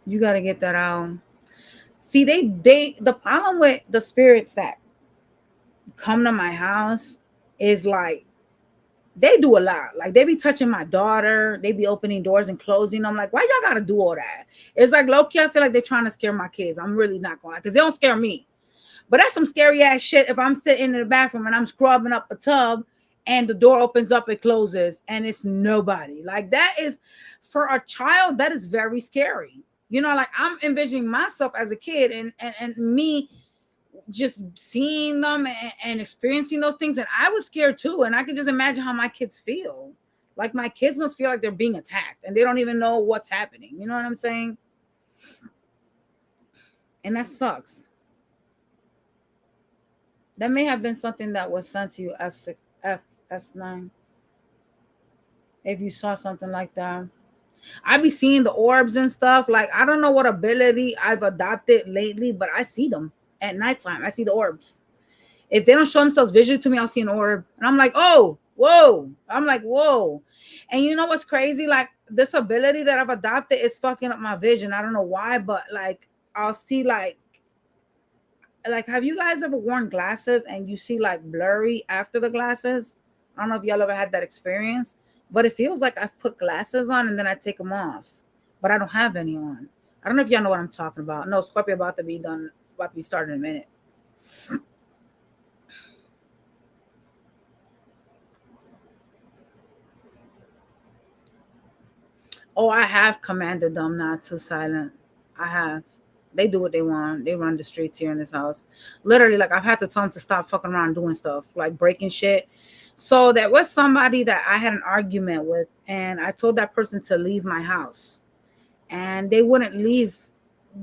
Speaker 1: you gotta get that out. See, the problem with the spirits that come to my house is like they do a lot. Like they be touching my daughter, they be opening doors and closing them. Like, why y'all gotta do all that? It's like low-key, I feel like they're trying to scare my kids. I'm really not going, because they don't scare me. But that's some scary ass shit if I'm sitting in the bathroom and I'm scrubbing up a tub and the door opens up and closes and it's nobody. Like that is, for a child, that is very scary. Like I'm envisioning myself as a kid and me just seeing them and experiencing those things. And I was scared too. And I can just imagine how my kids feel. Like my kids must feel like they're being attacked and they don't even know what's happening. You know what I'm saying? And that sucks. That may have been something that was sent to you, FS9. If you saw something like that. I be seeing the orbs and stuff. Like, I don't know what ability I've adopted lately, but I see them at nighttime. I see the orbs. If they don't show themselves visually to me, I'll see an orb. And I'm like, oh, whoa. I'm like, whoa. And you know what's crazy? Like, this ability that I've adopted is fucking up my vision. I don't know why, but like, I'll see like, have you guys ever worn glasses and you see like blurry after the glasses? I don't know if y'all ever had that experience, but it feels like I've put glasses on and then I take them off, but I don't have any on. I don't know if y'all know what I'm talking about. No, Scorpio about to be started in a minute. Oh, I have commanded them not to silent. I have. They do what they want. They run the streets here in this house. Literally, like I've had to tell them to stop fucking around doing stuff, like breaking shit. So there was somebody that I had an argument with, and I told that person to leave my house, and they wouldn't leave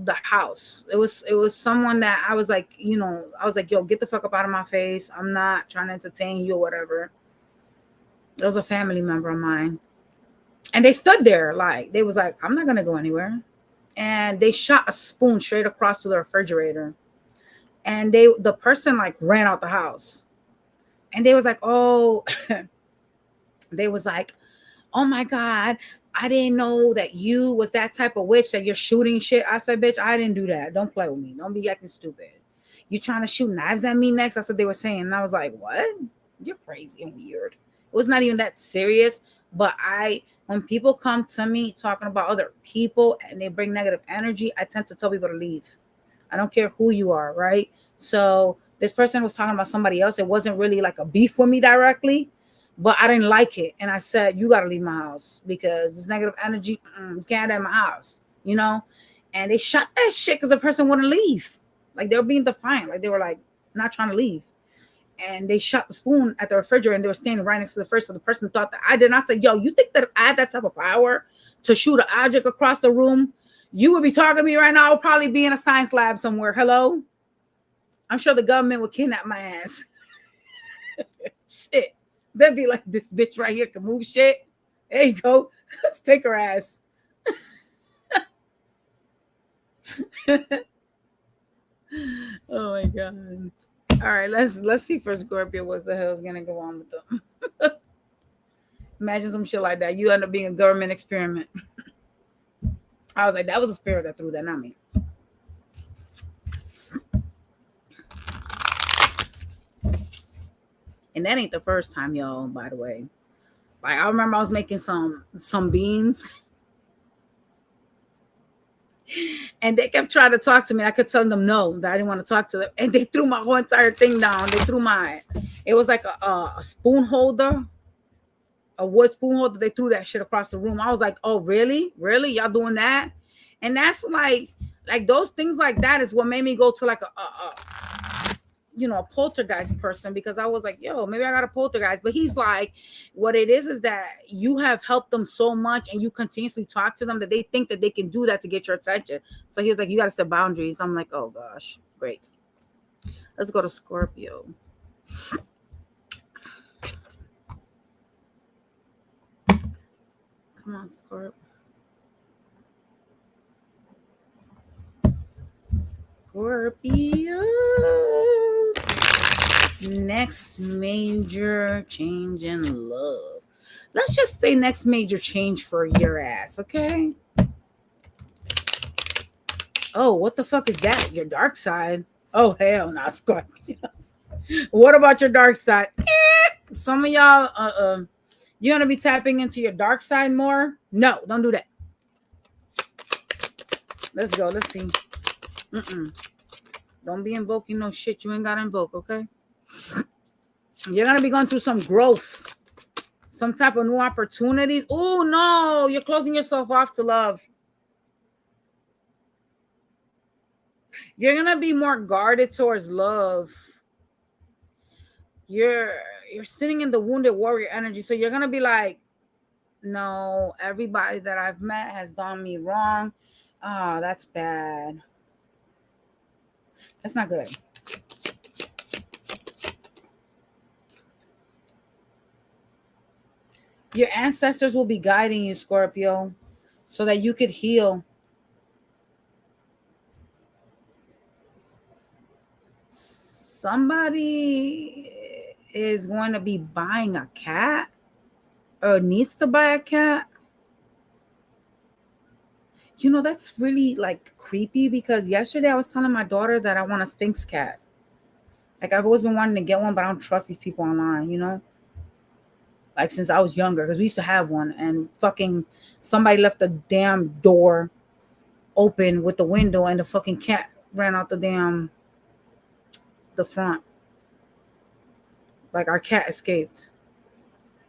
Speaker 1: the house. It was someone that I was like, yo, get the fuck up out of my face. I'm not trying to entertain you or whatever. It was a family member of mine. And they stood there like, they was like, I'm not going to go anywhere. And they shot a spoon straight across to the refrigerator. And the person like ran out the house. And they was like, oh, they was like, oh my God, I didn't know that you was that type of witch that you're shooting shit. I said, bitch, I didn't do that. Don't play with me. Don't be acting stupid. You trying to shoot knives at me next? That's what they were saying. And I was like, what? You're crazy and weird. It was not even that serious. But when people come to me talking about other people and they bring negative energy, I tend to tell people to leave. I don't care who you are, right? So this person was talking about somebody else. It wasn't really like a beef with me directly, but I didn't like it. And I said, you got to leave my house because this negative energy, you can't have my house, And they shot that shit because the person wouldn't leave. Like they were being defiant. Like they were like not trying to leave. And they shot the spoon at the refrigerator and they were standing right next to the first. So the person thought that I did. And I said, yo, you think that if I had that type of power to shoot an object across the room, you would be talking to me right now? I would probably be in a science lab somewhere. Hello? I'm sure the government would kidnap my ass. Shit. They'd be like, this bitch right here can move shit. There you go. Let's take her ass. Oh my God. All right, let's see for Scorpio what the hell is gonna go on with them. Imagine some shit like that. You end up being a government experiment. I was like, that was a spirit that threw that, not me. And that ain't the first time, y'all, by the way. Like I remember I was making some beans. And they kept trying to talk to me. I could tell them no, that I didn't want to talk to them. And they threw my whole entire thing down. They threw it was like a spoon holder, a wood spoon holder. They threw that shit across the room. I was like, oh, really? Really? Y'all doing that? And that's like those things like that is what made me go to like a poltergeist person, because I was like, yo, maybe I got a poltergeist. But he's like, what it is that you have helped them so much and you continuously talk to them that they think that they can do that to get your attention. So he was like, you got to set boundaries. I'm like, oh gosh, great. Let's go to Scorpio. Come on, Scorpio. Scorpio. Next major change in love. Let's just say next major change for your ass, okay? Oh, what the fuck is that? Your dark side? Oh, hell no, Scorpio. What about your dark side? Some of y'all, you're gonna be tapping into your dark side more? No, don't do that. Let's go. Let's see. Don't be invoking no shit you ain't got to invoke, okay? You're going to be going through some growth, some type of new opportunities. Oh, no, you're closing yourself off to love. You're going to be more guarded towards love. You're sitting in the wounded warrior energy. So you're going to be like, no, everybody that I've met has done me wrong. Oh, that's bad. That's not good. Your ancestors will be guiding you, Scorpio, so that you could heal. Somebody is going to be buying a cat or needs to buy a cat. You know, that's really like creepy, because yesterday I was telling my daughter that I want a Sphinx cat. Like, I've always been wanting to get one, but I don't trust these people online, you know? Like, since I was younger, because we used to have one, and fucking somebody left the damn door open with the window, and the fucking cat ran out the front. Like, our cat escaped.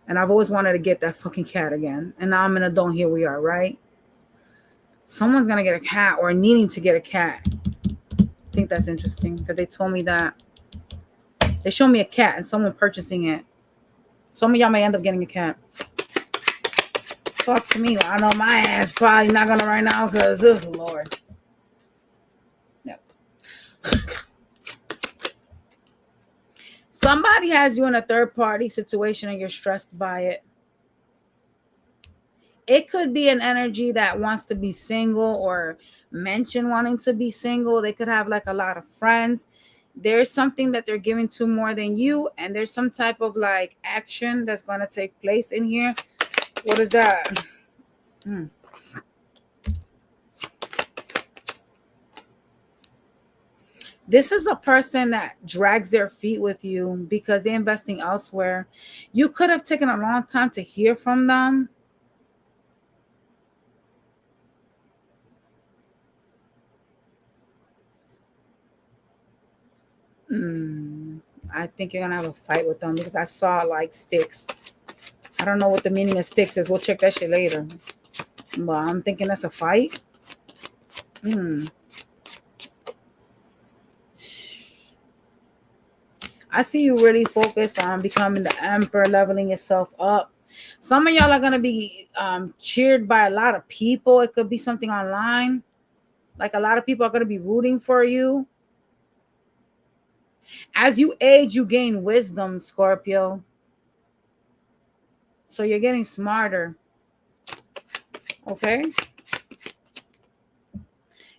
Speaker 1: And I've always wanted to get that fucking cat again. And now I'm an adult, here we are, right? Someone's going to get a cat or needing to get a cat. I think that's interesting that they told me that. They showed me a cat and someone purchasing it. Some of y'all may end up getting a cat. Talk to me. I know my ass probably not going to right now because this Lord. No. Somebody has you in a third party situation and you're stressed by it. It could be an energy that wants to be single or mention wanting to be single. They could have like a lot of friends. There's something that they're giving to more than you. And there's some type of like action that's going to take place in here. What is that? This is a person that drags their feet with you because they're investing elsewhere. You could have taken a long time to hear from them. I think you're going to have a fight with them because I saw like sticks. I don't know what the meaning of sticks is. We'll check that shit later. But I'm thinking that's a fight. I see you really focused on becoming the emperor, leveling yourself up. Some of y'all are going to be cheered by a lot of people. It could be something online. Like a lot of people are going to be rooting for you. As you age, you gain wisdom, Scorpio. So you're getting smarter. Okay?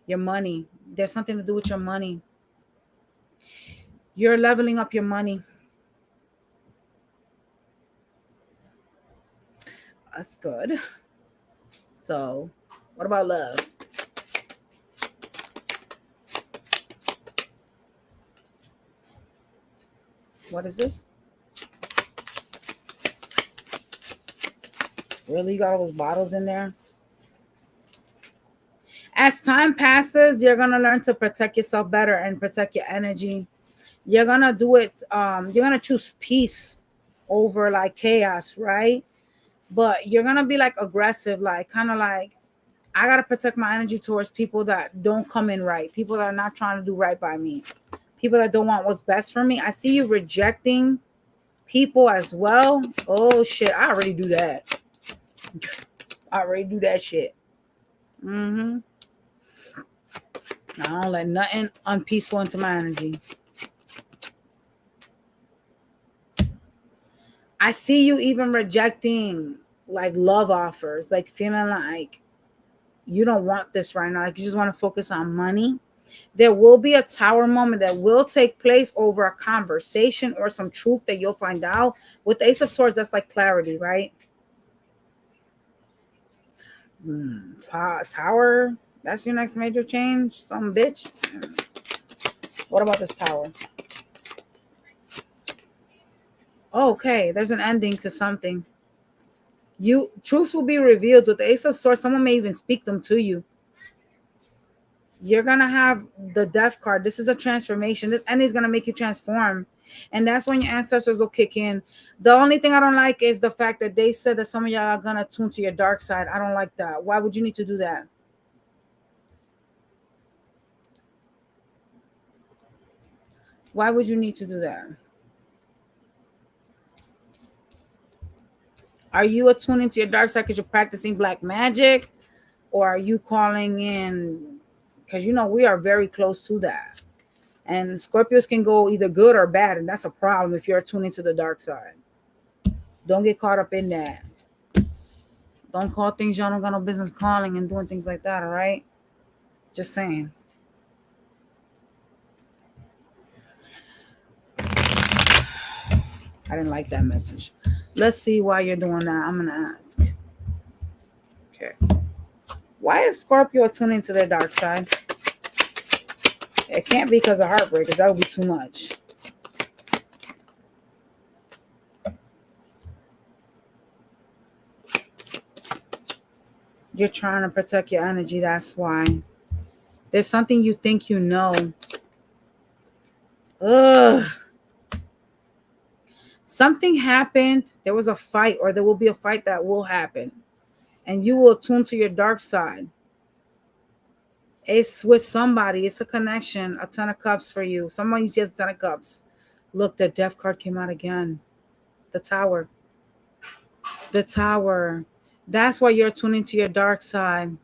Speaker 1: Your money. There's something to do with your money. You're leveling up your money. That's good. So, what about love? What is this? Really? You got all those bottles in there? As time passes, you're gonna learn to protect yourself better and protect your energy. You're gonna do it. You're gonna choose peace over like chaos, right? But you're gonna be like aggressive, like kind of like I gotta protect my energy towards people that don't come in right, people that are not trying to do right by me, people that don't want what's best for me. I see you rejecting people as well. Oh shit, I already do that. I already do that shit. I don't let nothing unpeaceful into my energy. I see you even rejecting like love offers, like feeling like you don't want this right now, like you just want to focus on money. There will be a tower moment that will take place over a conversation or some truth that you'll find out. With the Ace of Swords, that's like clarity, right? Tower, that's your next major change, some bitch. What about this tower? Okay, there's an ending to something. Truths will be revealed with the Ace of Swords. Someone may even speak them to you. You're gonna have the Death card. This is a transformation. This ending is gonna make you transform, and that's when your ancestors will kick in. The only thing I don't like is the fact that they said that some of y'all are gonna tune to your dark side. I don't like that. Why would you need to do that? Why would you need to do that? Are you attuning to your dark side because you're practicing black magic, or are you calling in because you know we are very close to that? And Scorpios can go either good or bad, and that's a problem if you're tuning to the dark side. Don't get caught up in that. Don't call things y'all don't got no business calling and doing things like that, all right? Just saying. I didn't like that message. Let's see why you're doing that. I'm going to ask. Okay. Why is Scorpio tuning to their dark side? It can't be because of heartbreak, because that would be too much. You're trying to protect your energy. That's why. There's something you think you know. Ugh. Something happened. There was a fight, or there will be a fight that will happen. And you will tune to your dark side. It's with somebody. It's a connection. A 10 of cups for you. Someone you see has a 10 of cups. Look, the death card came out again. The tower. The tower. That's why you're tuning to your dark side.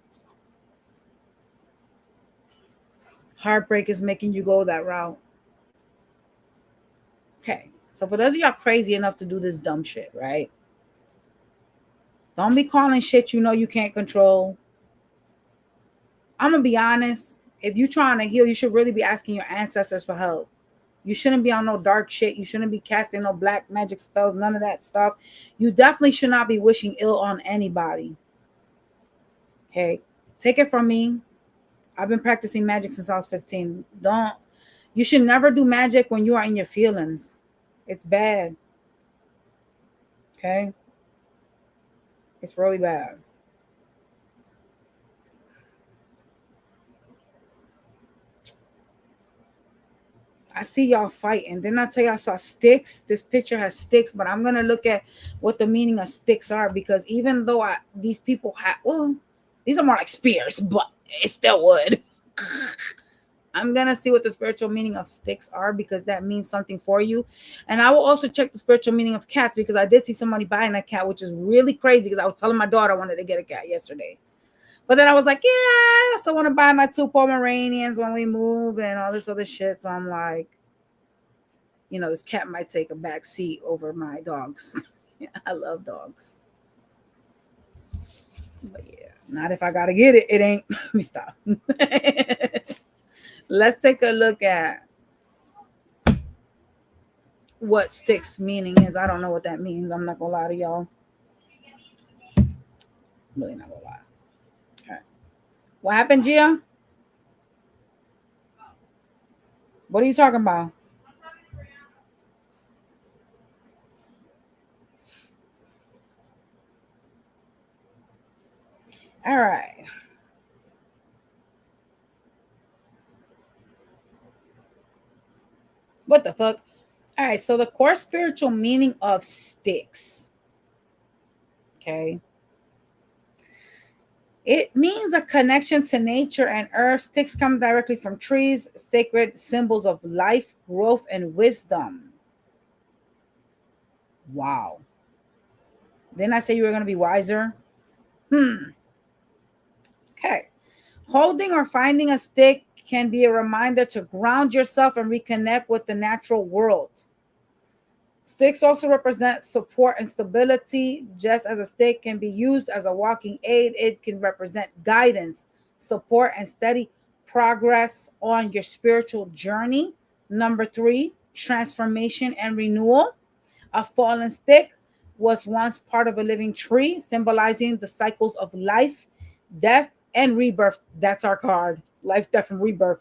Speaker 1: Heartbreak is making you go that route. Okay. So for those of y'all crazy enough to do this dumb shit, right? Don't be calling shit you know you can't control. I'm going to be honest. If you're trying to heal, you should really be asking your ancestors for help. You shouldn't be on no dark shit. You shouldn't be casting no black magic spells, none of that stuff. You definitely should not be wishing ill on anybody. Okay, take it from me. I've been practicing magic since I was 15. You should never do magic when you are in your feelings. It's bad. Okay? It's really bad. I see y'all fighting. Didn't I tell you I saw sticks? This picture has sticks, but I'm going to look at what the meaning of sticks are, because even though these people have, well, these are more like spears, but it's still wood. I'm going to see what the spiritual meaning of sticks are, because that means something for you. And I will also check the spiritual meaning of cats, because I did see somebody buying a cat, which is really crazy, because I was telling my daughter I wanted to get a cat yesterday. But then I was like, yeah, I also want to buy my 2 Pomeranians when we move and all this other shit. So I'm like, you know, this cat might take a back seat over my dogs. Yeah, I love dogs. But yeah, not if I got to get it. It ain't. Let me stop. Let's take a look at what sticks meaning is. I don't know what that means. I'm not going to lie to y'all. Really not going to lie. All right. What happened, Gia? What are you talking about? All right. What the fuck? All right, so the core spiritual meaning of sticks. Okay. It means a connection to nature and earth. Sticks come directly from trees, sacred symbols of life, growth, and wisdom. Wow. Didn't I say you were going to be wiser? Okay. Holding or finding a stick can be a reminder to ground yourself and reconnect with the natural world. Sticks also represent support and stability. Just as a stick can be used as a walking aid, it can represent guidance, support, and steady progress on your spiritual journey. Number 3, transformation and renewal. A fallen stick was once part of a living tree, symbolizing the cycles of life, death, and rebirth. That's our card. Life, death, and rebirth.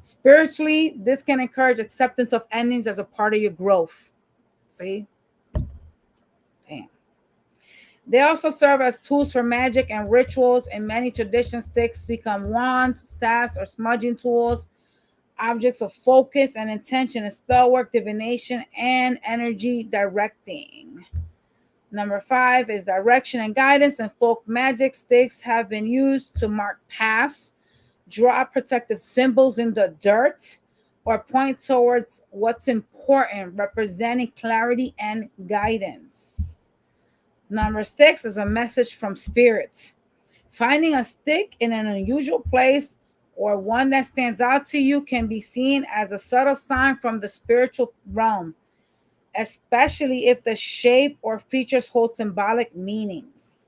Speaker 1: Spiritually, this can encourage acceptance of endings as a part of your growth. See? Damn. They also serve as tools for magic and rituals. In many traditions, sticks become wands, staffs, or smudging tools, objects of focus and intention in spell work, divination, and energy directing. Number 5 is direction and guidance. In folk magic, sticks have been used to mark paths, draw protective symbols in the dirt, or point towards what's important, representing clarity and guidance. Number 6 is a message from spirit. Finding a stick in an unusual place or one that stands out to you can be seen as a subtle sign from the spiritual realm, especially if the shape or features hold symbolic meanings.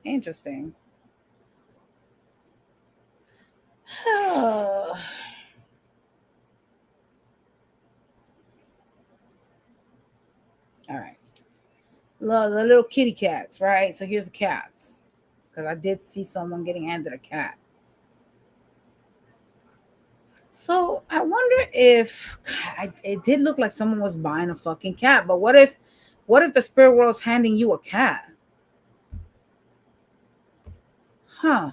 Speaker 1: Interesting. All right. The little kitty cats, right? So here's the cats. Because I did see someone getting handed a cat. So I wonder if it did look like someone was buying a fucking cat. But what if the spirit world's handing you a cat? Huh.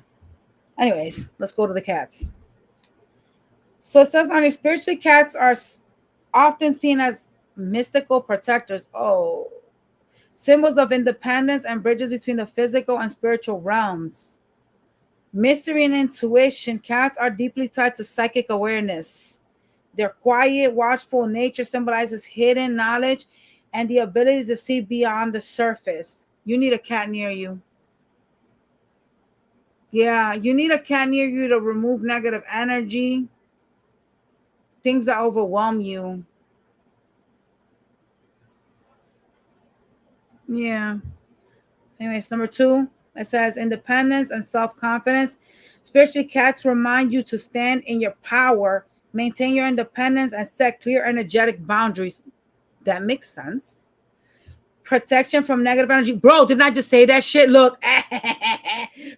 Speaker 1: Anyways, let's go to the cats. So it says on your spiritually, cats are often seen as mystical protectors. Oh, symbols of independence and bridges between the physical and spiritual realms. Mystery and intuition. Cats are deeply tied to psychic awareness. Their quiet, watchful nature symbolizes hidden knowledge and the ability to see beyond the surface. You need a cat near you. Yeah, you need a cat near you to remove negative energy, things that overwhelm you. Yeah. Anyways, number 2, it says independence and self-confidence. Spiritually, cats remind you to stand in your power, maintain your independence, and set clear energetic boundaries. That makes sense. Protection from negative energy. Bro, didn't I just say that shit? Look.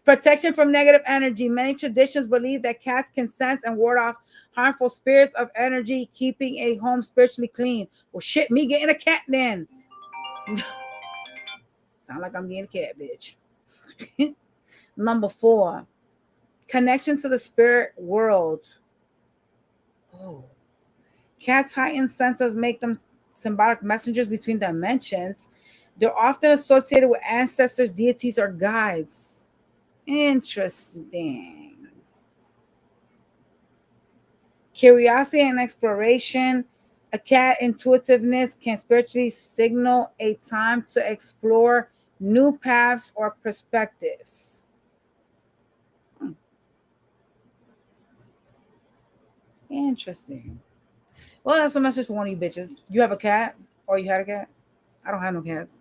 Speaker 1: Protection from negative energy. Many traditions believe that cats can sense and ward off harmful spirits of energy, keeping a home spiritually clean. Well, shit, me getting a cat then. Sound like I'm getting a cat, bitch. Number 4, connection to the spirit world. Oh. Cats' heightened senses make them symbolic messengers between dimensions. They're often associated with ancestors, deities, or guides. Interesting. Curiosity and exploration. A cat intuitiveness can spiritually signal a time to explore new paths or perspectives. Interesting. Well, that's a message for one of you bitches. You have a cat, or you had a cat? I don't have no cats.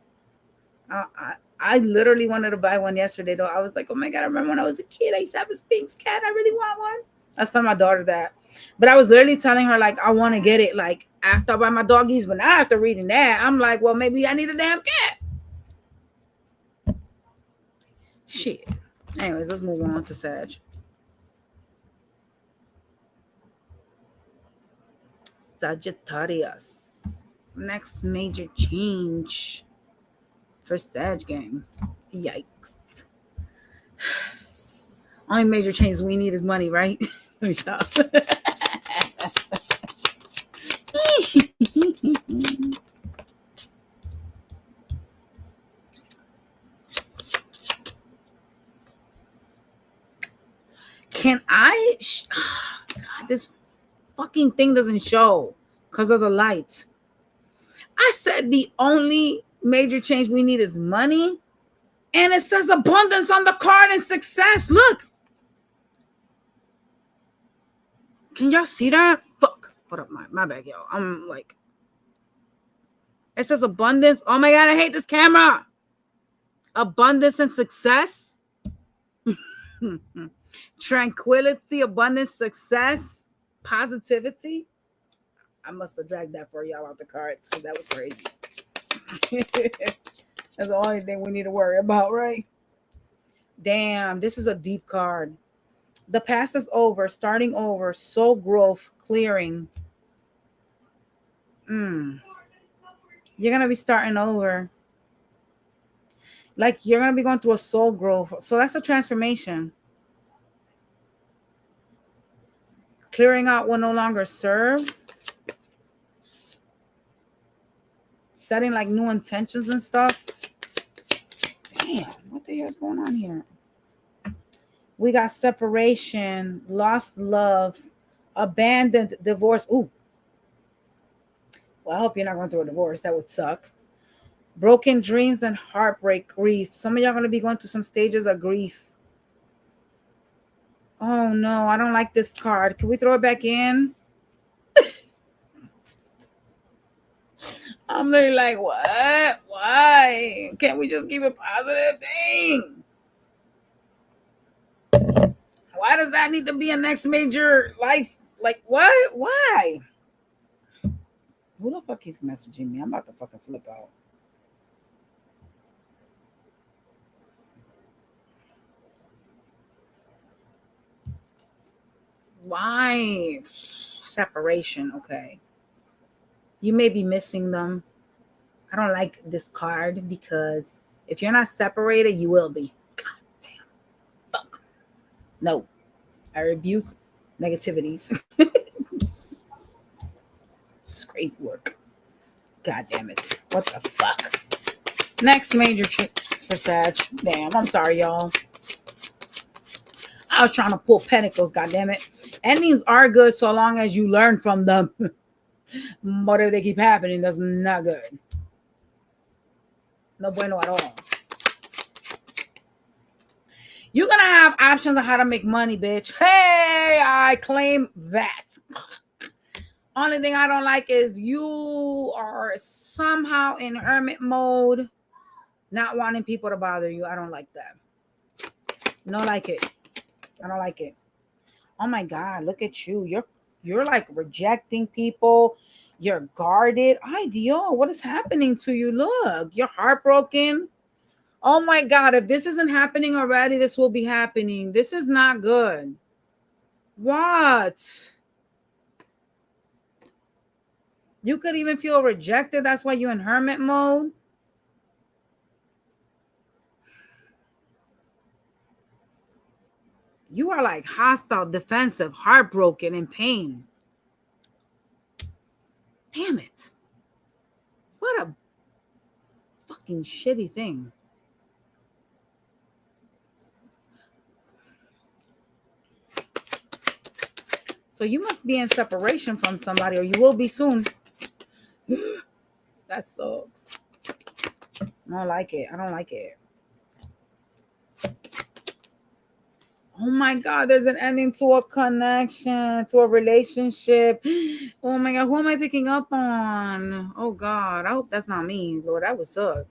Speaker 1: I literally wanted to buy one yesterday, though. I was like, oh my God, I remember when I was a kid, I used to have a Sphinx cat. I really want one. I was telling my daughter that. But I was literally telling her, like, I want to get it, like, after I buy my doggies. But now after reading that, I'm like, well, maybe I need a damn cat. Shit. Anyways, let's move on to Sag. Sagittarius. Next major change for Sag gang. Yikes. Only major changes we need is money, right? me stop. Can I? God, this fucking thing doesn't show because of the light. I said the only major change we need is money. And it says abundance on the card and success. Look. Can y'all see that? Fuck. Hold up, my bad, y'all. I'm like. It says abundance. Oh my God, I hate this camera. Abundance and success. Tranquility, abundance, success, positivity. I must have dragged that for y'all out the cards because that was crazy. That's the only thing we need to worry about, right? Damn, this is a deep card. The past is over, starting over, soul growth, clearing. You're going to be starting over. Like you're going to be going through a soul growth. So that's a transformation. Clearing out what no longer serves. Setting like new intentions and stuff. Damn, what the hell's going on here? We got separation, lost love, abandoned, divorce. Ooh. Well, I hope you're not going through a divorce. That would suck. Broken dreams and heartbreak, grief. Some of y'all going to be going through some stages of grief. Oh, no. I don't like this card. Can we throw it back in? I'm really like, what? Why? Can't we just keep it positive? Dang. Why does that need to be a next major life? Like, what? Why? Who the fuck is messaging me? I'm about to fucking flip out. Why? Separation, okay. You may be missing them. I don't like this card because if you're not separated, you will be. God damn. Fuck. No. I rebuke negativities. It's crazy work. God damn it. What the fuck? Next major trick for Sag. Damn, I'm sorry, y'all. I was trying to pull pentacles, god damn it. Endings are good so long as you learn from them. But if they keep happening, that's not good. No bueno at all. You're going to have options on how to make money, bitch. Hey, I claim that. Only thing I don't like is you are somehow in hermit mode, not wanting people to bother you. I don't like that. Don't like it. I don't like it. Oh my God, look at you. You're like rejecting people. You're guarded. Ay, Dios, what is happening to you? Look, you're heartbroken. Oh my God, if this isn't happening already, this will be happening. This is not good. What? You could even feel rejected. That's why you're in hermit mode. You are like hostile, defensive, heartbroken, in pain. Damn it. What a fucking shitty thing. So you must be in separation from somebody, or you will be soon. That sucks. I don't like it. I don't like it. Oh my God, there's an ending to a connection, to a relationship. Oh my God, who am I picking up on? Oh God, I hope that's not me, Lord. That would suck.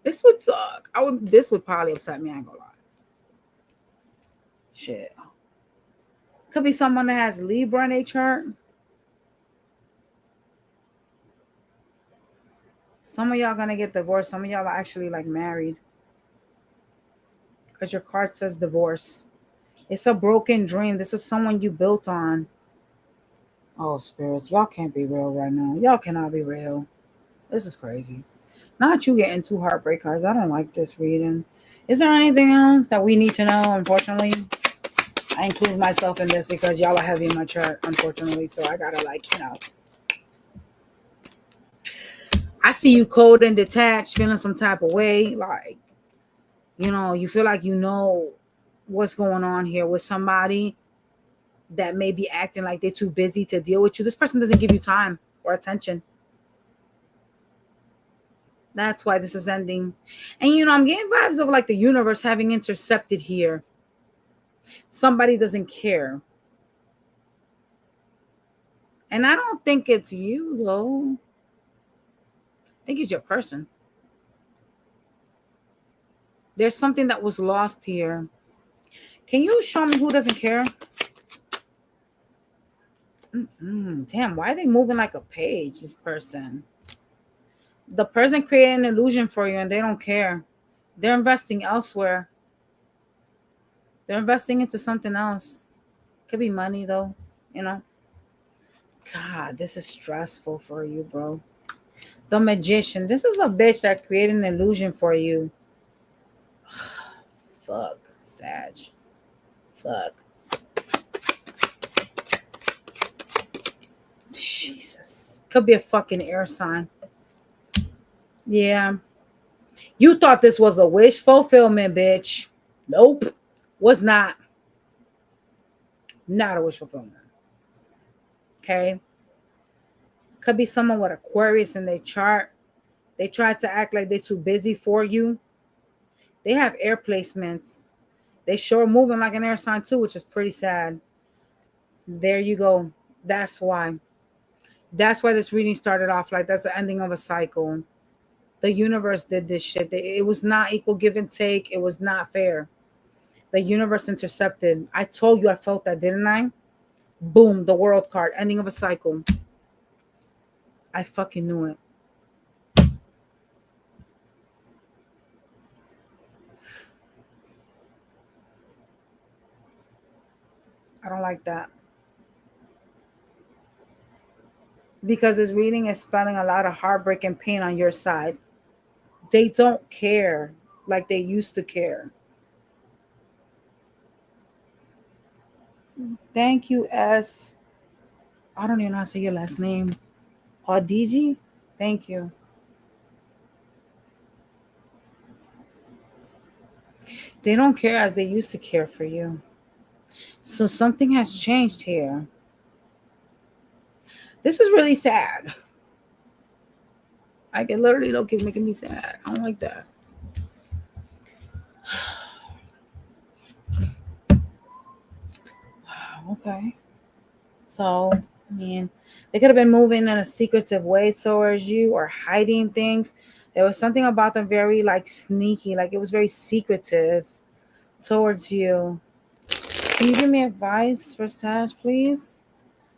Speaker 1: This would suck. This would probably upset me, I ain't gonna lie. Shit. Could be someone that has Libra in their chart. Some of y'all gonna get divorced. Some of y'all are actually like married. Because your card says divorce. It's a broken dream. This is someone you built on. Oh, spirits, y'all can't be real right now. Y'all cannot be real. This is crazy. Not you getting two heartbreak cards. I don't like this reading. Is there anything else that we need to know, unfortunately? I include myself in this because y'all are heavy in my chart, unfortunately. So I gotta, like, I see you cold and detached, feeling some type of way. Like, you feel like what's going on here with somebody that may be acting like they're too busy to deal with you. This person doesn't give you time or attention. That's why this is ending. And I'm getting vibes of like the universe having intercepted here. Somebody doesn't care. And I don't think it's you, though. I think it's your person. There's something that was lost here. Can you show me who doesn't care? Damn, why are they moving like a page, this person? The person created an illusion for you and they don't care. They're investing elsewhere. They're investing into something else. Could be money, though, God, this is stressful for you, bro. The Magician. This is a bitch that created an illusion for you. Fuck, Sag. Fuck. Jesus. Could be a fucking air sign. Yeah. You thought this was a wish fulfillment, bitch. Nope. Was not. Not a wish fulfillment. Okay. Could be someone with Aquarius in their chart. They try to act like they're too busy for you. They have air placements. They sure moving like an air sign too, which is pretty sad. There you go. That's why. That's why this reading started off like that's the ending of a cycle. The universe did this shit. It was not equal give and take. It was not fair. The universe intercepted. I told you I felt that, didn't I? Boom, the world card. Ending of a cycle. I fucking knew it. I don't like that. Because this reading is spelling a lot of heartbreak and pain on your side. They don't care like they used to care. Thank you, S. I don't even know how to say your last name. Audiji? Thank you. They don't care as they used to care for you. So something has changed here. This is really sad. I can literally look, it's making me sad. I don't like that. Okay. So, I mean, they could have been moving in a secretive way towards you or hiding things. There was something about them very like sneaky, like it was very secretive towards you. Can you give me advice for Sag, please?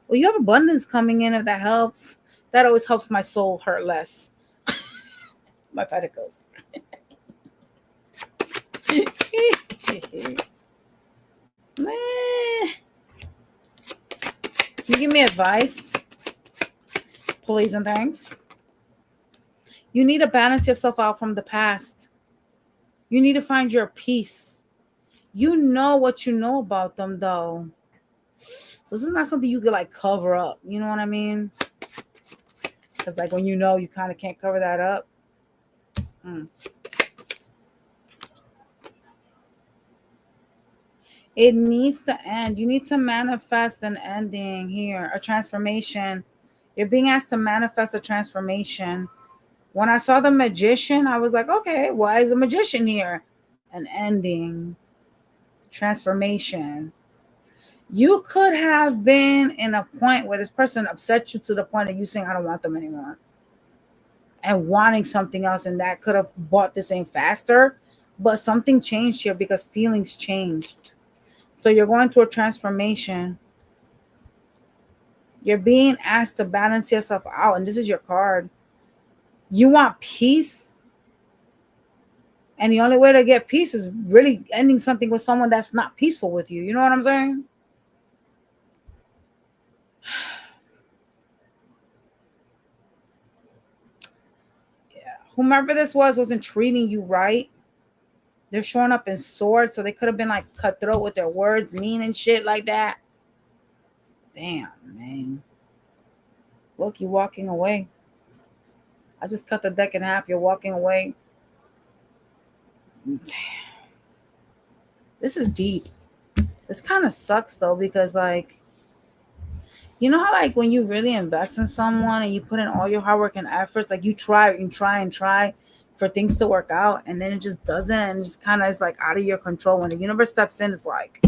Speaker 1: Well, you have abundance coming in if that helps. That always helps my soul hurt less. My pedicles. Can you give me advice? Please and thanks. You need to balance yourself out from the past. You need to find your peace. You know what you know about them, though. So this is not something you could like cover up. You know what I mean? Because like when you kind of can't cover that up. It needs to end. You need to manifest an ending here, a transformation. You're being asked to manifest a transformation. When I saw the Magician, I was like, okay, why is a magician here? An ending, transformation. You could have been in a point where this person upset you to the point of you saying, I don't want them anymore. And wanting something else, and that could have brought this in faster. But something changed here because feelings changed. So you're going through a transformation. You're being asked to balance yourself out, and this is your card. You want peace, and the only way to get peace is really ending something with someone that's not peaceful with you. You know what I'm saying? Yeah. Whomever this was wasn't treating you right. They're showing up in swords, so they could have been like cutthroat with their words, mean and shit like that. Damn, man. Look, you're walking away. I just cut the deck in half. You're walking away. Damn. This is deep. This kind of sucks though, because like, you know how like when you really invest in someone and you put in all your hard work and efforts, like you try and try and try for things to work out, and then it just doesn't, and it just kind of is like out of your control. When the universe steps in, it's like,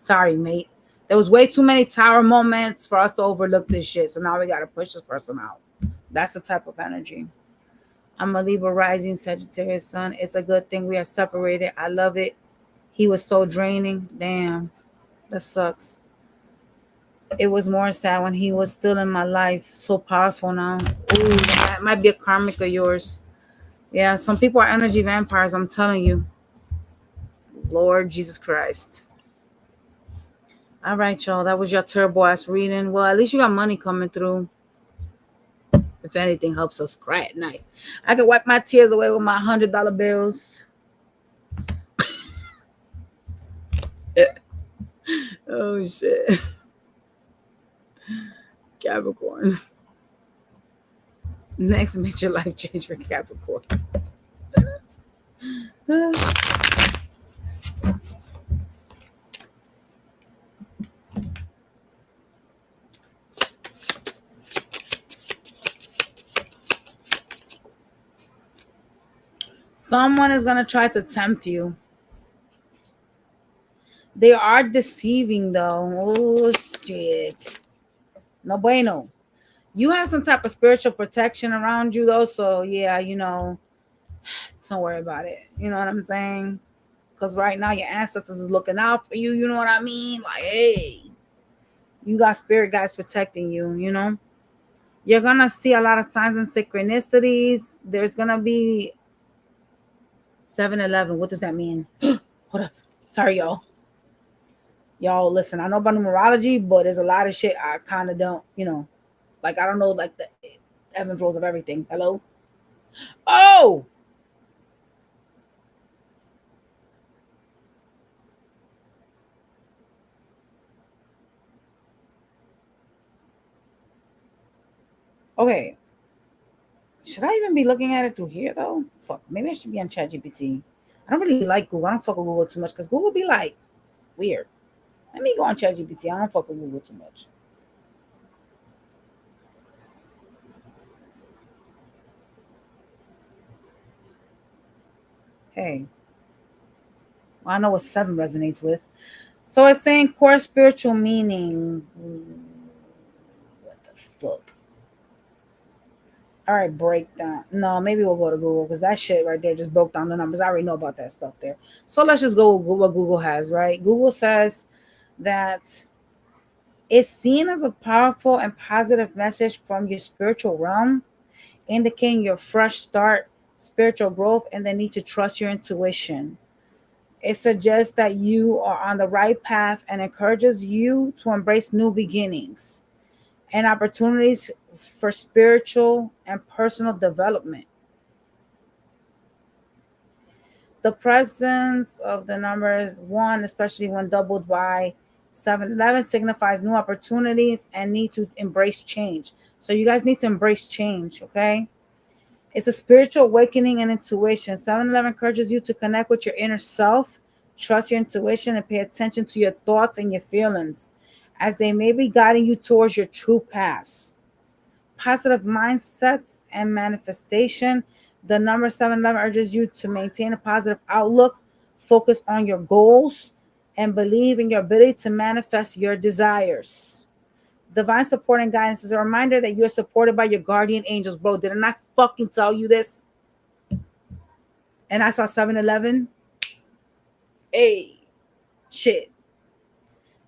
Speaker 1: sorry, mate. There was way too many tower moments for us to overlook this shit. So now we got to push this person out. That's the type of energy. I'm a Libra rising, Sagittarius sun. It's a good thing we are separated. I love it. He was so draining. Damn, that sucks. It was more sad when he was still in my life. So powerful now. Ooh, that might be a karmic of yours. Yeah, some people are energy vampires, I'm telling you. Lord Jesus Christ. All right, y'all. That was your turbo ass reading. Well, at least you got money coming through. If anything helps us cry at night. I can wipe my tears away with my $100 bills. Oh, shit. Capricorn. Next major life change for Capricorn. Someone is going to try to tempt you. They are deceiving though. Oh, shit. No bueno. You have some type of spiritual protection around you though. So, yeah, you know, don't worry about it. You know what I'm saying? Because right now your ancestors is looking out for you. You know what I mean? Like, hey, you got spirit guides protecting you, you know? You're going to see a lot of signs and synchronicities. There's going to be 7-11. What does that mean? Hold up. Sorry, y'all. Y'all, listen, I know about numerology, but there's a lot of shit I kind of don't, you know. Like, I don't know, like, the ebb and flows of everything. Hello? Oh! Okay. Should I even be looking at it through here, though? Fuck. Maybe I should be on ChatGPT. I don't really like Google. I don't fuck with Google too much because Google be, like, weird. Let me go on ChatGPT. I don't fuck with Google too much. Okay. Well, I know what 7 resonates with. So it's saying core spiritual meanings. What the fuck? All right, breakdown. No, maybe we'll go to Google because that shit right there just broke down the numbers. I already know about that stuff there. So let's just go with what Google has, right? Google says that it's seen as a powerful and positive message from your spiritual realm, indicating your fresh start, spiritual growth, and the need to trust your intuition. It suggests that you are on the right path and encourages you to embrace new beginnings and opportunities for spiritual and personal development. The presence of the numbers 1, especially when doubled by 7-11, signifies new opportunities and need to embrace change. So you guys need to embrace change, okay? It's a spiritual awakening and intuition. 7-11 encourages you to connect with your inner self, trust your intuition, and pay attention to your thoughts and your feelings, as they may be guiding you towards your true paths. Positive mindsets and manifestation. The number 7-11 urges you to maintain a positive outlook, focus on your goals, and believe in your ability to manifest your desires. Divine support and guidance is a reminder that you are supported by your guardian angels. Bro, did I not fucking tell you this? And I saw 7-11. Hey, shit.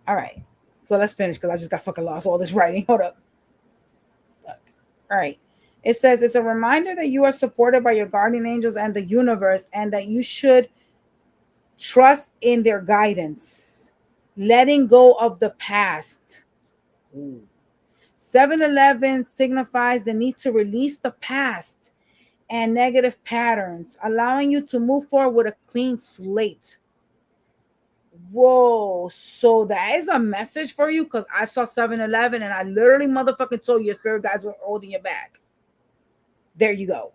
Speaker 1: All right. So let's finish because I just got fucking lost all this writing. Hold up. All right. It says it's a reminder that you are supported by your guardian angels and the universe, and that you should trust in their guidance. Letting go of the past. 7-11 signifies the need to release the past and negative patterns, allowing you to move forward with a clean slate. Whoa, so that is a message for you, because I saw 7-Eleven and I literally motherfucking told you your spirit guides were holding your back. There you go.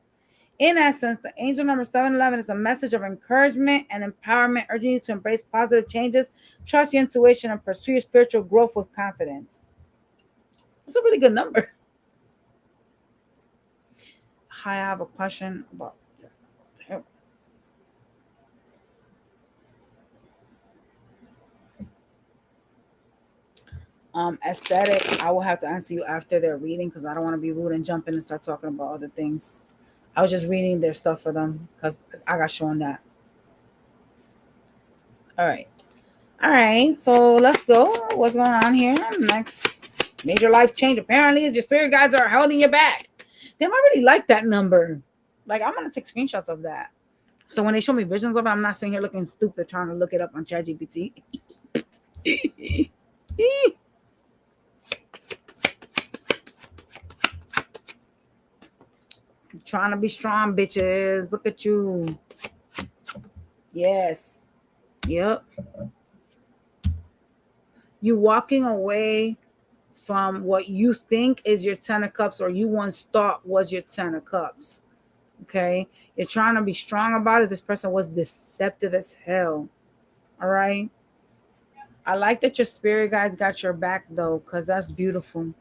Speaker 1: In essence, the angel number 7-11 is a message of encouragement and empowerment, urging you to embrace positive changes, trust your intuition, and pursue your spiritual growth with confidence. That's a really good number. I have a question about aesthetic. I will have to answer you after their reading, because I don't want to be rude and jump in and start talking about other things. I was just reading their stuff for them because I got shown that. All right, so let's go. What's going on here? Next major life change apparently is your spirit guides are holding your back. Damn, I really like that number. Like, I'm gonna take screenshots of that. So when they show me visions of it, I'm not sitting here looking stupid trying to look it up on ChatGPT. Trying to be strong, bitches. Look at you. Yes. Yep. You walking away from what you think is your 10 of cups, or you once thought was your 10 of cups. Okay. You're trying to be strong about it. This person was deceptive as hell. All right. I like that your spirit guides got your back though, because that's beautiful.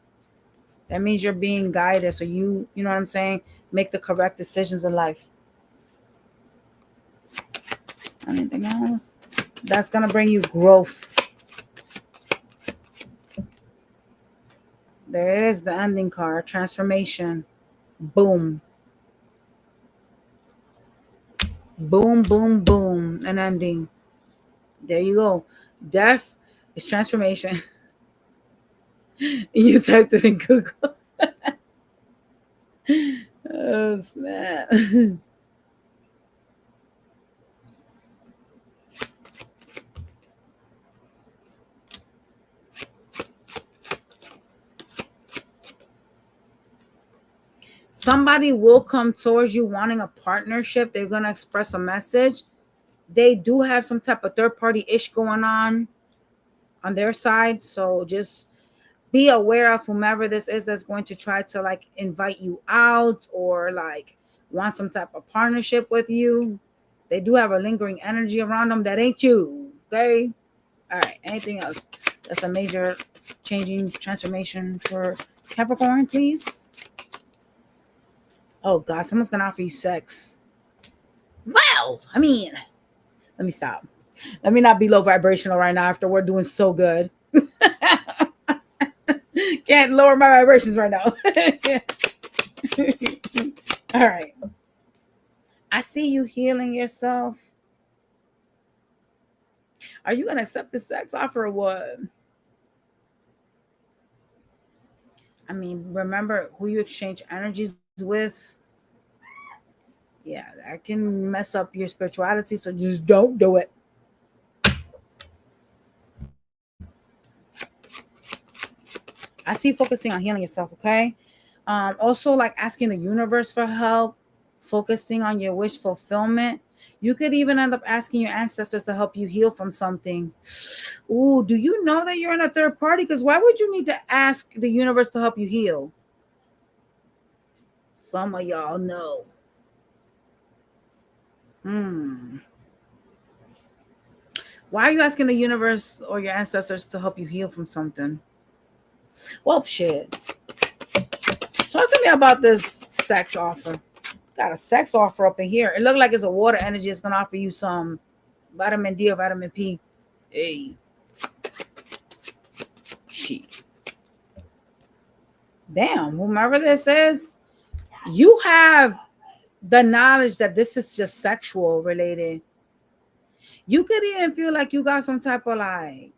Speaker 1: That means you're being guided. So you know what I'm saying? Make the correct decisions in life. Anything else? That's going to bring you growth. There is the ending card. Transformation. Boom. Boom, boom, boom. An ending. There you go. Death is transformation. You typed it in Google. Oh, snap. Somebody will come towards you wanting a partnership. They're going to express a message. They do have some type of third party ish going on their side. So just be aware of whomever this is that's going to try to like invite you out or like want some type of partnership with you. They do have a lingering energy around them that ain't you. Okay. All right. Anything else? That's a major changing transformation for Capricorn, please. Oh God, someone's gonna offer you sex. Wow. I mean, let me stop. Let me not be low vibrational right now after we're doing so good. Can't lower my vibrations right now. All right. I see you healing yourself. Are you going to accept the sex offer or what? I mean, remember who you exchange energies with. Yeah, that can mess up your spirituality, so just don't do it. I see you focusing on healing yourself, okay? Also, like asking the universe for help, focusing on your wish fulfillment. You could even end up asking your ancestors to help you heal from something. Ooh, do you know that you're in a third party? Because why would you need to ask the universe to help you heal? Some of y'all know. Why are you asking the universe or your ancestors to help you heal from something? Well, shit. Talk to me about this sex offer. Got a sex offer up in here. It looked like it's a water energy. It's going to offer you some vitamin D or vitamin P. Hey. Shit. Damn, whomever this is, you have the knowledge that this is just sexual related. You could even feel like you got some type of like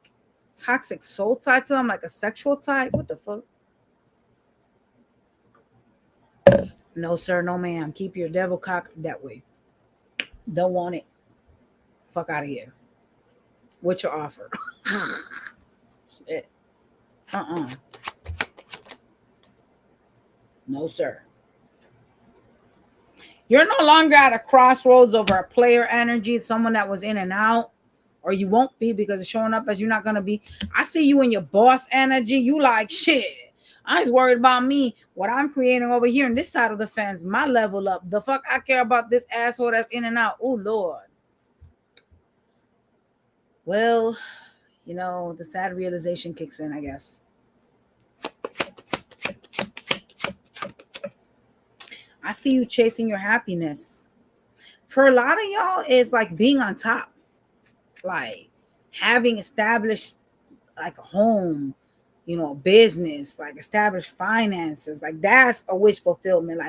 Speaker 1: toxic soul tie to them, like a sexual tie. What the fuck? No, sir, no, ma'am. Keep your devil cock that way. Don't want it. Fuck out of here. What's your offer? Shit. No, sir. You're no longer at a crossroads over a player energy, someone that was in and out, or you won't be because it's showing up as you're not going to be. I see you in your boss energy. You like, shit, I was worried about me, what I'm creating over here on this side of the fence, my level up. The fuck I care about this asshole that's in and out. Oh, Lord. Well, you know, the sad realization kicks in, I guess. I see you chasing your happiness. For a lot of y'all, it's like being on top. Like having established like a home, you know, a business, like established finances. Like that's a wish fulfillment.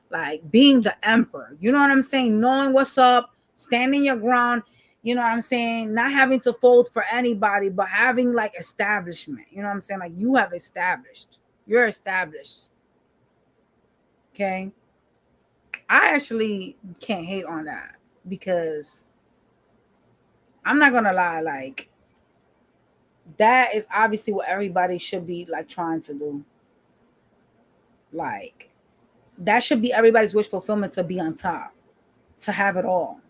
Speaker 1: Like being the emperor. You know what I'm saying? Knowing what's up, standing your ground. You know what I'm saying? Not having to fold for anybody, but having like establishment. You know what I'm saying? Like you have established. You're established. Okay? I actually can't hate on that because I'm not going to lie. Like that is obviously what everybody should be like trying to do. Like that should be everybody's wish fulfillment, to be on top, to have it all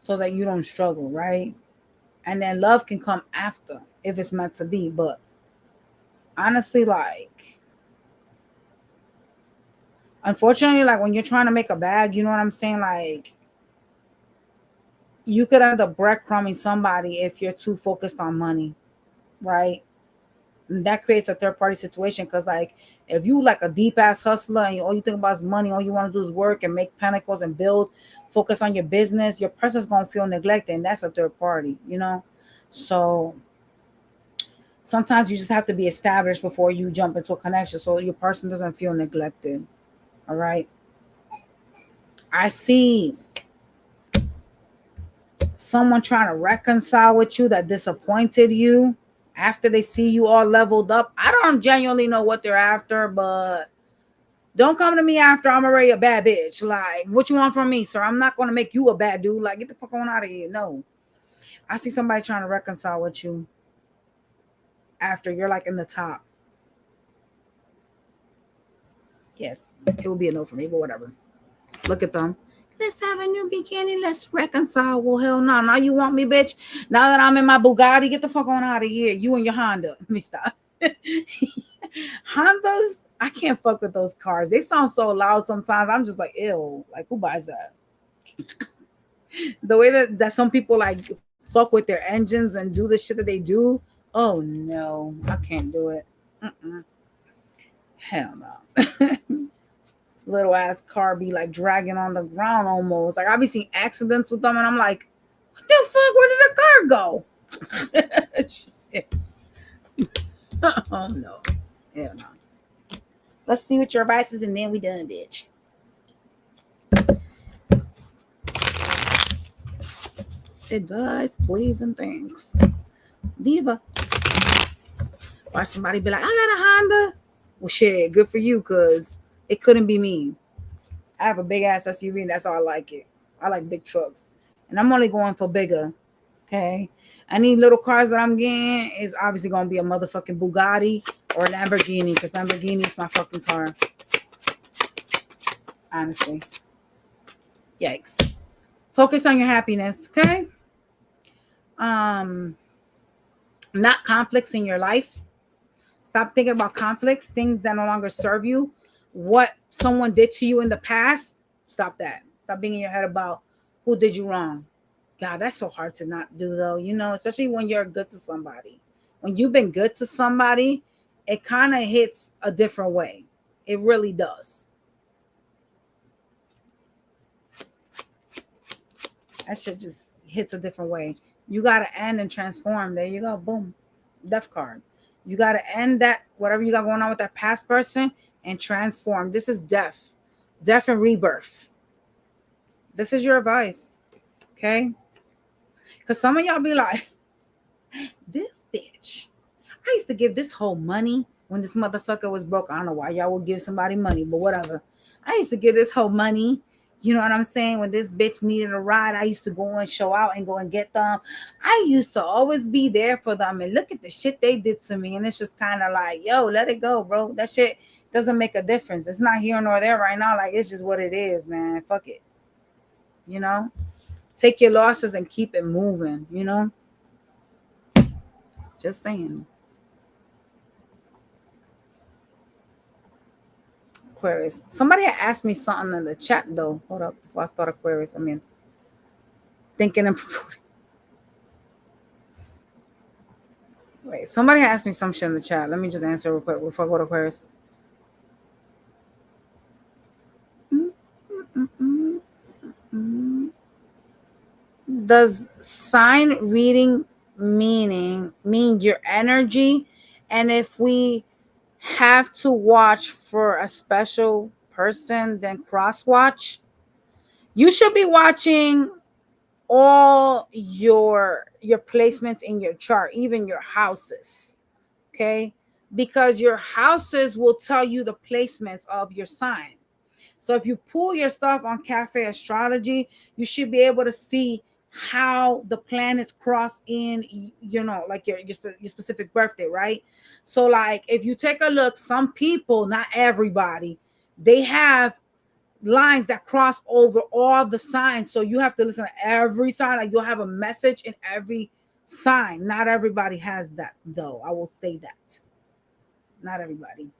Speaker 1: so that you don't struggle, right? And then love can come after if it's meant to be. But honestly, like, unfortunately, like when you're trying to make a bag, you know what I'm saying? Like, you could end up breadcrumbing somebody if you're too focused on money, right? And that creates a third party situation. Because like if you like a deep ass hustler and all you think about is money, all you want to do is work and make pentacles and build, focus on your business, your person's gonna feel neglected, and that's a third party, you know. So sometimes you just have to be established before you jump into a connection, so your person doesn't feel neglected. All right. I see someone trying to reconcile with you that disappointed you after they see you all leveled up. I don't genuinely know what they're after, but don't come to me after I'm already a bad bitch. Like, what you want from me, sir? I'm not going to make you a bad dude. Like, get the fuck on out of here. No. I see somebody trying to reconcile with you after you're like in the top. Yes, it would be a no for me, but whatever. Look at them. Let's have a new beginning. Let's reconcile. Well, hell no. Now you want me, bitch? Now that I'm in my Bugatti, get the fuck on out of here. You and your Honda. Let me stop. Hondas, I can't fuck with those cars. They sound so loud sometimes. I'm just like, ew. Like, who buys that? The way that some people like fuck with their engines and do the shit that they do. Oh, no. I can't do it. Hell no. Little ass car be like dragging on the ground almost. Like I've been seeing accidents with them and I'm like, what the fuck? Where did the car go? Shit. Oh no. Hell no. Let's see what your advice is and then we done, bitch. Advice, please, and thanks. Diva. Watch somebody be like, I got a Honda. Well, shit, good for you, because it couldn't be me. I have a big ass SUV and that's how I like it. I like big trucks. And I'm only going for bigger. Okay. Any little cars that I'm getting is obviously going to be a motherfucking Bugatti or a Lamborghini, because Lamborghini is my fucking car. Honestly. Yikes. Focus on your happiness. Okay. Not conflicts in your life. Stop thinking about conflicts, things that no longer serve you. What someone did to you in the past, stop that. Stop being in your head about who did you wrong. God, that's so hard to not do though, you know, especially when you're good to somebody. When you've been good to somebody, it kind of hits a different way. It really does. That shit just hits a different way. You got to end and transform. There you go. Boom. Death card. You got to end that, whatever you got going on with that past person, and transform. This is death. Death and rebirth. This is your advice. Okay? Because some of y'all be like, this bitch. I used to give this whole money when this motherfucker was broke. I don't know why y'all would give somebody money, but whatever. I used to give this whole money You know what I'm saying? When this bitch needed a ride, I used to go and show out and go and get them. I used to always be there for them. And look at the shit they did to me. And it's just kind of like, yo, let it go, bro. That shit doesn't make a difference. It's not here nor there right now. Like, it's just what it is, man. Fuck it. You know? Take your losses and keep it moving, you know? Just saying. Aquarius. Somebody had asked me something in the chat, though. Hold up. Before I start Aquarius, thinking and promoting. Wait, somebody asked me some shit in the chat. Let me just answer real quick before I go to Aquarius. Does sign reading mean your energy? And if we have to watch for a special person, then cross watch? You should be watching all your placements in your chart, even your houses, okay? Because your houses will tell you the placements of your sign. So if you pull your stuff on Cafe Astrology, you should be able to see how the planets cross in, you know, like your specific birthday, right? So like if you take a look, some people, not everybody, they have lines that cross over all the signs. So you have to listen to every sign. Like you'll have a message in every sign. Not everybody has that, though. I will say that. Not everybody.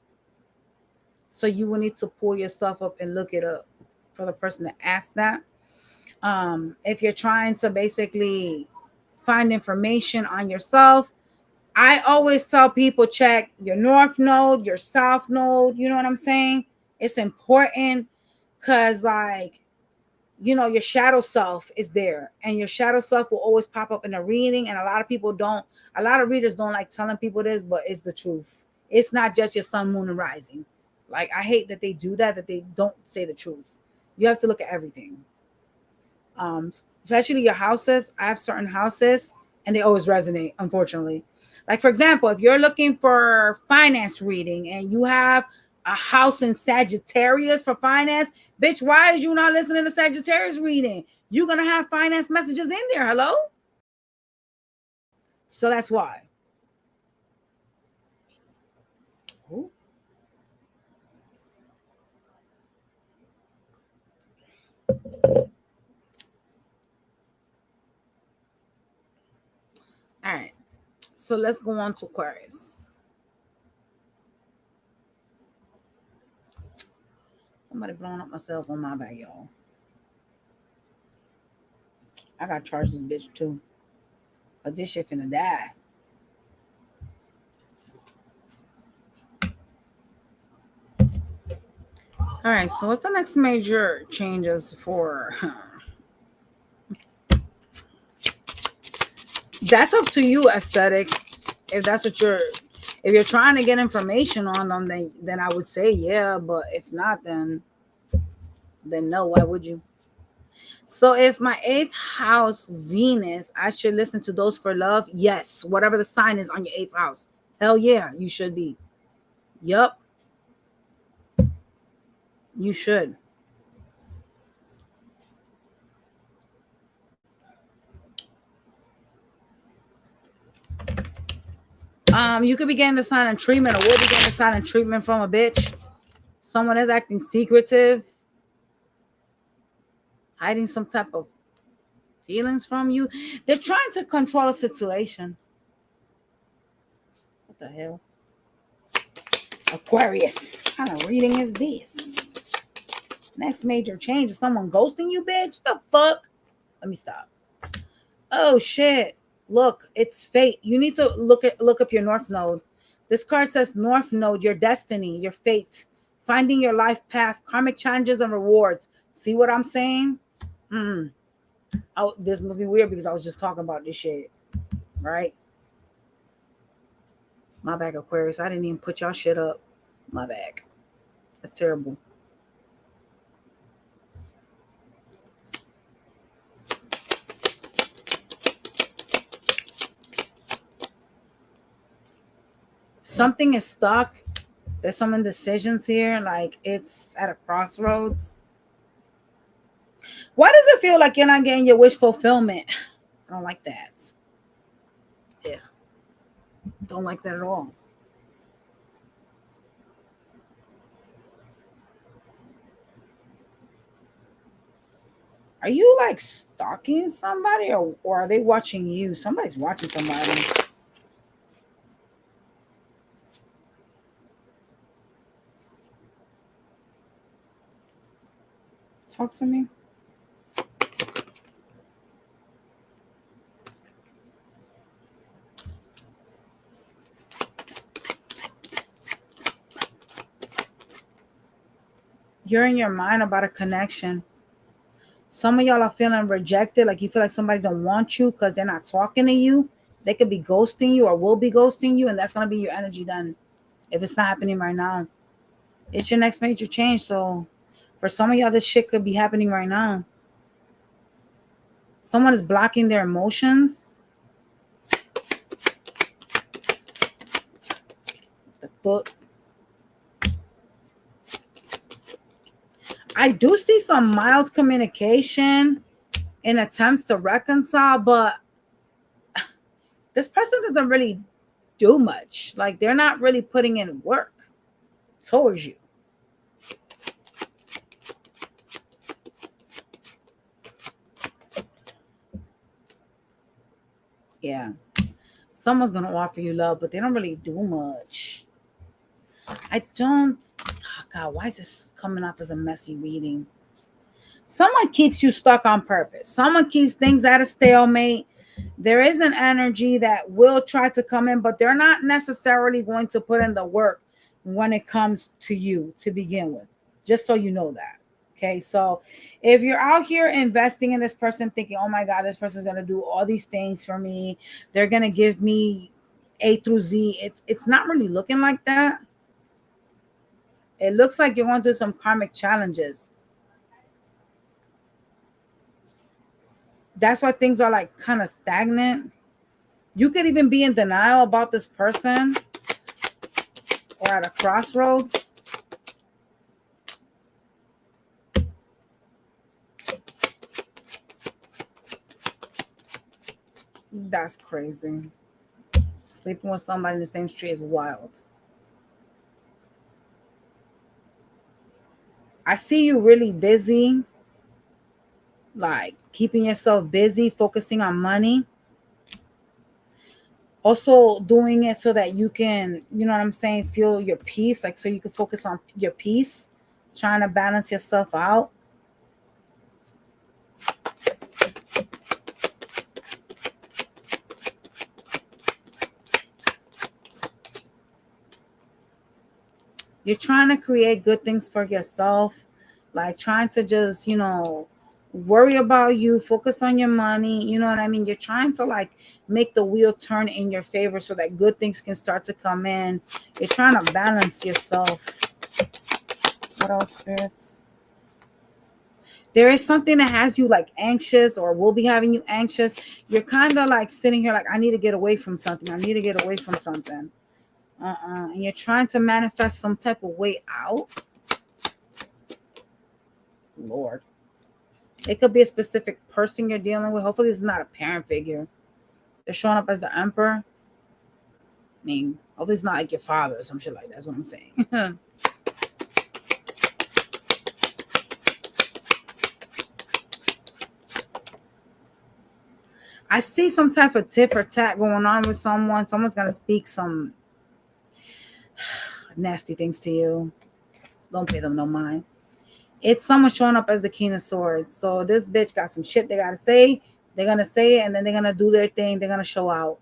Speaker 1: So you will need to pull yourself up and look it up for the person to ask that. If you're trying to basically find information on yourself, I always tell people check your north node, your south node. You know what I'm saying? It's important because, like, you know, your shadow self is there, and your shadow self will always pop up in a reading. And a lot of readers don't like telling people this, but it's the truth. It's not just your sun, moon, and rising. Like, I hate that they do that they don't say the truth. You have to look at everything. Especially your houses. I have certain houses and they always resonate, unfortunately. Like, for example, if you're looking for finance reading and you have a house in Sagittarius for finance, bitch, why is you not listening to Sagittarius reading? You're going to have finance messages in there. Hello? So that's why. Ooh. All right. So let's go on to Aquarius. Somebody blowing up my cell phone. My bad, y'all. I got to charge this bitch too. But this shit finna die. All right, so what's the next major changes for? That's up to you, aesthetic. If that's what if you're trying to get information on them, then I would say yeah. But if not, then no. Why would you? So if my 8th house Venus, I should listen to those for love. Yes, whatever the sign is on your 8th house. Hell yeah, you should be. Yup. You should. You could be getting the silent treatment, or will be getting the silent treatment from a bitch. Someone is acting secretive, hiding some type of feelings from you. They're trying to control a situation. What the hell? Aquarius. What kind of reading is this? Next major change is someone ghosting you, bitch. The fuck? Let me stop. Oh shit. Look, it's fate. You need to look up your north node. This card says north node, your destiny, your fate, finding your life path, karmic challenges and rewards. See what I'm saying? This must be weird because I was just talking about this shit, right? My bad, Aquarius. I didn't even put y'all shit up. My bad. That's terrible. Something is stuck. There's some indecisions here. Like it's at a crossroads. Why does it feel like you're not getting your wish fulfillment? I don't like that. Yeah. Don't like that at all. Are you like stalking somebody, or are they watching you? Somebody's watching somebody. Talk to me. You're in your mind about a connection. Some of y'all are feeling rejected, like you feel like somebody don't want you because they're not talking to you. They could be ghosting you or will be ghosting you, and that's going to be your energy then if it's not happening right now. It's your next major change, so for some of y'all, this shit could be happening right now. Someone is blocking their emotions. The foot. I do see some mild communication in attempts to reconcile, but this person doesn't really do much. Like, they're not really putting in work towards you. Yeah. Someone's going to offer you love, but they don't really do much. I don't... Oh God, why is this coming off as a messy reading? Someone keeps you stuck on purpose. Someone keeps things at a stalemate. There is an energy that will try to come in, but they're not necessarily going to put in the work when it comes to you to begin with. Just so you know that. Okay, so if you're out here investing in this person thinking, oh my God, this person's going to do all these things for me, they're going to give me A through Z, it's not really looking like that. It looks like you're going through some karmic challenges. That's why things are like kind of stagnant. You could even be in denial about this person or at a crossroads. That's crazy. Sleeping with somebody in the same street is wild. I see you really busy, like keeping yourself busy, focusing on money. Also doing it so that you can, you know what I'm saying, feel your peace, like so you can focus on your peace, trying to balance yourself out. You're trying to create good things for yourself, like trying to just, worry about you, focus on your money. You know what I mean? You're trying to like make the wheel turn in your favor so that good things can start to come in. You're trying to balance yourself. What else, spirits? There is something that has you like anxious or will be having you anxious. You're kind of like sitting here like, I need to get away from something. I need to get away from something. And you're trying to manifest some type of way out. Lord. It could be a specific person you're dealing with. Hopefully it's not a parent figure. They're showing up as the emperor. I mean, hopefully it's not like your father or some shit like that. That's what I'm saying. I see some type of tit for tat going on with someone. Someone's going to speak some nasty things to you. Don't pay them no mind. It's someone showing up as the King of Swords. So this bitch got some shit they got to say. They're going to say it, and then they're going to do their thing. They're going to show out.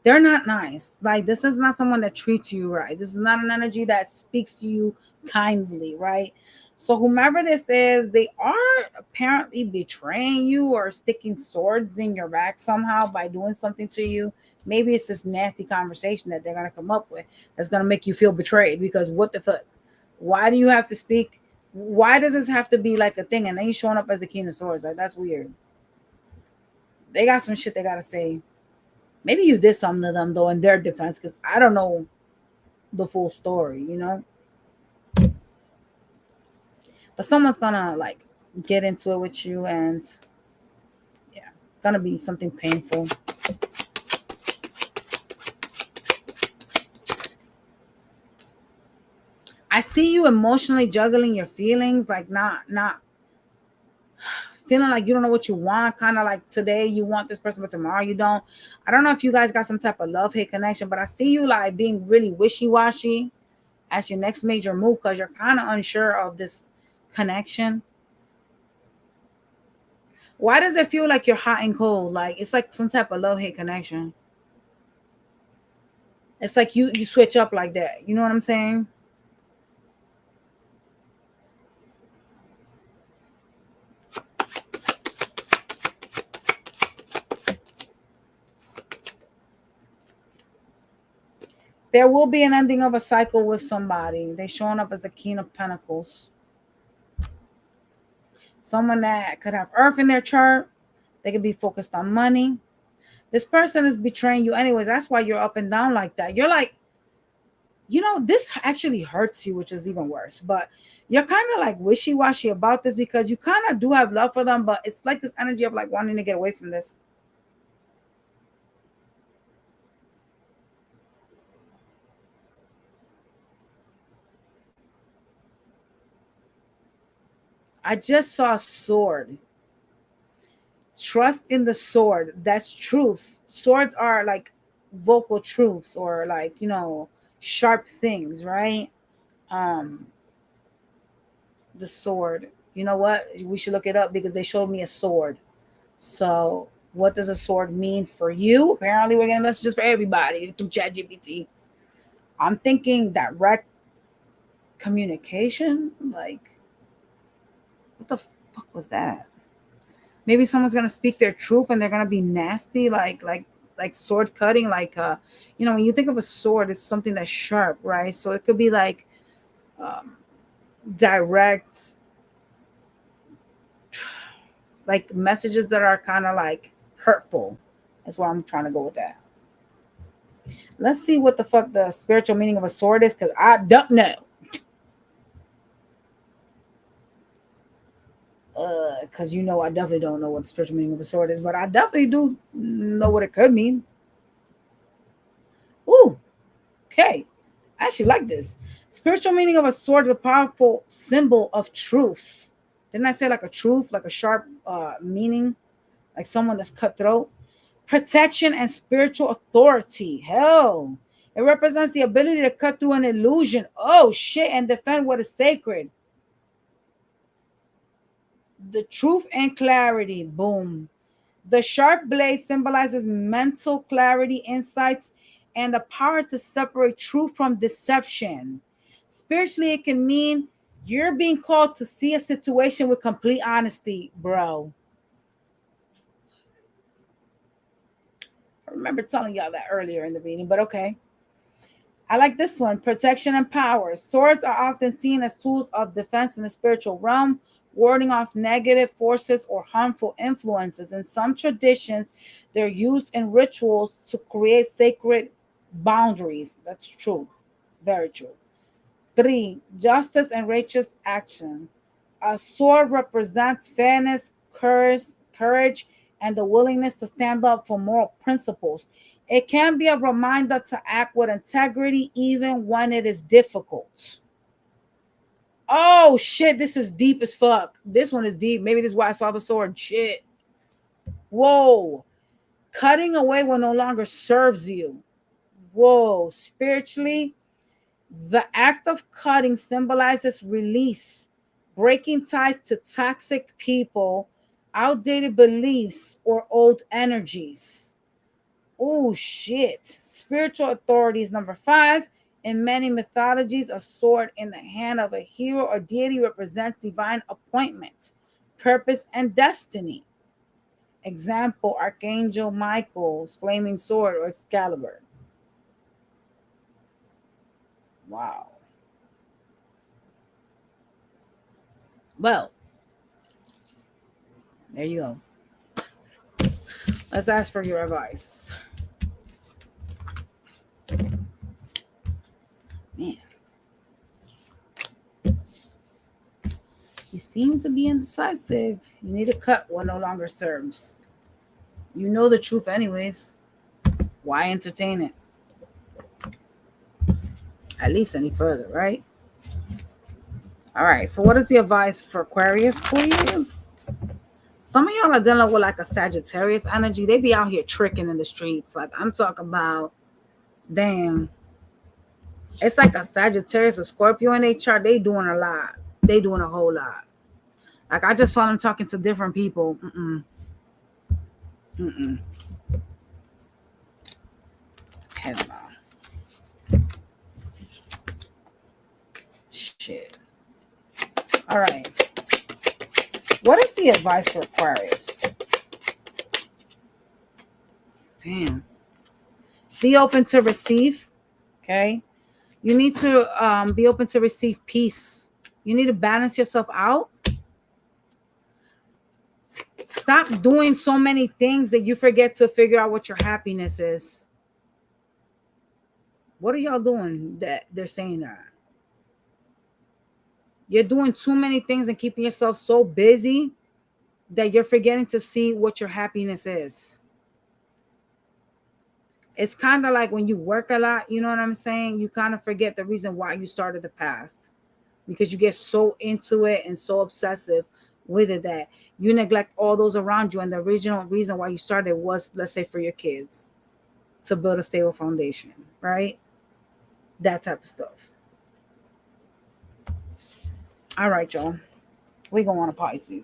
Speaker 1: They're not nice. Like, this is not someone that treats you right. This is not an energy that speaks to you kindly, right? So whomever this is, they are apparently betraying you or sticking swords in your back somehow by doing something to you. Maybe it's this nasty conversation that they're going to come up with that's going to make you feel betrayed, because what the fuck? Why do you have to speak? Why does this have to be like a thing? And then you showing up as the King of Swords. Like, that's weird. They got some shit they got to say. Maybe you did something to them, though, in their defense, because I don't know the full story, But someone's going to, like, get into it with you, and yeah, it's gonna be something painful. I see you emotionally juggling your feelings, like not feeling like you don't know what you want, kind of like today you want this person but tomorrow you don't. I don't know if you guys got some type of love-hate connection, but I see you like being really wishy-washy as your next major move because you're kind of unsure of this connection. Why does it feel like you're hot and cold? Like it's like some type of love-hate connection. It's like you switch up like that. You know what I'm saying? There will be an ending of a cycle with somebody. They're showing up as the King of Pentacles. Someone that could have Earth in their chart. They could be focused on money. This person is betraying you anyways. That's why you're up and down like that. You're like, you know, this actually hurts you, which is even worse. But you're kind of like wishy-washy about this because you kind of do have love for them, but it's like this energy of like wanting to get away from this. I just saw a sword. Trust in the sword. That's truths. Swords are like vocal truths or like, you know, sharp things, right? The sword. You know what? We should look it up because they showed me a sword. So, what does a sword mean for you? Apparently, we're getting messages for everybody through ChatGPT. I'm thinking direct communication. Like, what the fuck was that? Maybe someone's gonna speak their truth and they're gonna be nasty, like sword cutting. Like, you know, when you think of a sword, it's something that's sharp, right? So it could be like um, direct, like messages that are kind of like hurtful. That's why I'm trying to go with that. Let's see what the fuck the spiritual meaning of a sword is, because I don't know. Because you know I definitely don't know what the spiritual meaning of a sword is, but I definitely do know what it could mean. Ooh, okay. I actually like this. Spiritual meaning of a sword is a powerful symbol of truths. Didn't I say like a truth, like a sharp meaning, like someone that's cutthroat? Protection and spiritual authority. Hell, it represents the ability to cut through an illusion. Oh shit, and defend what is sacred. The truth and clarity. Boom. The sharp blade symbolizes mental clarity, insights, and the power to separate truth from deception. Spiritually, it can mean you're being called to see a situation with complete honesty, bro. I remember telling y'all that earlier in the reading, but okay. I like this one. Protection and power. Swords are often seen as tools of defense in the spiritual realm, warding off negative forces or harmful influences. In some traditions, they're used in rituals to create sacred boundaries. That's true. Very true. 3. Justice and righteous action. A sword represents fairness, courage, and the willingness to stand up for moral principles. It can be a reminder to act with integrity even when it is difficult. Oh shit, this is deep as fuck. This one is deep. Maybe this is why I saw the sword. Shit. Whoa. Cutting away what no longer serves you. Whoa. Spiritually, the act of cutting symbolizes release, breaking ties to toxic people, outdated beliefs, or old energies. Oh shit. Spiritual authority is number 5. In many mythologies, a sword in the hand of a hero or deity represents divine appointment, purpose, and destiny. Example, Archangel Michael's flaming sword or Excalibur. Wow. Well, there you go. Let's ask for your advice. Man. You seem to be indecisive. You need to cut what no longer serves. You know the truth anyways. Why entertain it? At least any further, right? All right, so what is the advice for Aquarius, please? Some of y'all are dealing with like a Sagittarius energy. They be out here tricking in the streets. Like I'm talking about, damn. It's like a Sagittarius with Scorpio in their chart. They doing a lot. They doing a whole lot. Like I just saw them talking to different people. Hell no. Shit. All right. What is the advice for Aquarius? Damn. Be open to receive. Okay. You need to be open to receive peace. You need to balance yourself out. Stop doing so many things that you forget to figure out what your happiness is. What are y'all doing that they're saying that? You're doing too many things and keeping yourself so busy that you're forgetting to see what your happiness is. It's kind of like when you work a lot, you know what I'm saying? You kind of forget the reason why you started the path because you get so into it and so obsessive with it that you neglect all those around you. And the original reason why you started was, let's say, for your kids, to build a stable foundation, right? That type of stuff. All right, y'all. We go on to Pisces.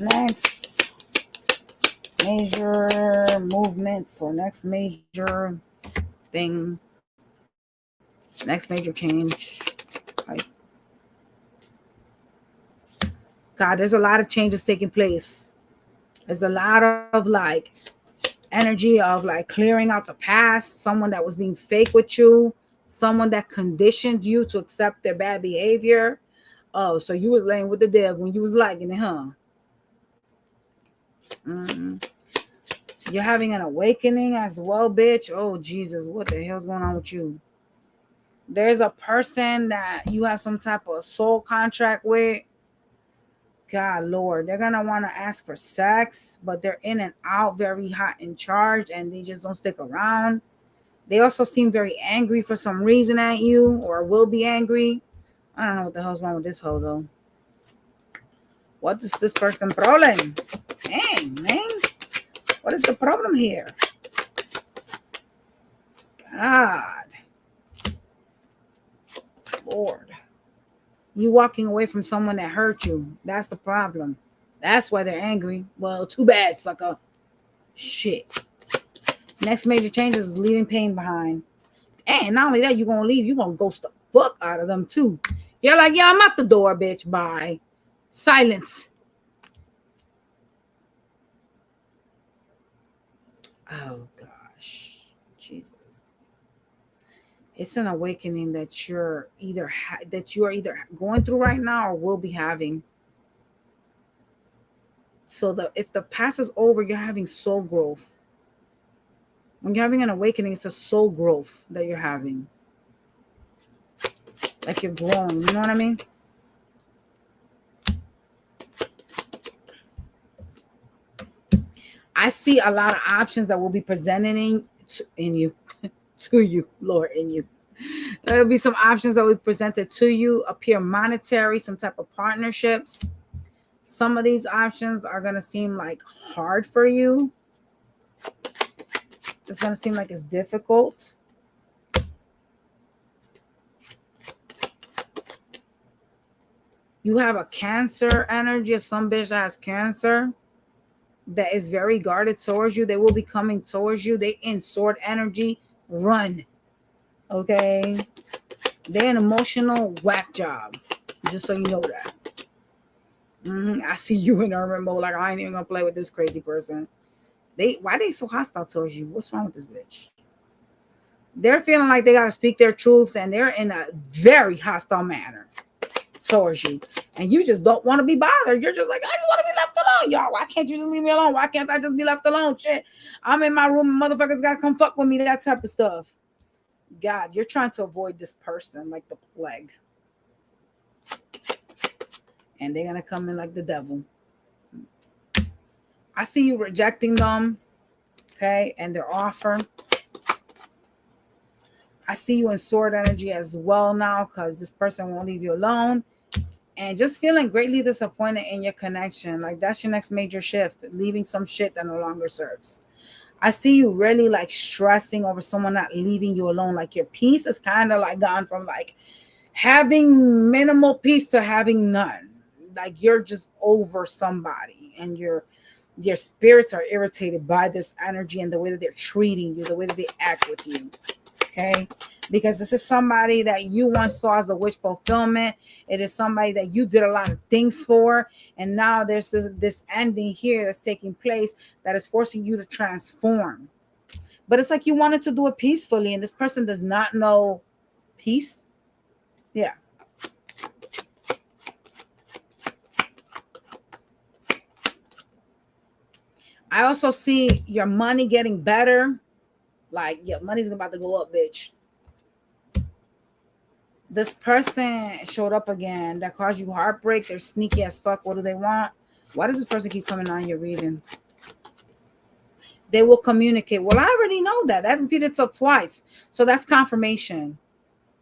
Speaker 1: Next major movements or next major thing, next major change. God, there's a lot of changes taking place. There's a lot of like energy of like clearing out the past, someone that was being fake with you, someone that conditioned you to accept their bad behavior. Oh, so you was laying with the devil when you was liking it, huh? You're having an awakening as well, bitch. Oh, Jesus, what the hell's going on with you? There's a person that you have some type of soul contract with. God, Lord, they're going to want to ask for sex, but they're in and out, very hot in charge, and they just don't stick around. They also seem very angry for some reason at you, or will be angry. I don't know what the hell's wrong with this hoe, though. What is this person's problem? Dang, man. What is the problem here? God. Lord. You walking away from someone that hurt you. That's the problem. That's why they're angry. Well, too bad, sucker. Shit. Next major changes is leaving pain behind. And not only that, you're going to leave. You're going to ghost the fuck out of them, too. You're like, yeah, I'm at the door, bitch. Bye. Silence. Oh, gosh. Jesus. It's an awakening that you're either going through right now or will be having. So if the past is over, you're having soul growth. When you're having an awakening, it's a soul growth that you're having. Like you're growing, you know what I mean? I see a lot of options that will be presented in you. To you, Lord, in you. There'll be some options that will be presented to you, appear monetary, some type of partnerships. Some of these options are going to seem like hard for you. It's going to seem like it's difficult. You have a Cancer energy, some bitch that has Cancer that is very guarded towards you. They will be coming towards you. They in sword energy. Run. Okay. They're an emotional whack job. Just so you know that. I see you in urban mode. Like, I ain't even gonna play with this crazy person. Why they so hostile towards you? What's wrong with this bitch? They're feeling like they gotta speak their truths, and they're in a very hostile manner towards you. And you just don't want to be bothered. You're just like, I just want to be left alone, y'all. Why can't you just leave me alone? Why can't I just be left alone? Shit. I'm in my room and motherfuckers got to come fuck with me. That type of stuff. God, you're trying to avoid this person like the plague. And they're going to come in like the devil. I see you rejecting them. Okay. And their offer. I see you in sword energy as well now because this person won't leave you alone. And just feeling greatly disappointed in your connection. Like that's your next major shift. Leaving some shit that no longer serves. I see you really like stressing over someone not leaving you alone. Like your peace is kind of like gone from like having minimal peace to having none. Like you're just over somebody and your spirits are irritated by this energy and the way that they're treating you, the way that they act with you. Okay, because this is somebody that you once saw as a wish fulfillment. It is somebody that you did a lot of things for, and now there's this ending here that's taking place that is forcing you to transform. But it's like you wanted to do it peacefully, and this person does not know peace. Yeah. I also see your money getting better. Like, your money's about to go up, bitch. This person showed up again that caused you heartbreak. They're sneaky as fuck. What do they want? Why does this person keep coming on your reading? They will communicate. Well, I already know that. That repeated itself twice. So that's confirmation.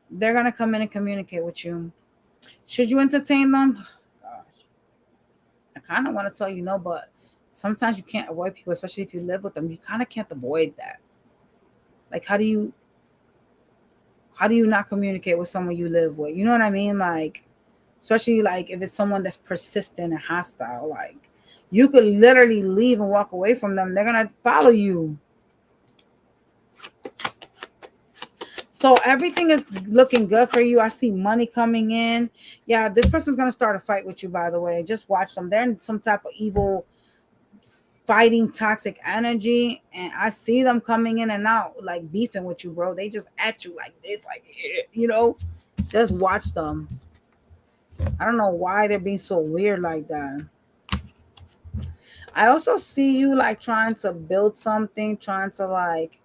Speaker 1: They're going to come in and communicate with you. Should you entertain them? Gosh. I kind of want to tell you no, but sometimes you can't avoid people, especially if you live with them. You kind of can't avoid that. Like, how do you not communicate with someone you live with? You know what I mean? Like, especially like if it's someone that's persistent and hostile, like you could literally leave and walk away from them. They're going to follow you. So everything is looking good for you. I see money coming in. Yeah, this person's going to start a fight with you, by the way. Just watch them. They're in some type of evil fighting toxic energy, and I see them coming in and out like beefing with you, bro. They just at you like this, like, you know, just watch them. I don't know why they're being so weird like that. I also see you like trying to build something, trying to like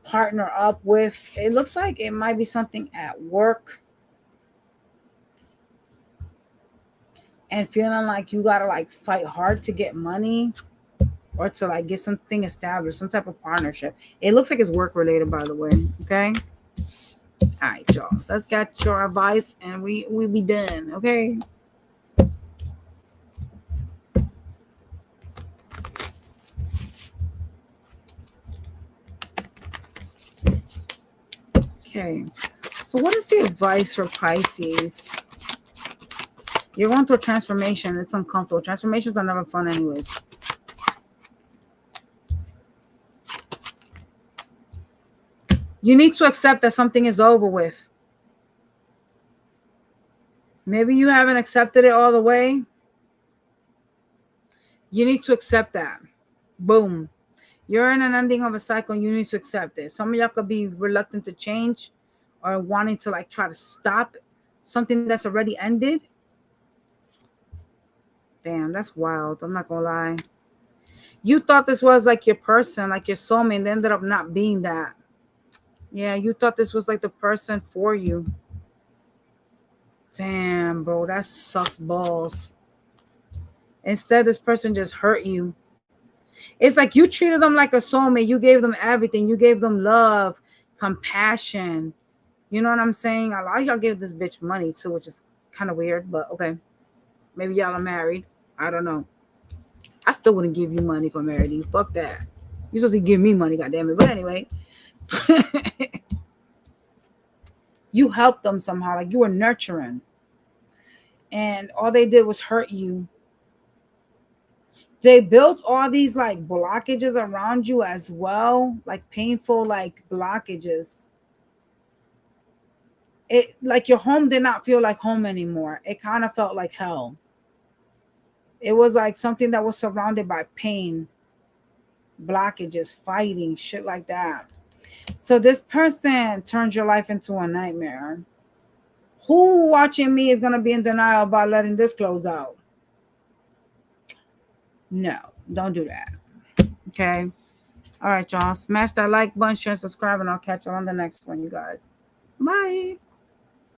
Speaker 1: partner up with, it looks like it might be something at work, and feeling like you gotta like fight hard to get money or to like get something established, some type of partnership. It looks like it's work related, by the way. Okay. All right, y'all. Let's get your advice and we be done. Okay. Okay. So what is the advice for Pisces? You're going through a transformation. It's uncomfortable. Transformations are never fun anyways. You need to accept that something is over with. Maybe you haven't accepted it all the way. You need to accept that. Boom. You're in an ending of a cycle. You need to accept it. Some of y'all could be reluctant to change or wanting to like try to stop something that's already ended. Damn, that's wild. I'm not gonna lie. You thought this was like your person, like your soulmate, and ended up not being that. Yeah, you thought this was like the person for you. Damn, bro, that sucks balls. Instead, this person just hurt you. It's like you treated them like a soulmate. You gave them everything. You gave them love, compassion. You know what I'm saying? A lot of y'all gave this bitch money too, which is kind of weird, but okay. Maybe y'all are married. I don't know. I still wouldn't give you money if I'm married to you. Fuck that. You're supposed to give me money, goddammit. But anyway. You helped them somehow. Like you were nurturing. And all they did was hurt you. They built all these like blockages around you as well. Like painful like blockages. It like your home did not feel like home anymore. It kind of felt like hell. It was like something that was surrounded by pain, blockages, fighting, shit like that. So this person turned your life into a nightmare. Who watching me is going to be in denial about letting this close out? No, don't do that. Okay. All right, y'all. Smash that like button, share, subscribe, and I'll catch you on the next one, you guys. Bye.